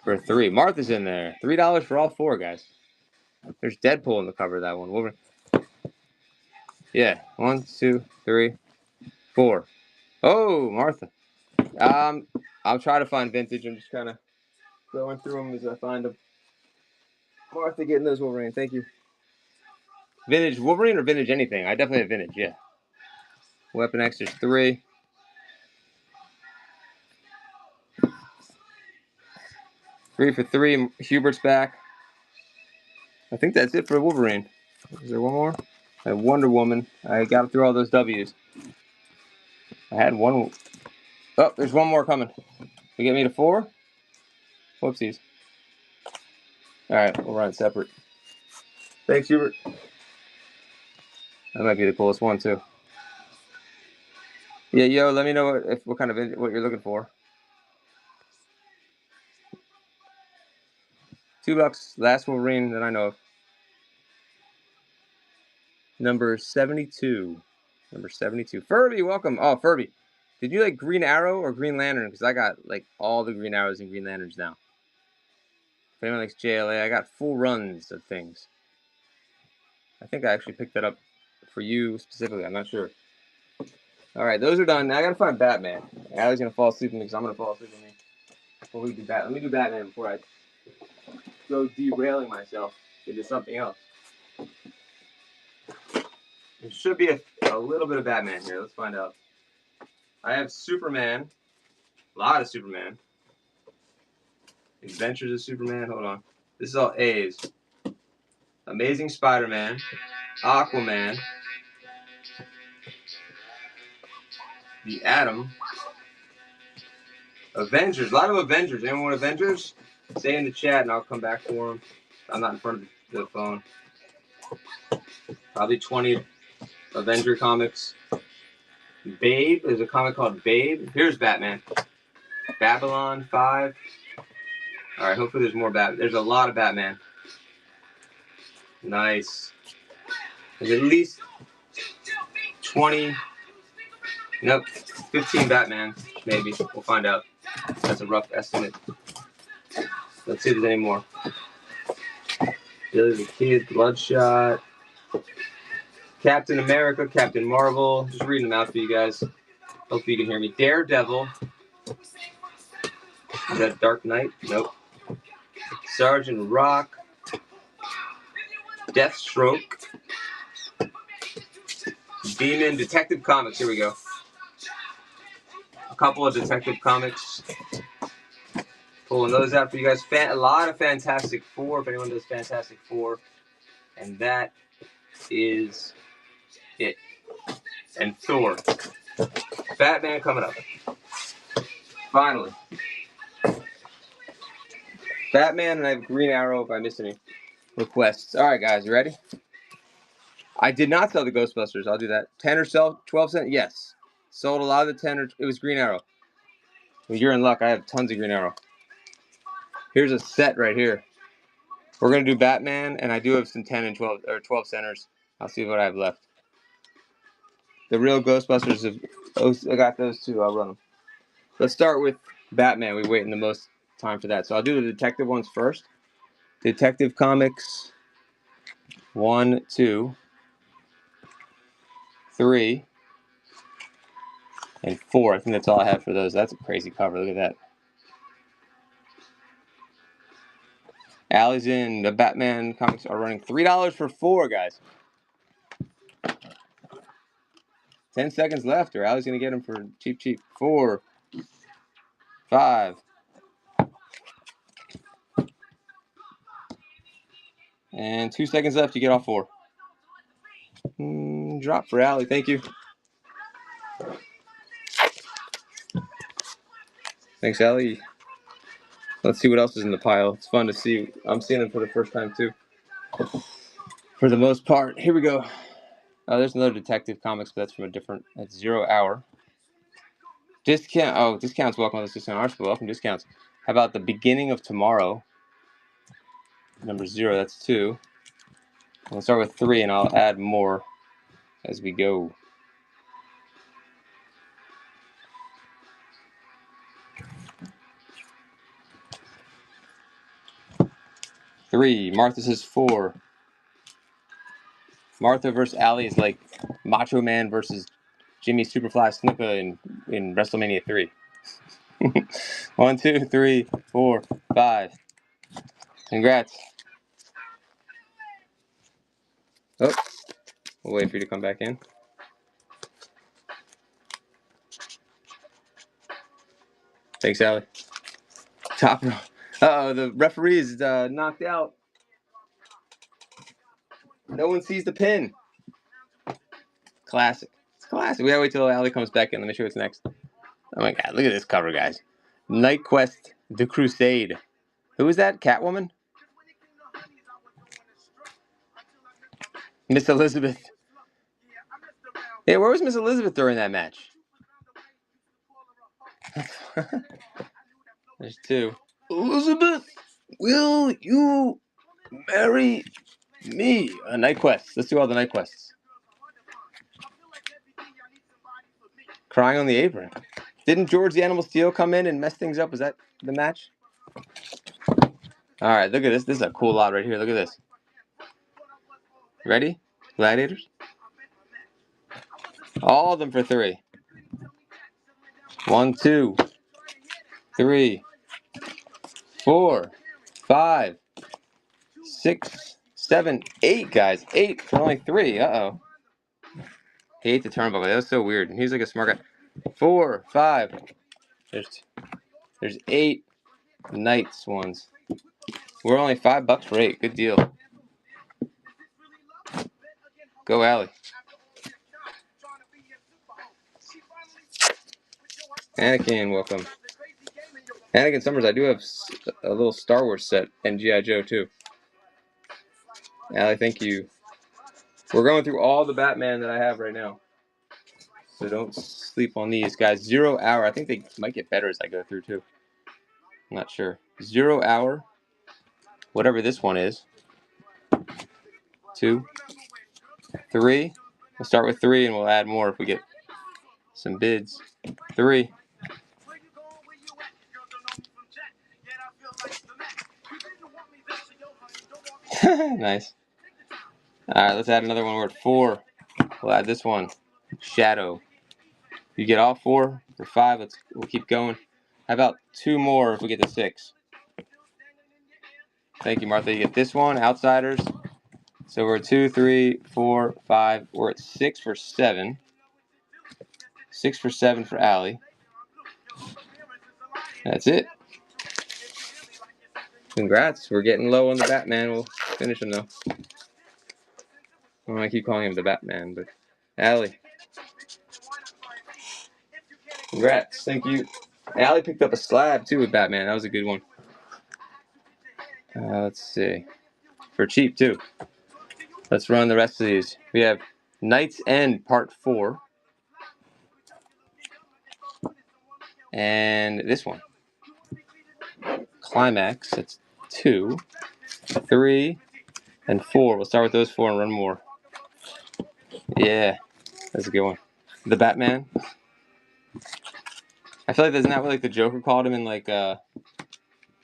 Speaker 1: for 3. Martha's in there. $3 for all 4, guys. There's Deadpool in the cover of that one. Wolverine. Yeah. 1, 2, 3, 4. Oh, Martha. I'll try to find vintage. I'm just kind of going through them as I find them. Martha getting those Wolverine. Thank you. Vintage Wolverine or vintage anything? I definitely have vintage, yeah. Weapon X, there's 3. 3 for 3. Hubert's back. I think that's it for Wolverine. Is there one more? I have Wonder Woman. I got through all those W's. I had one. Oh, there's one more coming. We get me to 4? Whoopsies. All right, we'll run separate. Thanks, Hubert. That might be the coolest one too. Yeah, yo, let me know what kind of what you're looking for. $2. Last Wolverine that I know of. Number 72. Number 72. Furby, welcome. Oh, Furby. Did you like Green Arrow or Green Lantern? Because I got like all the Green Arrows and Green Lanterns now. If anyone likes JLA, I got full runs of things. I think I actually picked that up for you specifically. I'm not sure. All right, those are done. Now I gotta find Batman. Allie's gonna fall asleep with me because I'm gonna fall asleep with me. Well, let me do Batman before I go derailing myself into something else. There should be a little bit of Batman here. Let's find out. I have Superman. A lot of Superman. Adventures of Superman. Hold on. This is all A's. Amazing Spider-Man. Aquaman. The Atom. Avengers. A lot of Avengers. Anyone want Avengers? Say in the chat and I'll come back for them. I'm not in front of the phone. Probably 20 Avenger comics. Babe. There's a comic called Babe. Here's Batman. Babylon 5. Alright, hopefully there's more Batman. There's a lot of Batman. Nice. There's at least 20. Nope. 15 Batman. Maybe. We'll find out. That's a rough estimate. Let's see if there's any more. Billy the Kid, Bloodshot, Captain America, Captain Marvel. Just reading them out for you guys. Hopefully you can hear me. Daredevil. Is that Dark Knight? Nope. Sergeant Rock. Deathstroke. Demon. Detective Comics. Here we go. A couple of Detective Comics. Pulling those out for you guys. A lot of Fantastic Four, if anyone does Fantastic Four. And that is it. And Thor. Batman coming up. Finally. Batman, and I have Green Arrow if I miss any requests. Alright guys, you ready? I did not sell the Ghostbusters. I'll do that. 10 or so? 12 cents? Yes. Sold a lot of the 10 or... It was Green Arrow. Well, you're in luck. I have tons of Green Arrow. Here's a set right here. We're going to do Batman, and I do have some 10 and 12 or 12 centers. I'll see what I have left. The real Ghostbusters, I got those too. I'll run them. Let's start with Batman. We're waiting the most time for that. So I'll do the detective ones first. Detective Comics 1, 2, 3, and 4. I think that's all I have for those. That's a crazy cover. Look at that. Allie's in. The Batman comics are running $3 for 4, guys. 10 seconds left, or Allie's going to get them for cheap. 4, 5. And 2 seconds left. You get all 4. Drop for Allie. Thank you. Thanks, Allie. Let's see what else is in the pile. It's fun to see. I'm seeing them for the first time, too. For the most part. Here we go. There's another Detective Comics, but that's from a different... That's 0 hour. Discount. Oh, discounts. Welcome to this discount article. Welcome discounts. How about the beginning of tomorrow? Number 0. That's 2. We'll start with 3, and I'll add more as we go. Three. Martha says 4. Martha versus Allie is like Macho Man versus Jimmy Superfly Snuka in WrestleMania 3. 1, 2, 3, 4, 5. Congrats. Oh, we'll wait for you to come back in. Thanks, Allie. Top row. Uh-oh, the referee is knocked out. No one sees the pin. Classic. It's classic. We gotta wait till Allie comes back in. Let me show you what's next. Oh my god, look at this cover, guys. Night Quest, The Crusade. Who is that? Catwoman? Miss Elizabeth. Yeah, where was Miss Elizabeth during that match? There's 2. Elizabeth, will you marry me? A Night Quest. Let's do all the Night Quests. Crying on the Apron. Didn't George the Animal Steel come in and mess things up? Was that the match? Alright, look at this. This is a cool lot right here. Look at this. Ready? Gladiators? All of them for 3. 1, 2, 3, 4, 5, 6, 7, 8, guys. 8 for only 3. Uh-oh. He ate the turnbuckle. That was so weird. He's like a smart guy. 4, 5. There's 8 Knights ones. We're only $5 for 8. Good deal. Go, Allie. Anakin, welcome. Anakin Summers, I do have a little Star Wars set and G.I. Joe, too. Allie, thank you. We're going through all the Batman that I have right now. So don't sleep on these, guys. 0 Hour. I think they might get better as I go through, too. I'm not sure. 0 Hour. Whatever this one is. 2, 3. We'll start with 3 and we'll add more if we get some bids. 3. Nice. Alright, let's add another one. We're at 4. We'll add this one. Shadow. You get all 4 for 5. We'll keep going. How about 2 more if we get to 6? Thank you, Martha. You get this one, Outsiders. So we're at 2, 3, 4, 5. We're at 6 for 7. 6 for 7 for Allie. That's it. Congrats. We're getting low on the Batman. We'll finish him, though. I don't want to keep calling him the Batman, but Allie. Congrats. Thank you. Allie picked up a slab, too, with Batman. That was a good one. Let's see. For cheap, too. Let's run the rest of these. We have Knight's End Part 4. And this one. Climax. That's 2, 3, and 4. We'll start with those 4 and run more. Yeah. That's a good one. The Batman. I feel like isn't that what like the Joker called him in like the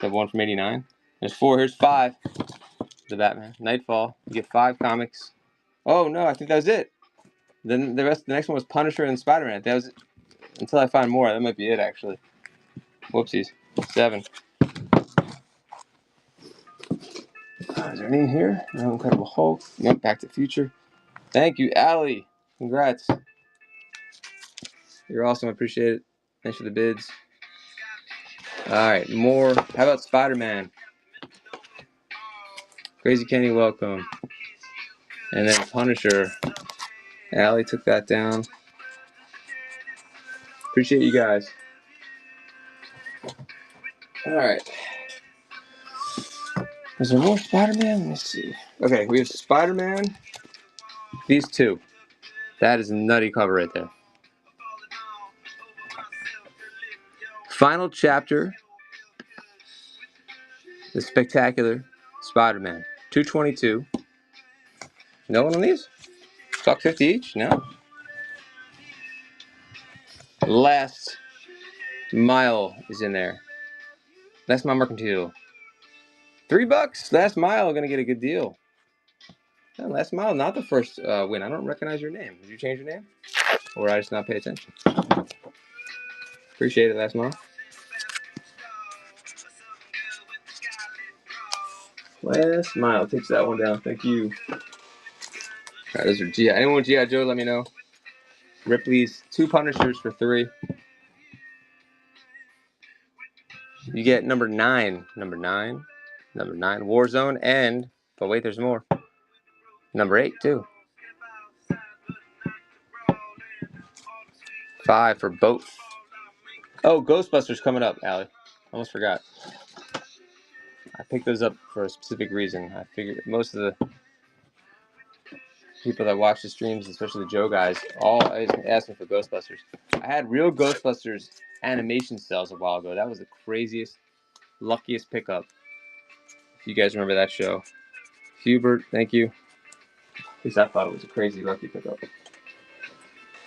Speaker 1: one from '89? There's 4. Here's 5. The Batman. Nightfall. You get 5 comics. Oh no, I think that was it. Then the next one was Punisher and Spider-Man. That was it. Until I find more. That might be it actually. Whoopsies. 7. Is there any here? No Incredible Hulk. Nope. Back to the Future. Thank you, Allie. Congrats. You're awesome. I appreciate it. Thanks for the bids. Alright, more. How about Spider-Man? Crazy Kenny, welcome. And then Punisher. Allie took that down. Appreciate you guys. Alright. Is there more Spider-Man? Let me see. Okay, we have Spider-Man. These 2. That is a nutty cover right there. Final chapter. The Spectacular Spider-Man. 222. No one on these? $1.50 each? No. Last Mile is in there. Last Mile Mercantile. $3. Last Mile gonna get a good deal. Last Mile, not the first win. I don't recognize your name. Did you change your name? Or I just not pay attention? Appreciate it, Last Mile. Last Mile takes that one down. Thank you. Alright, those are G.I. Anyone with G.I. Joe, let me know. Ripley's 2 Punishers for 3. You get number 9. Number 9. Warzone and, but wait, there's more. Number 8, too. 5 for both. Oh, Ghostbusters coming up, Allie. Almost forgot. I picked those up for a specific reason. I figured most of the people that watch the streams, especially the Joe guys, all asking for Ghostbusters. I had real Ghostbusters animation cells a while ago. That was the craziest, luckiest pickup. If you guys remember that show. Hubert, thank you. At least I thought it was a crazy lucky pickup.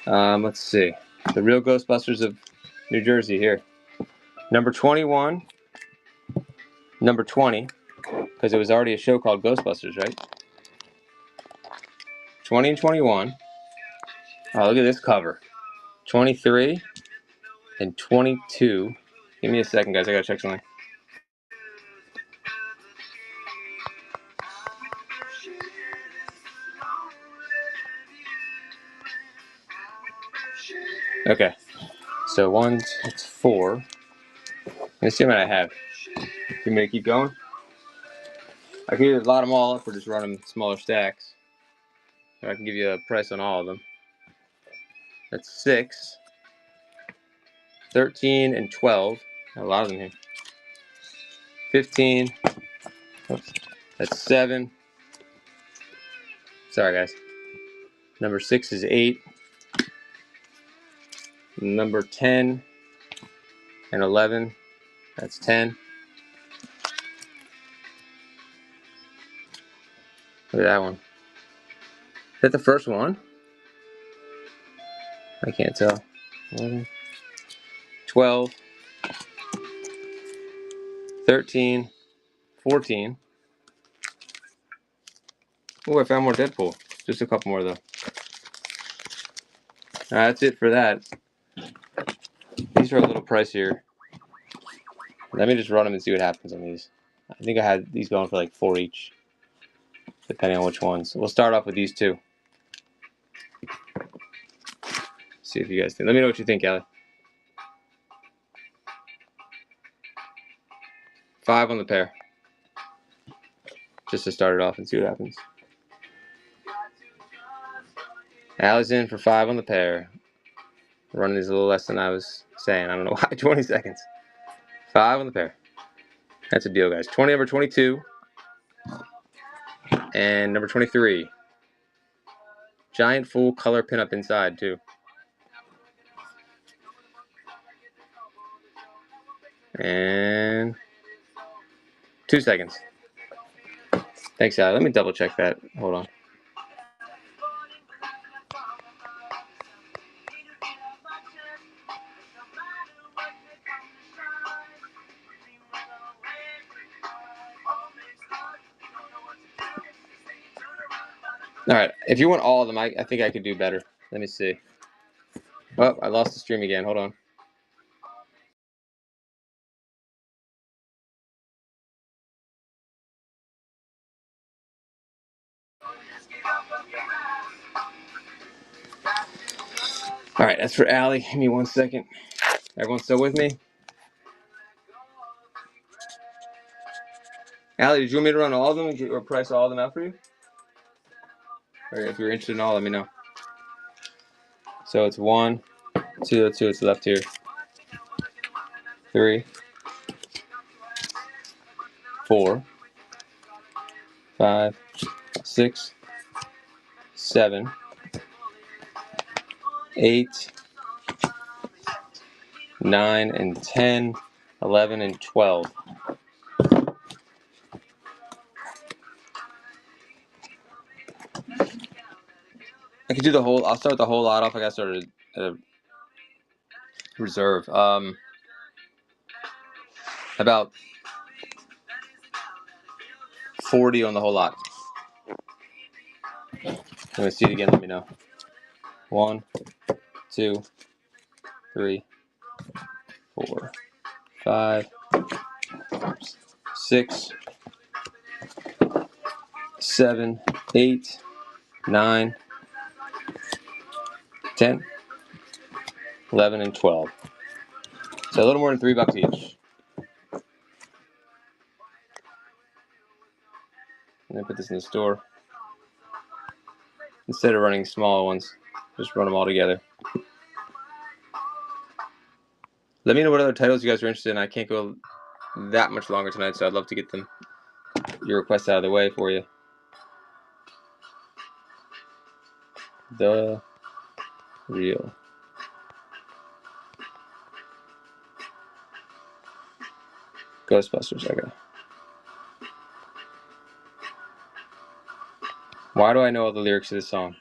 Speaker 1: Let's see. The real Ghostbusters of New Jersey here. Number 21. Number 20. Because it was already a show called Ghostbusters, right? 20 and 21. Oh, look at this cover. 23 and 22. Give me a second, guys. I gotta check something. Okay, so one, it's 4. Let's see what I have. You may keep going. I can either lot them all up or just run them in smaller stacks. Or I can give you a price on all of them. That's 6, 13, and 12. A lot of them here. 15. Oops. That's 7. Sorry, guys. Number 6 is 8. Number 10 and 11. That's 10. Look at that one. Is that the first one? I can't tell. 11, 12, 13, 14. Oh, I found more Deadpool. Just a couple more, though. That's it for that. These are a little pricier. Let me just run them and see what happens on these. I think I had these going for like 4 each, depending on which ones. We'll start off with these two. See if you guys think. Let me know what you think, Allie. 5 on the pair. Just to start it off and see what happens. Allie's in for 5 on the pair. Running these a little less than I was saying. I don't know why. 20 seconds. 5 on the pair. That's a deal, guys. 20 number 22. And number 23. Giant full color pinup inside, too. And 2 seconds. Thanks, Allie. Let me double check that. Hold on. All right. If you want all of them, I think I could do better. Let me see. Oh, I lost the stream again. Hold on. All right, that's for Allie. Give me 1 second. Everyone still with me? Allie, did you want me to run all of them or price all of them out for you? Or if you're interested in all, let me know. So it's 1, 2, 2. It's left here. 3, 4, 5, 6, 7, 8, 9, and 10, 11, and 12. I could do the whole. I'll start the whole lot off. I got started at a reserve. About 40 on the whole lot. I'm gonna see it again. Let me know. 1, 2, 3, 4, 5, 6, 7, 8, 9, 10, 11, and 12. So a little more than $3 each. And then put this in the store. Instead of running smaller ones, just run them all together. Let me know what other titles you guys are interested in. I can't go that much longer tonight, so I'd love to get them your requests out of the way for you. The Real. Ghostbusters, okay. Why do I know all the lyrics to this song?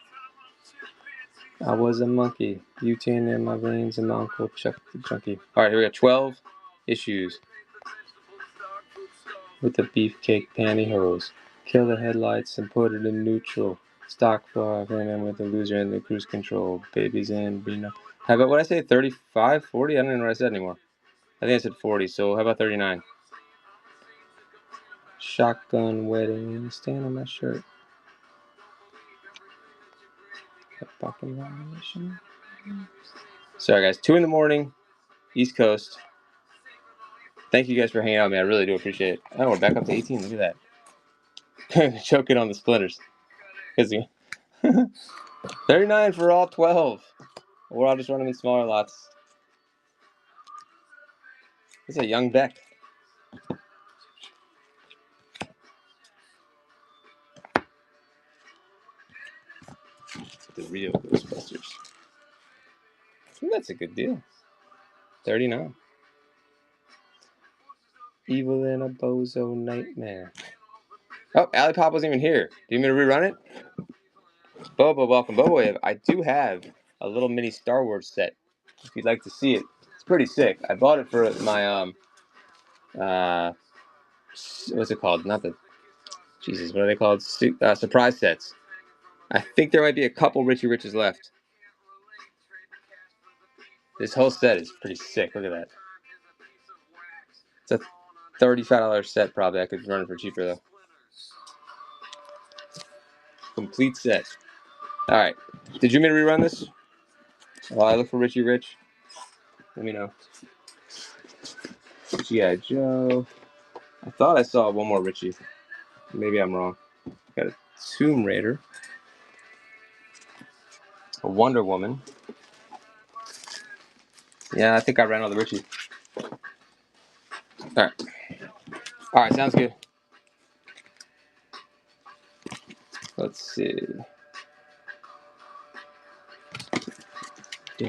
Speaker 1: I was a monkey, butane in my veins, and my uncle Chuck the Junkie. Alright, here we go. 12 issues with the beefcake pantyhose. Kill the headlights and put it in neutral. Stock for him with the loser and the cruise control. Babies in Reno. How about what I say? 35, 40? I don't even know what I said anymore. I think I said 40, so how about 39? Shotgun wedding, stain on my shirt. Fucking violation. Sorry, guys. 2 in the morning, East Coast. Thank you guys for hanging out, man. I really do appreciate it. Oh, we're back up to 18. Look at that. Choking on the splinters. 39 for all 12. We're all just running in smaller lots. It's a young deck. The real Ghostbusters. Ooh, that's a good deal. 39. Evil in a Bozo Nightmare. Oh, Ali Pop wasn't even here. Do you want me to rerun it? Bobo, welcome. Bobo, I do have a little mini Star Wars set. If you'd like to see it, it's pretty sick. I bought it for my what's it called? Not the Jesus. What are they called? Surprise sets. I think there might be a couple Richie Riches left. This whole set is pretty sick. Look at that. It's a $35 set, probably. I could run it for cheaper, though. Complete set. All right. Did you want me to rerun this? While I look for Richie Rich, let me know. G.I. Joe. I thought I saw one more Richie. Maybe I'm wrong. Got a Tomb Raider. A Wonder Woman. Yeah, I think I ran all the Richie. All right. All right, sounds good. Let's see. I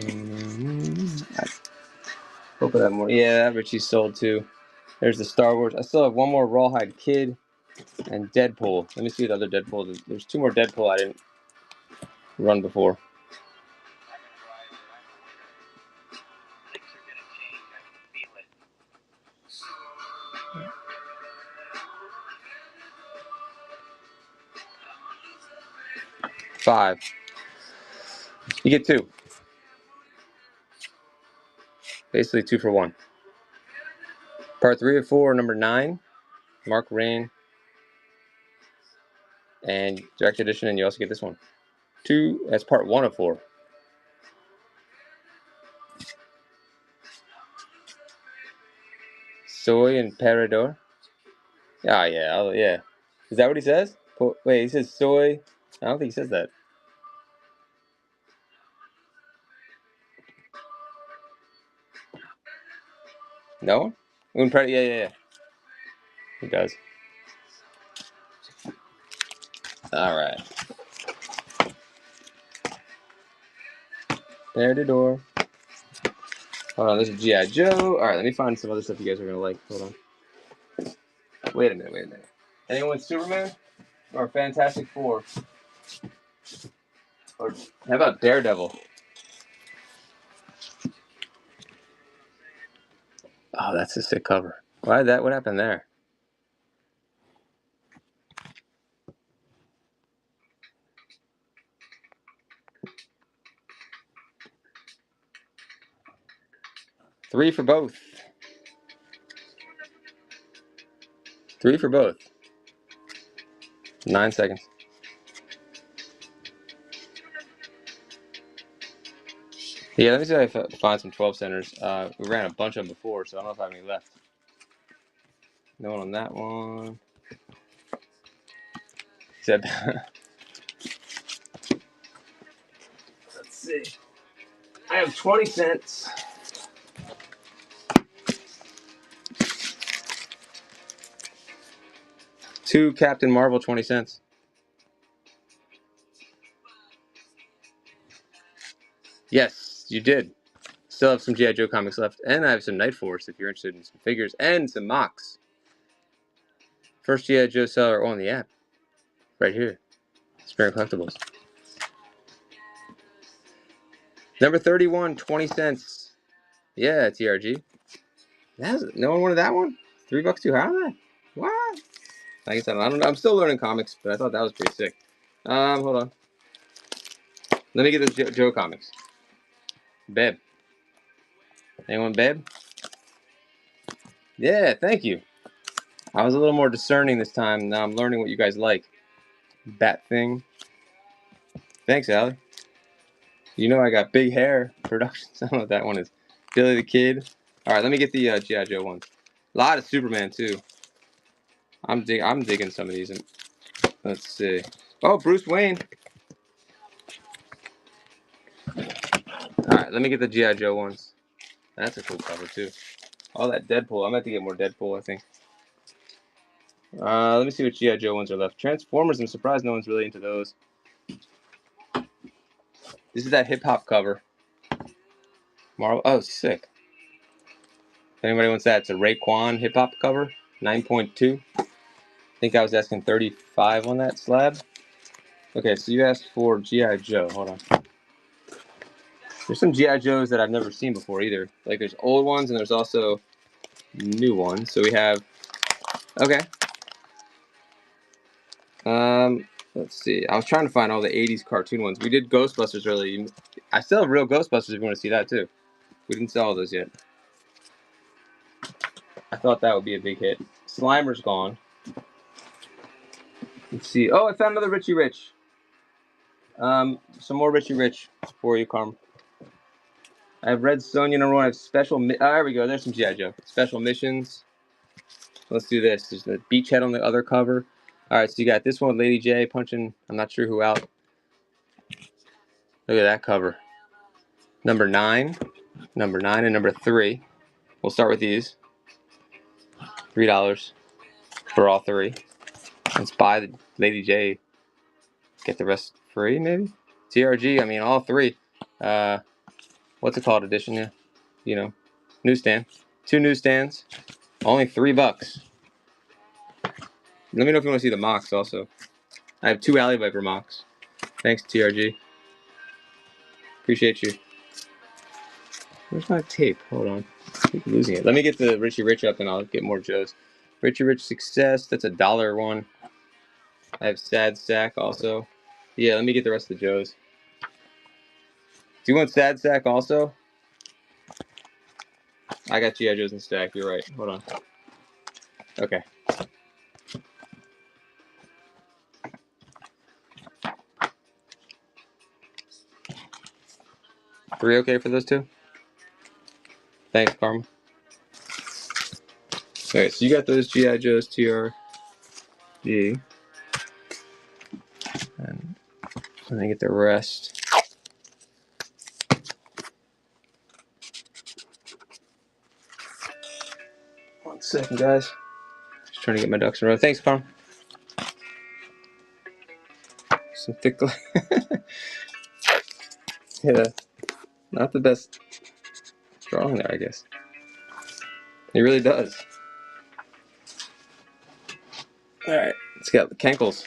Speaker 1: hope I have more. Yeah, that Richie sold too. There's the Star Wars. I still have one more Rawhide Kid and Deadpool. Let me see the other Deadpool. There's 2 more Deadpool I didn't run before. Five. You get 2. Basically 2 for 1. Part 3 of 4, number 9. Mark Rain. And direct edition, and you also get this one. 2, that's part 1 of 4. Soy and Parador. Oh, yeah. Oh, yeah. Is that what he says? Wait, he says soy. I don't think he says that. No? Yeah. He does. All right. Parador. Hold on, this is G.I. Joe. All right, let me find some other stuff you guys are going to like. Hold on. Wait a minute. Anyone Superman? Or Fantastic Four? Or how about Daredevil? Oh, that's a sick cover. Why that? What happened there? Three for both. 3 for both. 9 seconds. Yeah, let me see if I can find some 12 centers. We ran a bunch of them before, so I don't know if I have any left. No one on that one. Except, let's see. I have 20 cents. Two Captain Marvel, 20 cents. Yes, you did. Still have some G.I. Joe comics left, and I have some Night Force if you're interested in some figures, and some mocks. First G.I. Joe seller on the app. Right here. Spare Collectibles. Number 31, 20 cents. Yeah, TRG. No one wanted that one? $3 too high on that? What? Like I said, I don't know. I'm still learning comics, but I thought that was pretty sick. Hold on. Let me get those Joe comics. Beb. Anyone Beb? Yeah, thank you. I was a little more discerning this time. Now I'm learning what you guys like. Bat Thing. Thanks, Allie. You know I got big hair. Productions. I don't know what that one is. Billy the Kid. All right, let me get the G.I. Joe one. A lot of Superman too. I'm digging some of these. And let's see. Oh, Bruce Wayne. All right, let me get the G.I. Joe ones. That's a cool cover too. All that Deadpool. I'm about to get more Deadpool, I think. Let me see what G.I. Joe ones are left. Transformers. I'm surprised no one's really into those. This is that hip hop cover. Marvel. Oh, sick. If anybody wants that, it's a Raekwon hip hop cover. 9.2. I think I was asking 35 on that slab. Okay, so you asked for G.I. Joe. Hold on. There's some G.I. Joes that I've never seen before either. Like there's old ones and there's also new ones. So we have. Okay. Let's see. I was trying to find all the 80s cartoon ones. We did Ghostbusters earlier. I still have real Ghostbusters if you want to see that too. We didn't sell all those yet. I thought that would be a big hit. Slimer's gone. Let's see. Oh, I found another Richie Rich. Some more Richie Rich for you, Carm. I have Red Sonja number 1. I have special. There we go. There's some G.I. Joe. Special missions. Let's do this. There's the beachhead on the other cover. All right, so you got this one with Lady J punching. I'm not sure who out. Look at that cover. Number 9, and number 3. We'll start with these. $3 for all 3. Let's buy the Lady J. Get the rest free, maybe? TRG, I mean, all 3. What's it called? Edition, yeah. You know, newsstand. 2 newsstands. Only $3. Let me know if you want to see the mocks also. I have 2 Alley Viper mocks. Thanks, TRG. Appreciate you. Where's my tape? Hold on. I keep losing it. Let me get the Richie Rich up and I'll get more Joes. Richie Rich Success. That's a $1 one. I have Sad Sack also. Yeah, let me get the rest of the Joes. Do you want Sad Sack also? I got G.I. Joes in stack. You're right. Hold on. Okay. $3 okay for those 2? Thanks, Karma. Okay, so you got those G.I. Joes, TRG. And let me get the rest. One second, guys. Just trying to get my ducks in a row. Thanks, Karma. Some thick. Yeah, not the best drawing there, I guess. He really does. All right, let's get the Kenkles.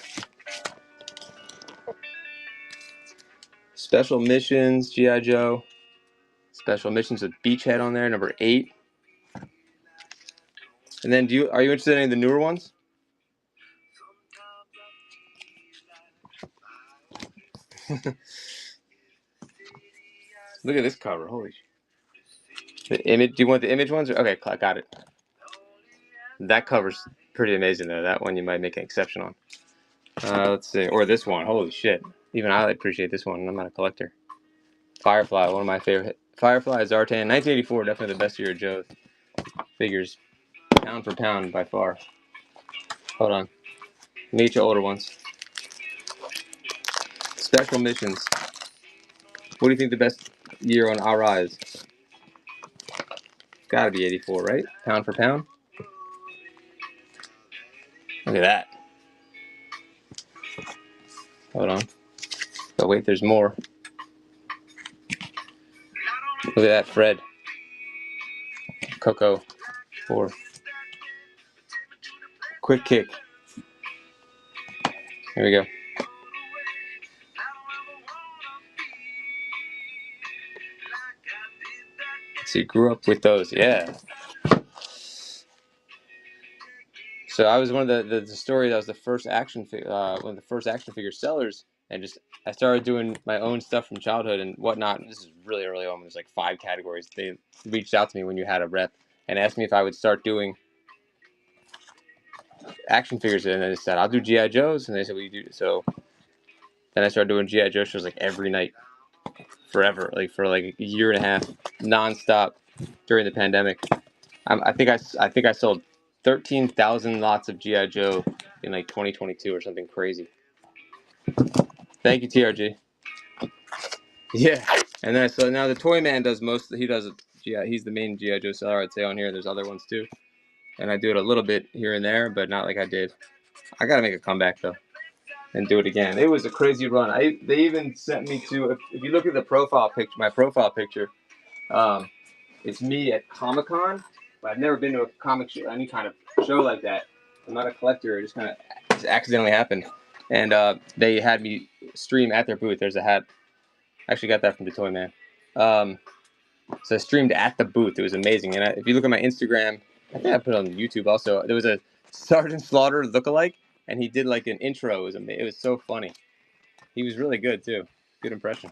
Speaker 1: Special Missions, G.I. Joe. Special Missions with Beachhead on there, number 8. And then, are you interested in any of the newer ones? Look at this cover. Holy shit. The image. Do you want the image ones? Okay, I got it. That cover's pretty amazing, though. That one you might make an exception on. Let's see. Or this one. Holy shit. Even I appreciate this one. I'm not a collector. Firefly, one of my favorite. Firefly, Zartan. 1984, definitely the best year of Joe's. Figures, pound for pound, by far. Hold on. Meet your older ones. Special Missions. What do you think the best year on Ara is? Gotta be 84, right? Pound for pound? Look at that. Hold on. Oh, wait, there's more. Look at that, Fred. Coco. 4. Quick Kick. Here we go. So you grew up with those, yeah. So I was one of the story that was the first one of the first action figure sellers, and just I started doing my own stuff from childhood and whatnot. This is really early on. There's like 5 categories. They reached out to me when you had a rep and asked me if I would start doing action figures, and I said I'll do GI Joes, and they said, "Will you do?" So then I started doing GI Joe shows like every night forever, like for like a year and a half, nonstop during the pandemic. I think I sold 13,000 lots of GI Joe in like 2022 or something crazy. Thank you, TRG. Yeah, and then so now the Toy Man does most. He does GI. He's the main GI Joe seller, I'd say, on here. There's other ones too, and I do it a little bit here and there, but not like I did. I gotta make a comeback though, and do it again. It was a crazy run. They even sent me to. If you look at the profile picture, my profile picture, it's me at Comic Con. But I've never been to a comic show, any kind of show like that. I'm not a collector. It just kind of accidentally happened, and they had me stream at their booth. There's a hat. I actually got that from the Toy Man. So I streamed at the booth. It was amazing. And if you look at my Instagram, I think I put it on YouTube also. There was a Sergeant Slaughter lookalike, and he did like an intro. It was so funny. He was really good too. Good impression.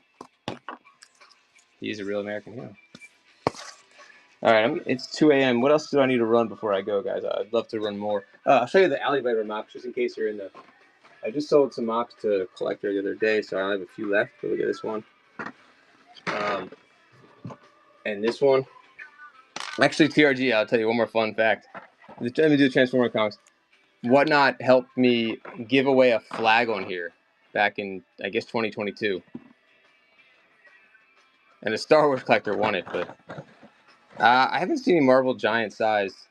Speaker 1: He's a real American hero. All right, it's 2 a.m. What else do I need to run before I go, guys? I'd love to run more. I'll show you the Alibaba mocks just in case you're in the. I just sold some mocks to a collector the other day, so I only have a few left. But look at this one. And this one. Actually, TRG, I'll tell you one more fun fact. Let me do the Transformer comics. Whatnot helped me give away a flag on here back in, I guess, 2022. And a Star Wars collector won it, but I haven't seen any Marvel Giant size.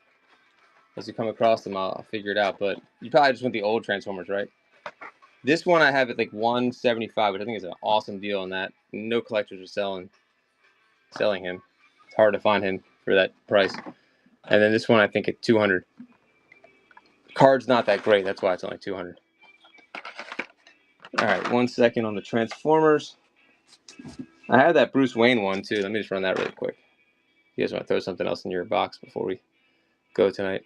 Speaker 1: As you come across them, I'll figure it out. But you probably just want the old Transformers, right? This one I have at like $175, which I think is an awesome deal on that. No collectors are selling him. It's hard to find him for that price. And then this one I think at $200. Card's not that great. That's why it's only $200. All right, 1 second on the Transformers. I have that Bruce Wayne one too. Let me just run that really quick. You guys want to throw something else in your box before we go tonight?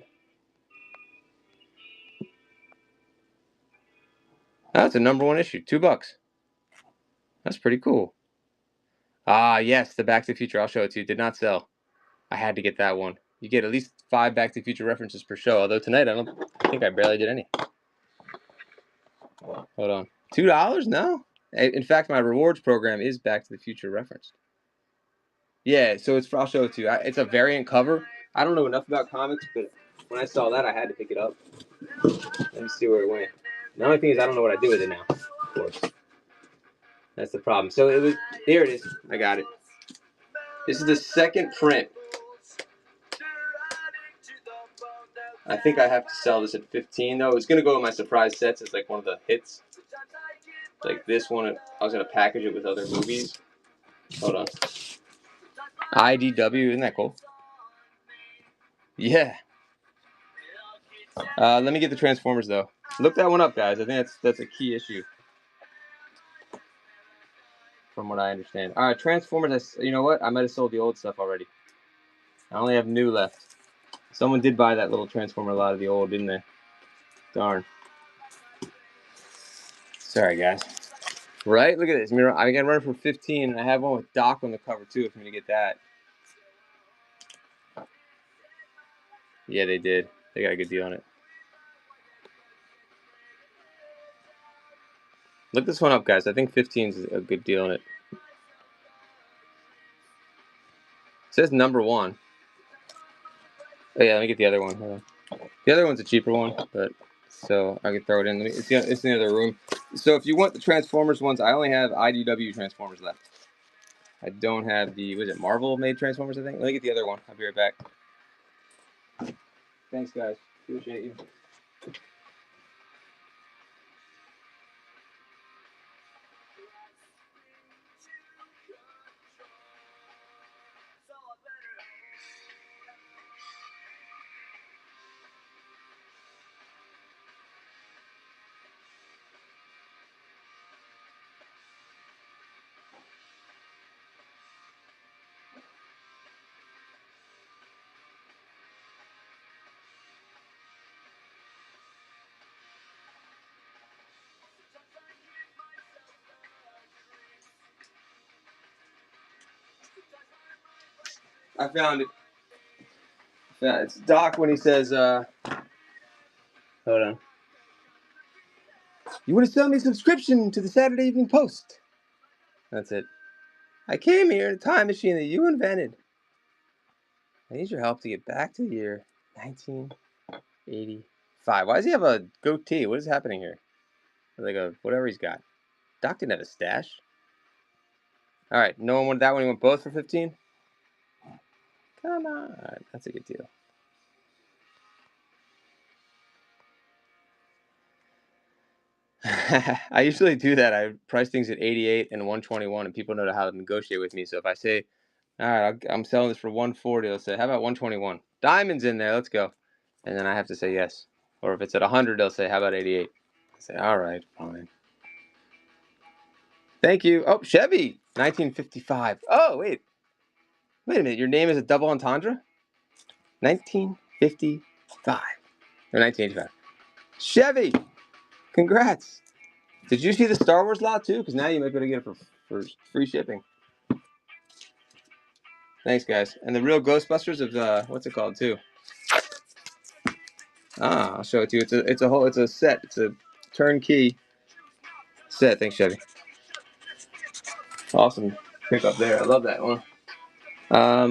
Speaker 1: That's a #1 issue. $2. That's pretty cool. Ah, yes, the Back to the Future. I'll show it to you. Did not sell. I had to get that one. You get at least 5 Back to the Future references per show. Although tonight I think I barely did any. Hold on. $2? No. In fact, my rewards program is Back to the Future referenced. Yeah, so I'll show it to you. It's a variant cover. I don't know enough about comics, but when I saw that, I had to pick it up. Let me see where it went. The only thing is I don't know what I do with it now, of course. That's the problem. So here it is. I got it. This is the second print. I think I have to sell this at 15 though. It's gonna go in my surprise sets. It's like one of the hits. Like this one, I was gonna package it with other movies. Hold on. IDW, isn't that cool? Yeah. Let me get the Transformers though. Look that one up, guys. I think that's a key issue, from what I understand. All right, Transformers. You know what? I might have sold the old stuff already. I only have new left. Someone did buy that little Transformer lot of the old, didn't they? Darn. Sorry, guys. Right? Look at this. I got to run for 15, and I have one with Doc on the cover too. If I'm gonna get that. Yeah, they did. They got a good deal on it. Look this one up, guys. I think 15 is a good deal on it. It says #1. Oh yeah, let me get the other one. Hold on. The other one's a cheaper one, but so I can throw it in. It's in the other room. So if you want the Transformers ones, I only have IDW Transformers left. I don't have the, was it Marvel made Transformers, I think? Let me get the other one. I'll be right back. Thanks, guys. Appreciate you. I found it. Yeah, it's Doc when he says, hold on. You want to sell me a subscription to the Saturday Evening Post? That's it. I came here in a time machine that you invented. I need your help to get back to the year 1985. Why does he have a goatee? What is happening here? Like a whatever he's got. Doc didn't have a stash. All right, no one wanted that one. He went both for 15. Come on, all right, that's a good deal. I usually do that. I price things at 88 and 121, and people know how to negotiate with me. So if I say, all right, I'm selling this for 140, they'll say, how about 121? Diamond's in there, let's go. And then I have to say yes. Or if it's at 100, they'll say, how about 88? I say, all right, fine. Thank you. Oh, Chevy, 1955. Oh, wait a minute. Your name is a double entendre? 1955 or 1985. Chevy, congrats. Did you see the Star Wars lot too? Because now you might be able to get it for free shipping. Thanks, guys. And the real Ghostbusters of what's it called too? I'll show it to you. It's a set. It's a turnkey set. Thanks, Chevy. Awesome pick up there. I love that one. I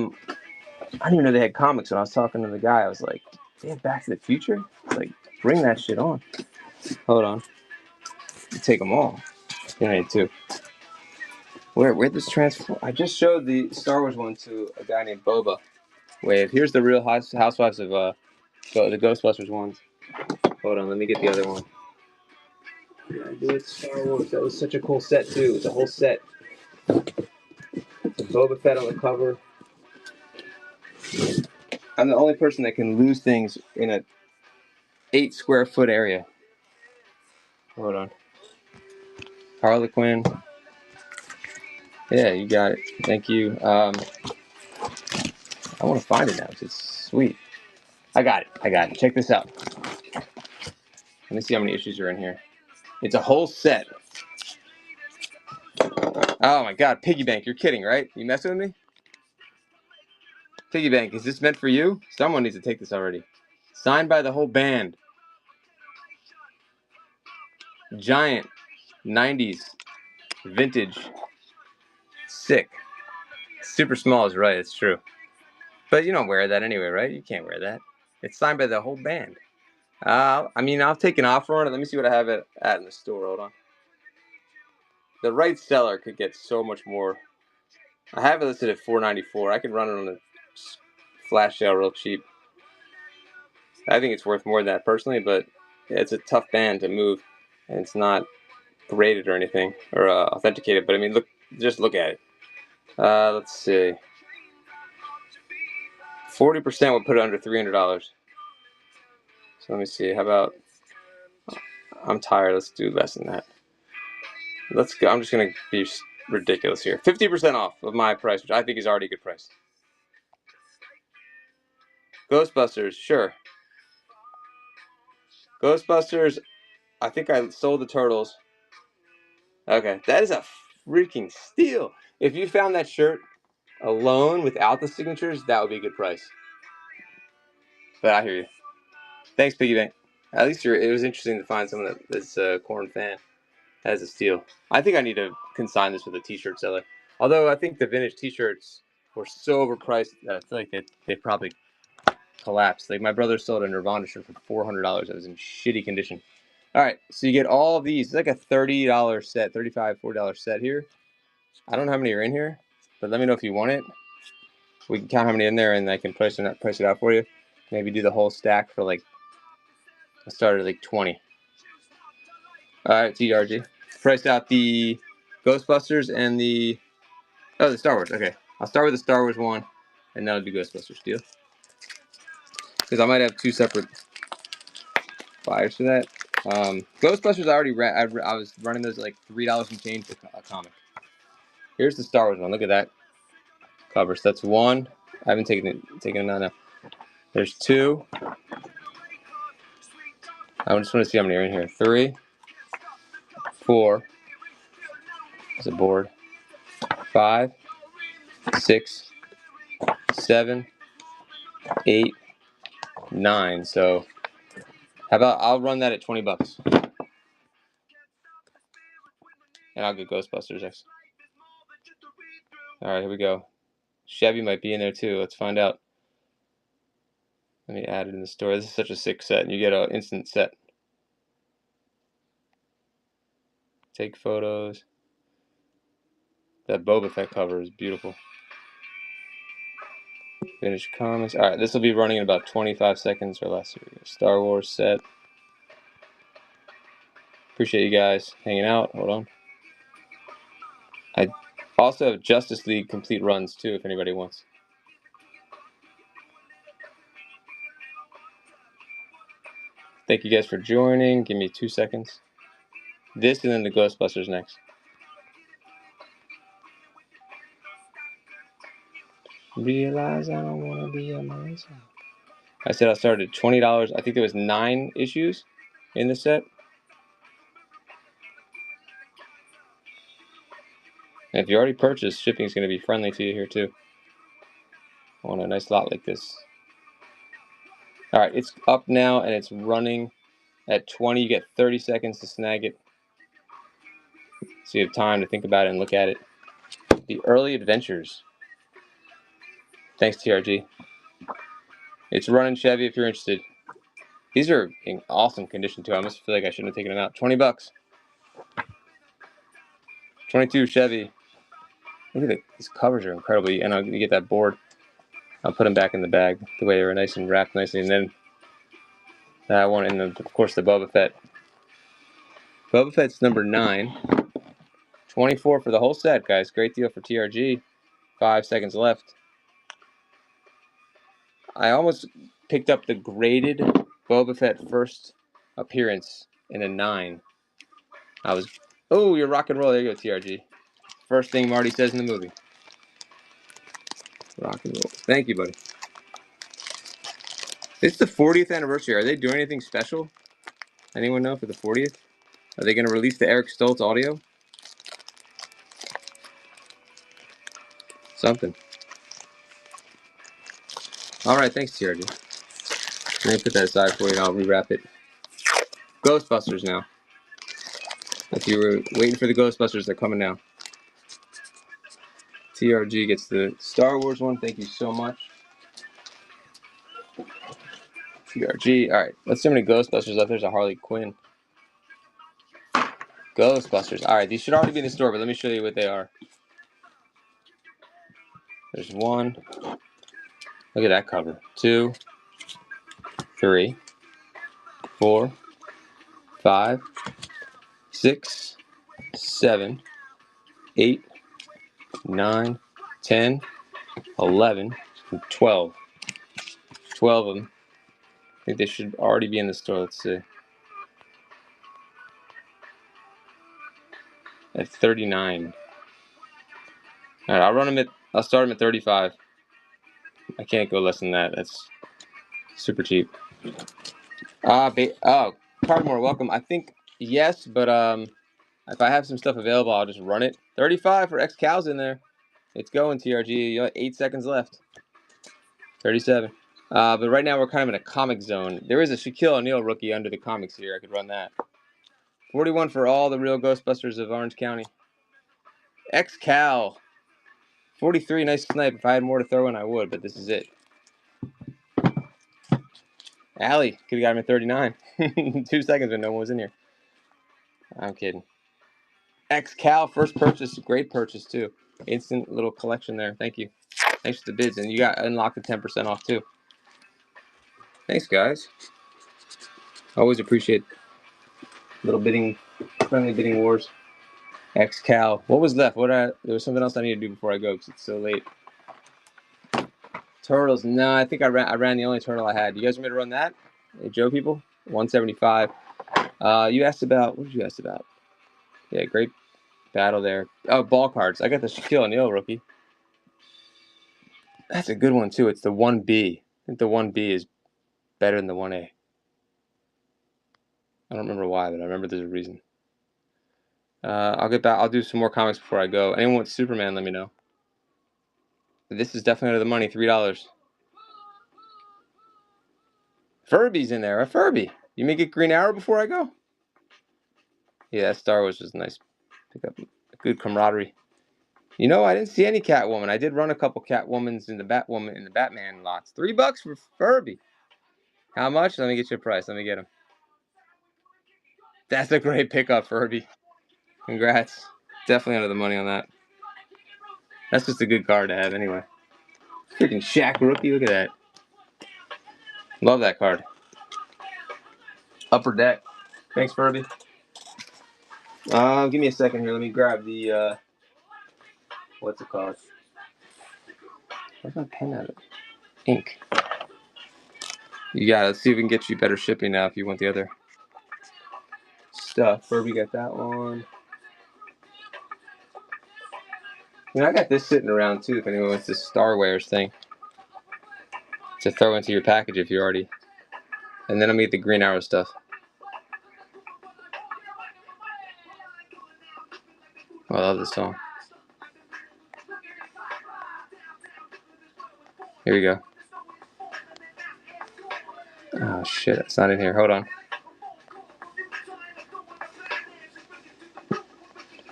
Speaker 1: didn't even know they had comics. When I was talking to the guy, I was like, "They have Back to the Future? Like, bring that shit on." Hold on. Take them all. You need two. Where'd this transform? I just showed the Star Wars one to a guy named Boba. Wave. Here's the Real Housewives of the Ghostbusters ones. Hold on, let me get the other one. Yeah, I do it Star Wars. That was such a cool set too. It's a whole set. It's a Boba Fett on the cover. I'm the only person that can lose things in a 8 square foot area. Hold on. Harlequin. Yeah, you got it. Thank you. I want to find it now. It's sweet. I got it. Check this out. Let me see how many issues are in here. It's a whole set. Oh my god, Piggy Bank. You're kidding, right? You messing with me? Piggy Bank, is this meant for you? Someone needs to take this already. Signed by the whole band. Giant. 90s. Vintage. Sick. Super small is right, it's true. But you don't wear that anyway, right? You can't wear that. It's signed by the whole band. I'll take an offer on it. Let me see what I have it at in the store. Hold on. The right seller could get so much more. I have it listed at $4.94. I could run it on a flash sale real cheap. I think it's worth more than that personally, but it's a tough band to move, and it's not graded or anything or authenticated. But I mean, just look at it. Let's see. 40% would put it under $300. So let me see. How about? I'm tired. Let's do less than that. Let's go. I'm just gonna be ridiculous here. 50% off of my price, which I think is already a good price. Ghostbusters, sure. Ghostbusters. I think I sold the turtles. Okay, that is a freaking steal. If you found that shirt alone without the signatures, that would be a good price. But I hear you. Thanks, Piggy Bank. At least it was interesting to find someone that's a Corn fan. That is a steal. I think I need to consign this with a t-shirt seller. Although I think the vintage t-shirts were so overpriced that I feel like they probably collapsed. Like my brother sold a Nirvana shirt for $400. That was in shitty condition. All right, so you get all of these. It's like a $30 set, $35, $40 set here. I don't know how many are in here, but let me know if you want it. We can count how many in there, and I can price it out for you. Maybe do the whole stack for like. I started at like 20. All right, TRG. Priced out the Ghostbusters and the Star Wars. Okay, I'll start with the Star Wars one, and then I'll do Ghostbusters. Deal? Because I might have two separate buyers for that. Ghostbusters, I was running those at like $3 and change for a comic. Here's the Star Wars one. Look at that cover. So that's one. I haven't taken it out now. There's two. I just want to see how many are in here. 3, 4. There's a board. 5, 6, 7, 8, 9. So how about I'll run that at $20, and I'll get Ghostbusters next. All right, here we go. Chevy might be in there too. Let's find out. Let me add it in the store. This is such a sick set, and you get an instant set. Take photos. That Boba Fett cover is beautiful. Finish comments. All right, this will be running in about 25 seconds or less. Here we go. Star Wars set. Appreciate you guys hanging out. Hold on. I also have Justice League complete runs too, if anybody wants. Thank you guys for joining. Give me 2 seconds. This and then the Ghostbusters next. Realize I don't want to be a myself. I said I started at $20. I think there was 9 issues in the set. And if you already purchased, shipping is going to be friendly to you here too. I want a nice lot like this. All right, it's up now and it's running at 20. You get 30 seconds to snag it. So you have time to think about it and look at it. The Early Adventures. Thanks, TRG. It's running, Chevy, if you're interested. These are in awesome condition too. I almost feel like I shouldn't have taken them out. 20 bucks. 22 Chevy. Look at these covers are incredible. And I'll get that board. I'll put them back in the bag the way they were nice and wrapped nicely. And then that one, and then of course the Boba Fett. Boba Fett's number 9. 24 for the whole set, guys. Great deal for TRG. 5 seconds left. I almost picked up the graded Boba Fett first appearance in a 9. Oh, you're rock and roll. There you go, TRG. First thing Marty says in the movie. Rock and roll. Thank you, buddy. It's the 40th anniversary. Are they doing anything special? Anyone know for the 40th? Are they going to release the Eric Stoltz audio? Something. All right, thanks, TRG. Let me put that aside for you and I'll rewrap it. Ghostbusters now. If you were waiting for the Ghostbusters, they're coming now. TRG gets the Star Wars one. Thank you so much. TRG. All right, let's see how many Ghostbusters left. There's a Harley Quinn. Ghostbusters. All right, these should already be in the store, but let me show you what they are. There's 1. Look at that cover. 2, 3, 4, 5, 6, 7, 8, 9, 10, 11, and 12. 12 of them. I think they should already be in the store. Let's see. At 39. All right, I'll start them at 35. I can't go less than that. That's super cheap. Cardmore, welcome. I think yes, but if I have some stuff available, I'll just run it. 35 for X-Cal's in there. It's going, TRG. You got 8 seconds left. 37. But right now we're kind of in a comic zone. There is a Shaquille O'Neal rookie under the comics here. I could run that. 41 for all the real Ghostbusters of Orange County. X-Cal. 43, nice snipe. If I had more to throw in, I would, but this is it. Allie, could have got him at 39. 2 seconds when no one was in here. I'm kidding. X-Cal, first purchase. Great purchase, too. Instant little collection there. Thank you. Thanks for the bids. And you got unlocked the 10% off, too. Thanks, guys. Always appreciate little friendly bidding wars. X-Cal. What was left? There was something else I need to do before I go because it's so late. Turtles. No, I think I ran the only turtle I had. You guys want me to run that? Hey, Joe people? 175. You asked about, what did you ask about? Yeah, great battle there. Oh, ball cards. I got the Shaquille O'Neal rookie. That's a good one, too. It's the 1B. I think the 1B is better than the 1A. I don't remember why, but I remember there's a reason. I'll get back. I'll do some more comics before I go. Anyone wants Superman, let me know. This is definitely under the money. $3. Furby's in there. A Furby. You may get Green Arrow before I go? Yeah, that Star Wars was nice. Pick up a good camaraderie. You know, I didn't see any Catwoman. I did run a couple Catwomans in the Batman lots. $3 for Furby. How much? Let me get you a price. Let me get him. That's a great pickup, Furby. Congrats. Definitely under the money on that. That's just a good card to have anyway. Freaking Shaq rookie. Look at that. Love that card. Upper Deck. Thanks, Furby. Give me a second here. Let me grab the, what's it called? Where's my pen at? Ink. You got it. Let's see if we can get you better shipping now if you want the other stuff. Furby got that one. You know, I got this sitting around too if anyone wants this Star Wars thing to throw into your package if you already. And then I'm gonna get the Green Arrow stuff. Oh, I love this song. Here we go. Oh shit, it's not in here. Hold on.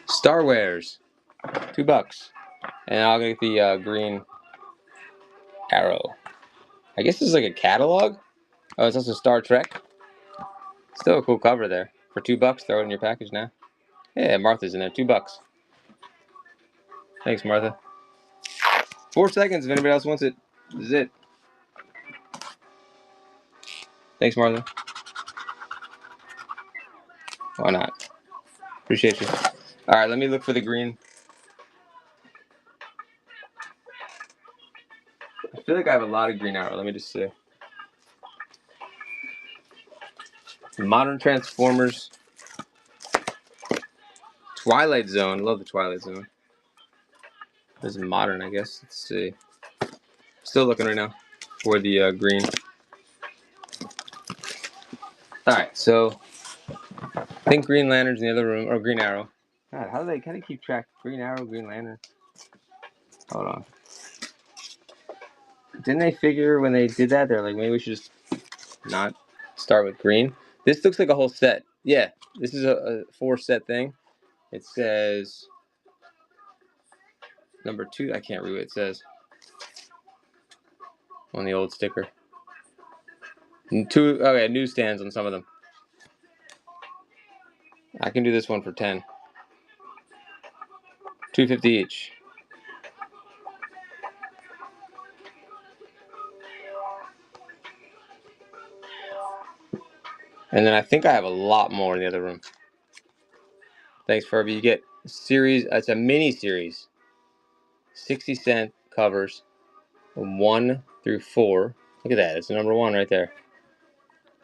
Speaker 1: Star Wars. $2. And I'll get the Green Arrow. I guess this is like a catalog. Oh, it's also Star Trek. Still a cool cover there. For $2, throw it in your package now. Yeah, Martha's in there. $2. Thanks, Martha. 4 seconds if anybody else wants it. This is it. Thanks, Martha. Why not? Appreciate you. Alright, let me look for the green. I feel like I have a lot of Green Arrow. Let me just see. Modern Transformers. Twilight Zone. Love the Twilight Zone. This is modern, I guess. Let's see. Still looking right now for the green. Alright, so I think Green Lantern's in the other room. Or Green Arrow. God, how do they kind of keep track? Green Arrow, Green Lantern. Hold on. Didn't they figure when they did that, they're like, maybe we should just not start with green? This looks like a whole set. Yeah, this is a 4-set thing. It says number 2. I can't read what it says on the old sticker. And 2. Okay, newsstands on some of them. I can do this one for 10. $2.50 each. And then I think I have a lot more in the other room. Thanks, Furby. You get a series. It's a mini series. 60-cent covers. 1 through 4. Look at that. It's the number 1 right there.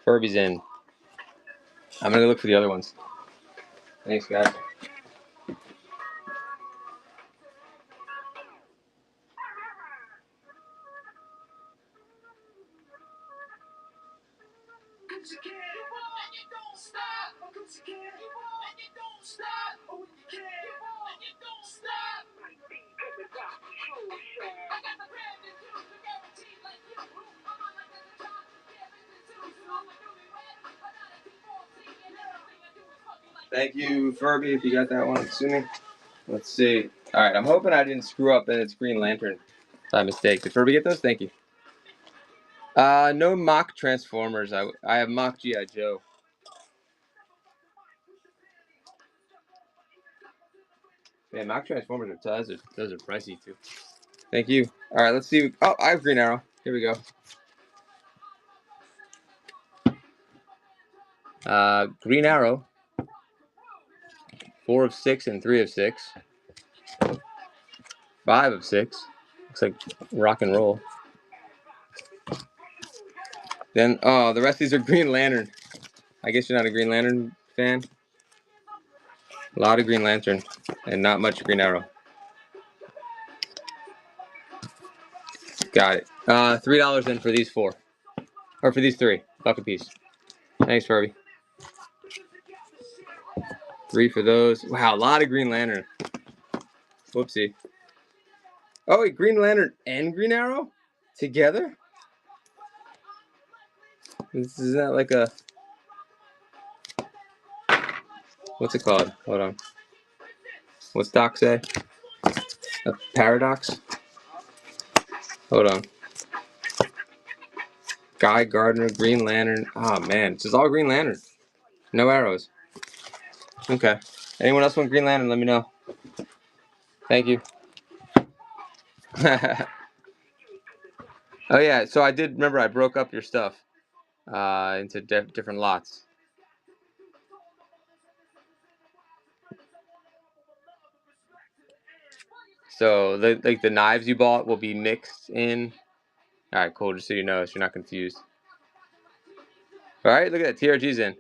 Speaker 1: Furby's in. I'm going to look for the other ones. Thanks, guys. Thank you, Furby, if you got that one, I'm assuming. Let's see. All right, I'm hoping I didn't screw up and it's Green Lantern by mistake. Did Furby get those? Thank you. No mock Transformers. I have mock G.I. Joe. Man, mock Transformers are those are pricey too. Thank you. All right, let's see. Oh, I have Green Arrow. Here we go. Green Arrow. 4 of 6 and 3 of 6. 5 of 6. Looks like rock and roll. Then, oh, the rest of these are Green Lantern. I guess you're not a Green Lantern fan. A lot of Green Lantern and not much Green Arrow. Got it. $3 in for these 4. Or for these 3. Buck a piece. Thanks, Furby. 3 for those. Wow, a lot of Green Lantern. Whoopsie. Oh, wait, Green Lantern and Green Arrow? Together? This is not like a... What's it called? Hold on. What's Doc say? A paradox. Hold on. Guy Gardner, Green Lantern. Oh man, it's just all Green Lantern. No arrows. Okay. Anyone else want Green Lantern? Let me know. Thank you. Oh yeah, so I did remember I broke up your stuff into different lots. So the knives you bought will be mixed in. All right, cool. Just so you know, so you're not confused. All right, look at that. TRG's in.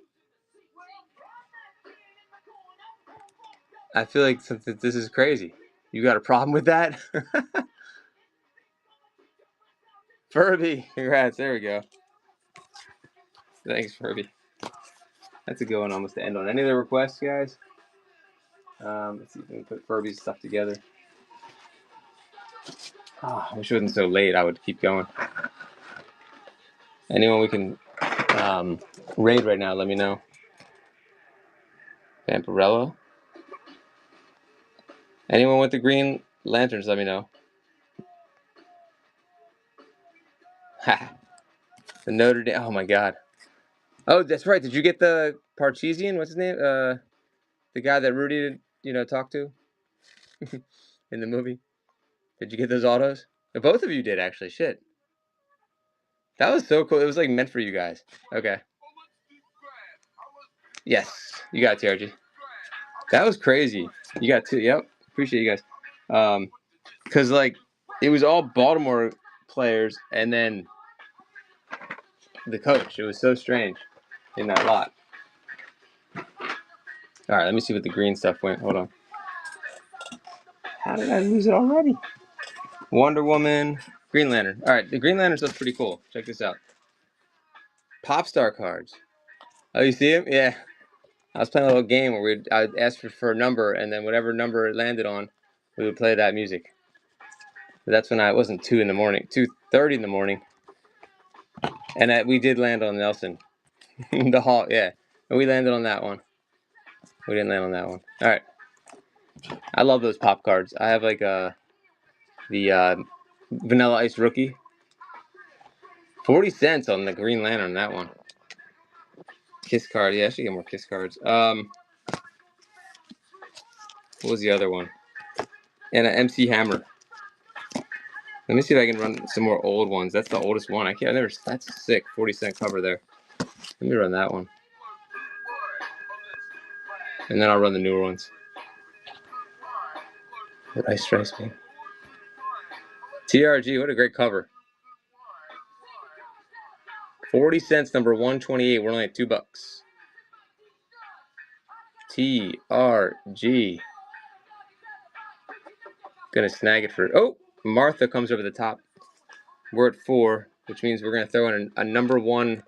Speaker 1: I feel like this is crazy. You got a problem with that? Furby, congrats. There we go. Thanks, Furby. That's a good one almost to end on. Any other requests, guys? Let's see if we can put Furby's stuff together. I wish it wasn't so late. I would keep going. Anyone we can raid right now, let me know. Vampirello. Anyone with the Green Lanterns, let me know. Ha. The Notre Dame. Oh my God. Oh, that's right. Did you get the Parcheesian? What's his name? The guy that Rudy, talked to in the movie. Did you get those autos? Both of you did, actually. Shit. That was so cool. It was like meant for you guys. Okay. Yes, you got it, TRG. That was crazy. You got two. Yep. Appreciate you guys. Because like it was all Baltimore players and then the coach. It was so strange in that lot. All right, let me see what the green stuff went. Hold on. How did I lose it already? Wonder Woman, Green Lantern. All right, the Green Lantern stuff's pretty cool. Check this out. Pop star cards. Oh, you see him? Yeah. I was playing a little game where I'd ask for a number, and then whatever number it landed on, we would play that music. But that's when it wasn't 2 in the morning, 2:30 in the morning, and we did land on Nelson, the Hawk, yeah, and we landed on that one. We didn't land on that one. All right, I love those pop cards. I have like the Vanilla Ice rookie. 40 cents on the Green Lantern on that one. Kiss card, yeah, I should get more Kiss cards. What was the other one? And an MC Hammer. Let me see if I can run some more old ones. That's the oldest one. I never. That's sick. 40-cent cover there. Let me run that one. And then I'll run the newer ones. What Ice Strikes me. TRG, what a great cover. 40 cents, number 128. We're only at $2. TRG. Gonna snag it for. Oh, Martha comes over the top. We're at 4, which means we're gonna throw in a number 1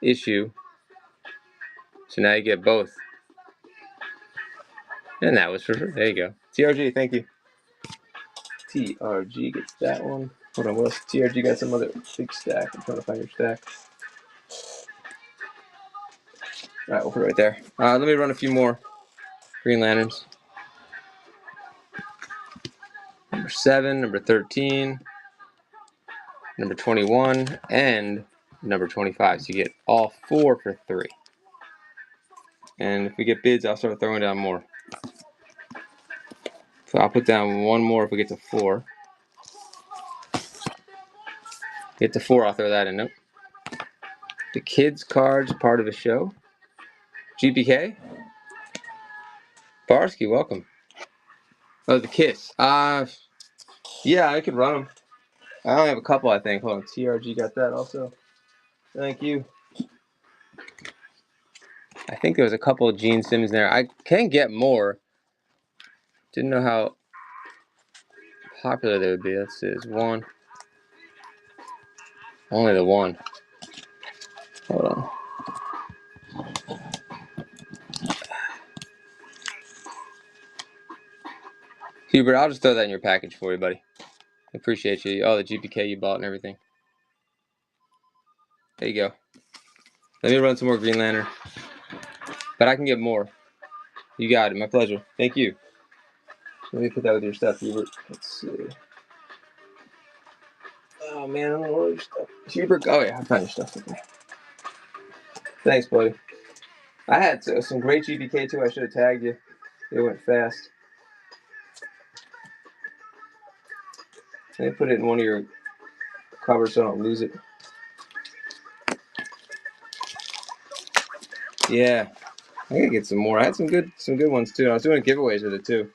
Speaker 1: issue. So now you get both. And that was for sure. There you go. TRG, thank you. TRG gets that one. Hold on, what else? TRG got some other big stack. I'm trying to find your stack. Alright, we'll put it right there. Let me run a few more Green Lanterns. Number 7, number 13, number 21, and number 25. So you get all 4 for 3. And if we get bids, I'll start throwing down more. So I'll put down one more if we get to 4. Get to 4, I'll throw that in. Nope. The kids' cards, part of the show. GPK. Barsky, welcome. Oh, the Kiss. Yeah, I could run them. I only have a couple, I think. Hold on, TRG got that also. Thank you. I think there was a couple of Gene Simmons there. I can get more. Didn't know how popular they would be. Let's see, there's one. Only the one. Hold on. Hubert, I'll just throw that in your package for you, buddy. Appreciate you. Oh, the GPK you bought and everything. There you go. Let me run some more Green Lantern. But I can get more. You got it. My pleasure. Thank you. Let me put that with your stuff, Hubert. Let's see. Oh man, I don't know where your stuff. Hubert, oh yeah, I found your stuff. Okay. Thanks, buddy. I had some great GBK too. I should have tagged you. It went fast. Let me put it in one of your covers so I don't lose it. Yeah, I gotta get some more. I had some good ones too. I was doing giveaways with it too.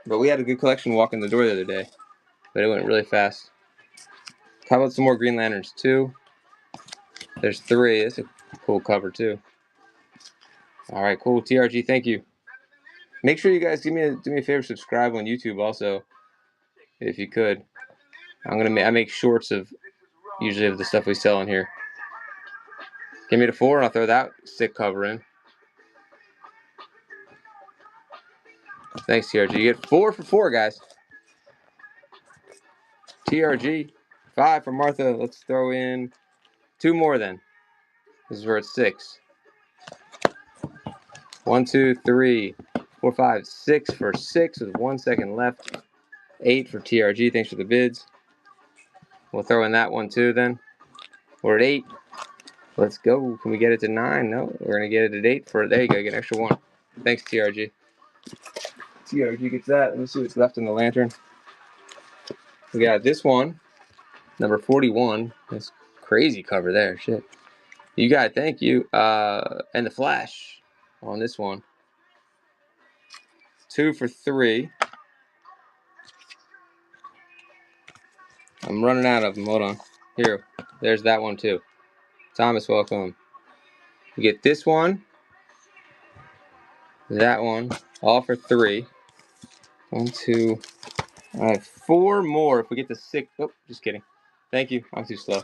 Speaker 1: But we had a good collection walking the door the other day. But it went really fast. How about some more Green Lanterns too? There's 3. It's a cool cover too. All right, cool. TRG, thank you. Make sure you guys do me a favor, subscribe on YouTube also, if you could. I make shorts of usually of the stuff we sell in here. Give me the 4 and I'll throw that sick cover in. Thanks, TRG. You get 4 for 4, guys. TRG, 5 for Martha. Let's throw in 2 more then. This is where it's 6. 1, 2, 3, 4, 5, 6 for 6 with 1 second left. 8 for TRG. Thanks for the bids. We'll throw in that one too then. We're at 8. Let's go. Can we get it to 9? No, we're gonna get it at 8 for. There you go. Get an extra 1. Thanks, TRG. TRG gets that. Let me see what's left in the lantern. We got this one, number 41. This crazy cover there. Shit. You got it. Thank you. And the flash on this one. 2 for 3. I'm running out of them. Hold on. Here. There's that one too. Thomas, welcome. You get this one. That one. All for 3. 1, 2. I have 4 more. If we get to 6. Oh, just kidding. Thank you. I'm too slow.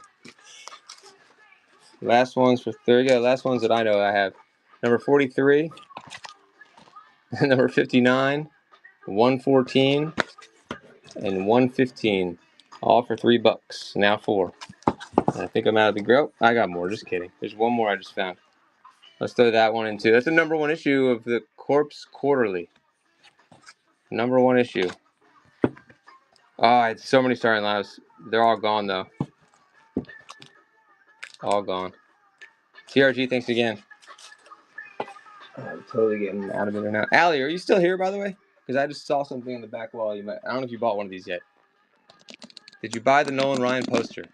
Speaker 1: Last ones for 30. Last ones that I know I have. Number 43. Number 59. 114. And 115. All for $3. Now 4. And I think I'm out of the grill. I got more. Just kidding. There's one more I just found. Let's throw that one in too. That's the number 1 issue of the Corpse Quarterly. Number 1 issue. Oh, I had so many starting lives. They're all gone though. All gone. TRG, thanks again. I'm totally getting out of it now. Allie, are you still here, by the way? Because I just saw something in the back wall. I don't know if you bought one of these yet. Did you buy the Nolan Ryan poster?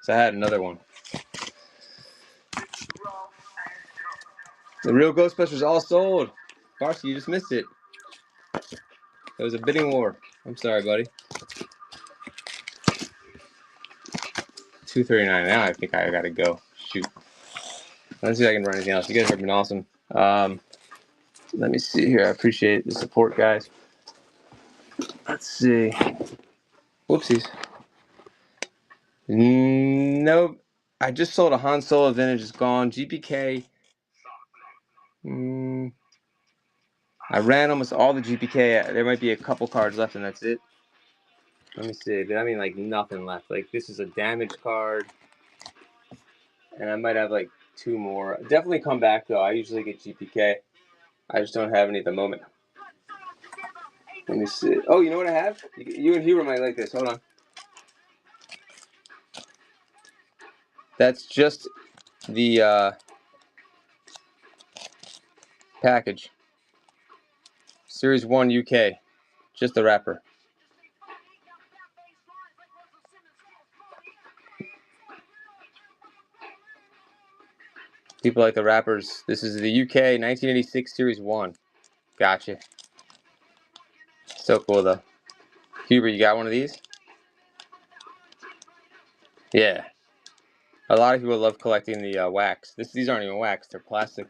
Speaker 1: So I had another one. The real Ghostbusters all sold. Darcy, you just missed it. It was a bidding war. I'm sorry, buddy. $239. Now I think I gotta go. Shoot. Let's see if I can run anything else. You guys have been awesome. Let me see here. I appreciate the support, guys. Let's see. Whoopsies. Nope. I just sold a Han Solo vintage. It's gone. GPK. I ran almost all the GPK. There might be a couple cards left, and that's it. Let me see. I mean, like nothing left. Like this is a damaged card, and I might have like 2 more. Definitely come back though. I usually get GPK. I just don't have any at the moment. Let me see. Oh, you know what I have? You and Hubert might like this. Hold on. That's just the package. Series 1 UK. Just the wrapper. People like the wrappers. This is the UK 1986 Series 1. Gotcha. So cool, though. Hubert, you got one of these? Yeah. A lot of people love collecting the wax. These aren't even wax. They're plastic.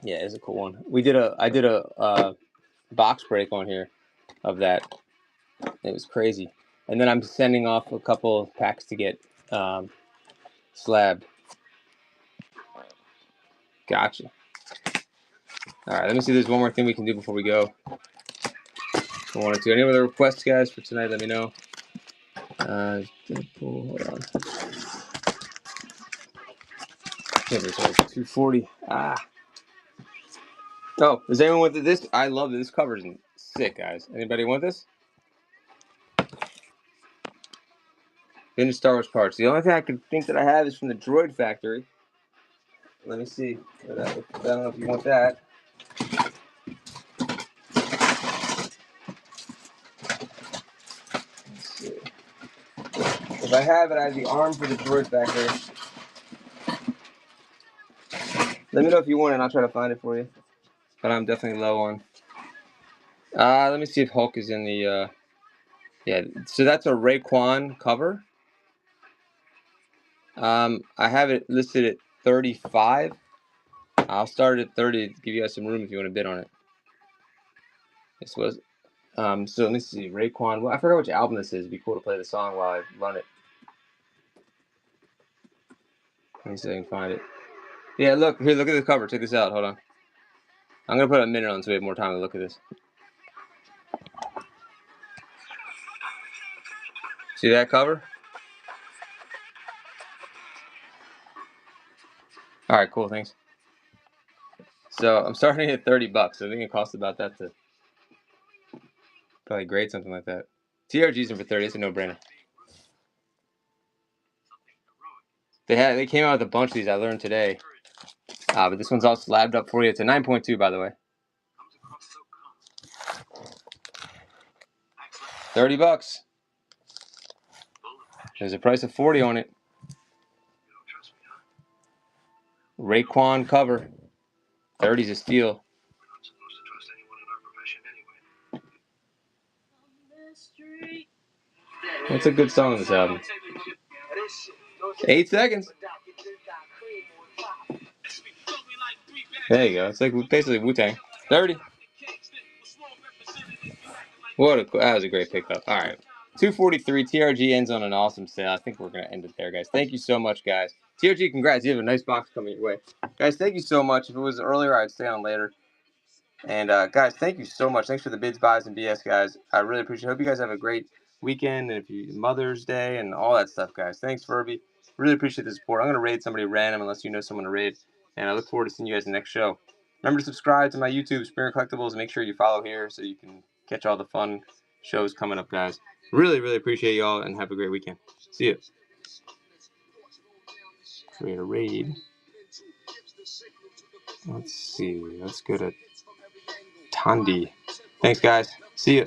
Speaker 1: Yeah, it's a cool one. I did a box break on here of that. It was crazy. And then I'm sending off a couple of packs to get slabbed. Gotcha. All right, let me see if there's one more thing we can do before we go. I wanted to. Any other requests, guys, for tonight? Let me know. Hold on. 240. Ah. Oh, does anyone want this? I love this. This cover's sick, guys. Anybody want this? Vintage Star Wars parts. The only thing I can think that I have is from the Droid Factory. Let me see. I don't know if you want that. Let's see. If I have it, I have the arm for the Droid Factory. Let me know if you want it, and I'll try to find it for you. But I'm definitely low on. Let me see if Hulk is in the. Yeah, so that's a Raekwon cover. I have it listed at 35. I'll start at 30 to give you guys some room if you want to bid on it. This was. So let me see. Raekwon. Well, I forgot which album this is. It'd be cool to play the song while I run it. Let me see if I can find it. Yeah, look. Here, look at the cover. Check this out. Hold on. I'm going to put a minute on so we have more time to look at this. See that cover? All right, cool. Thanks. So I'm starting at $30. I think it costs about that to probably grade something like that. TRG's in for 30. It's a no-brainer. They came out with a bunch of these I learned today. But this one's all slabbed up for you. It's a 9.2, by the way. $30. There's a price of 40 on it. Raekwon cover. 30's a steal. What's a good song on this album? 8 seconds. There you go. It's like basically Wu-Tang. 30. That was a great pickup. All right. 243. TRG ends on an awesome sale. I think we're going to end it there, guys. Thank you so much, guys. TRG, congrats. You have a nice box coming your way. Guys, thank you so much. If it was earlier, I'd stay on later. And, guys, thank you so much. Thanks for the bids, buys, and BS, guys. I really appreciate it. Hope you guys have a great weekend and Mother's Day and all that stuff, guys. Thanks, Furby. Really appreciate the support. I'm going to raid somebody random unless you know someone to raid. And I look forward to seeing you guys in the next show. Remember to subscribe to my YouTube, Springer Collectibles. Make sure you follow here so you can catch all the fun shows coming up, guys. Really, really appreciate y'all and have a great weekend. See you. Create a raid. Let's see. Let's go to Tandy. Thanks, guys. See you.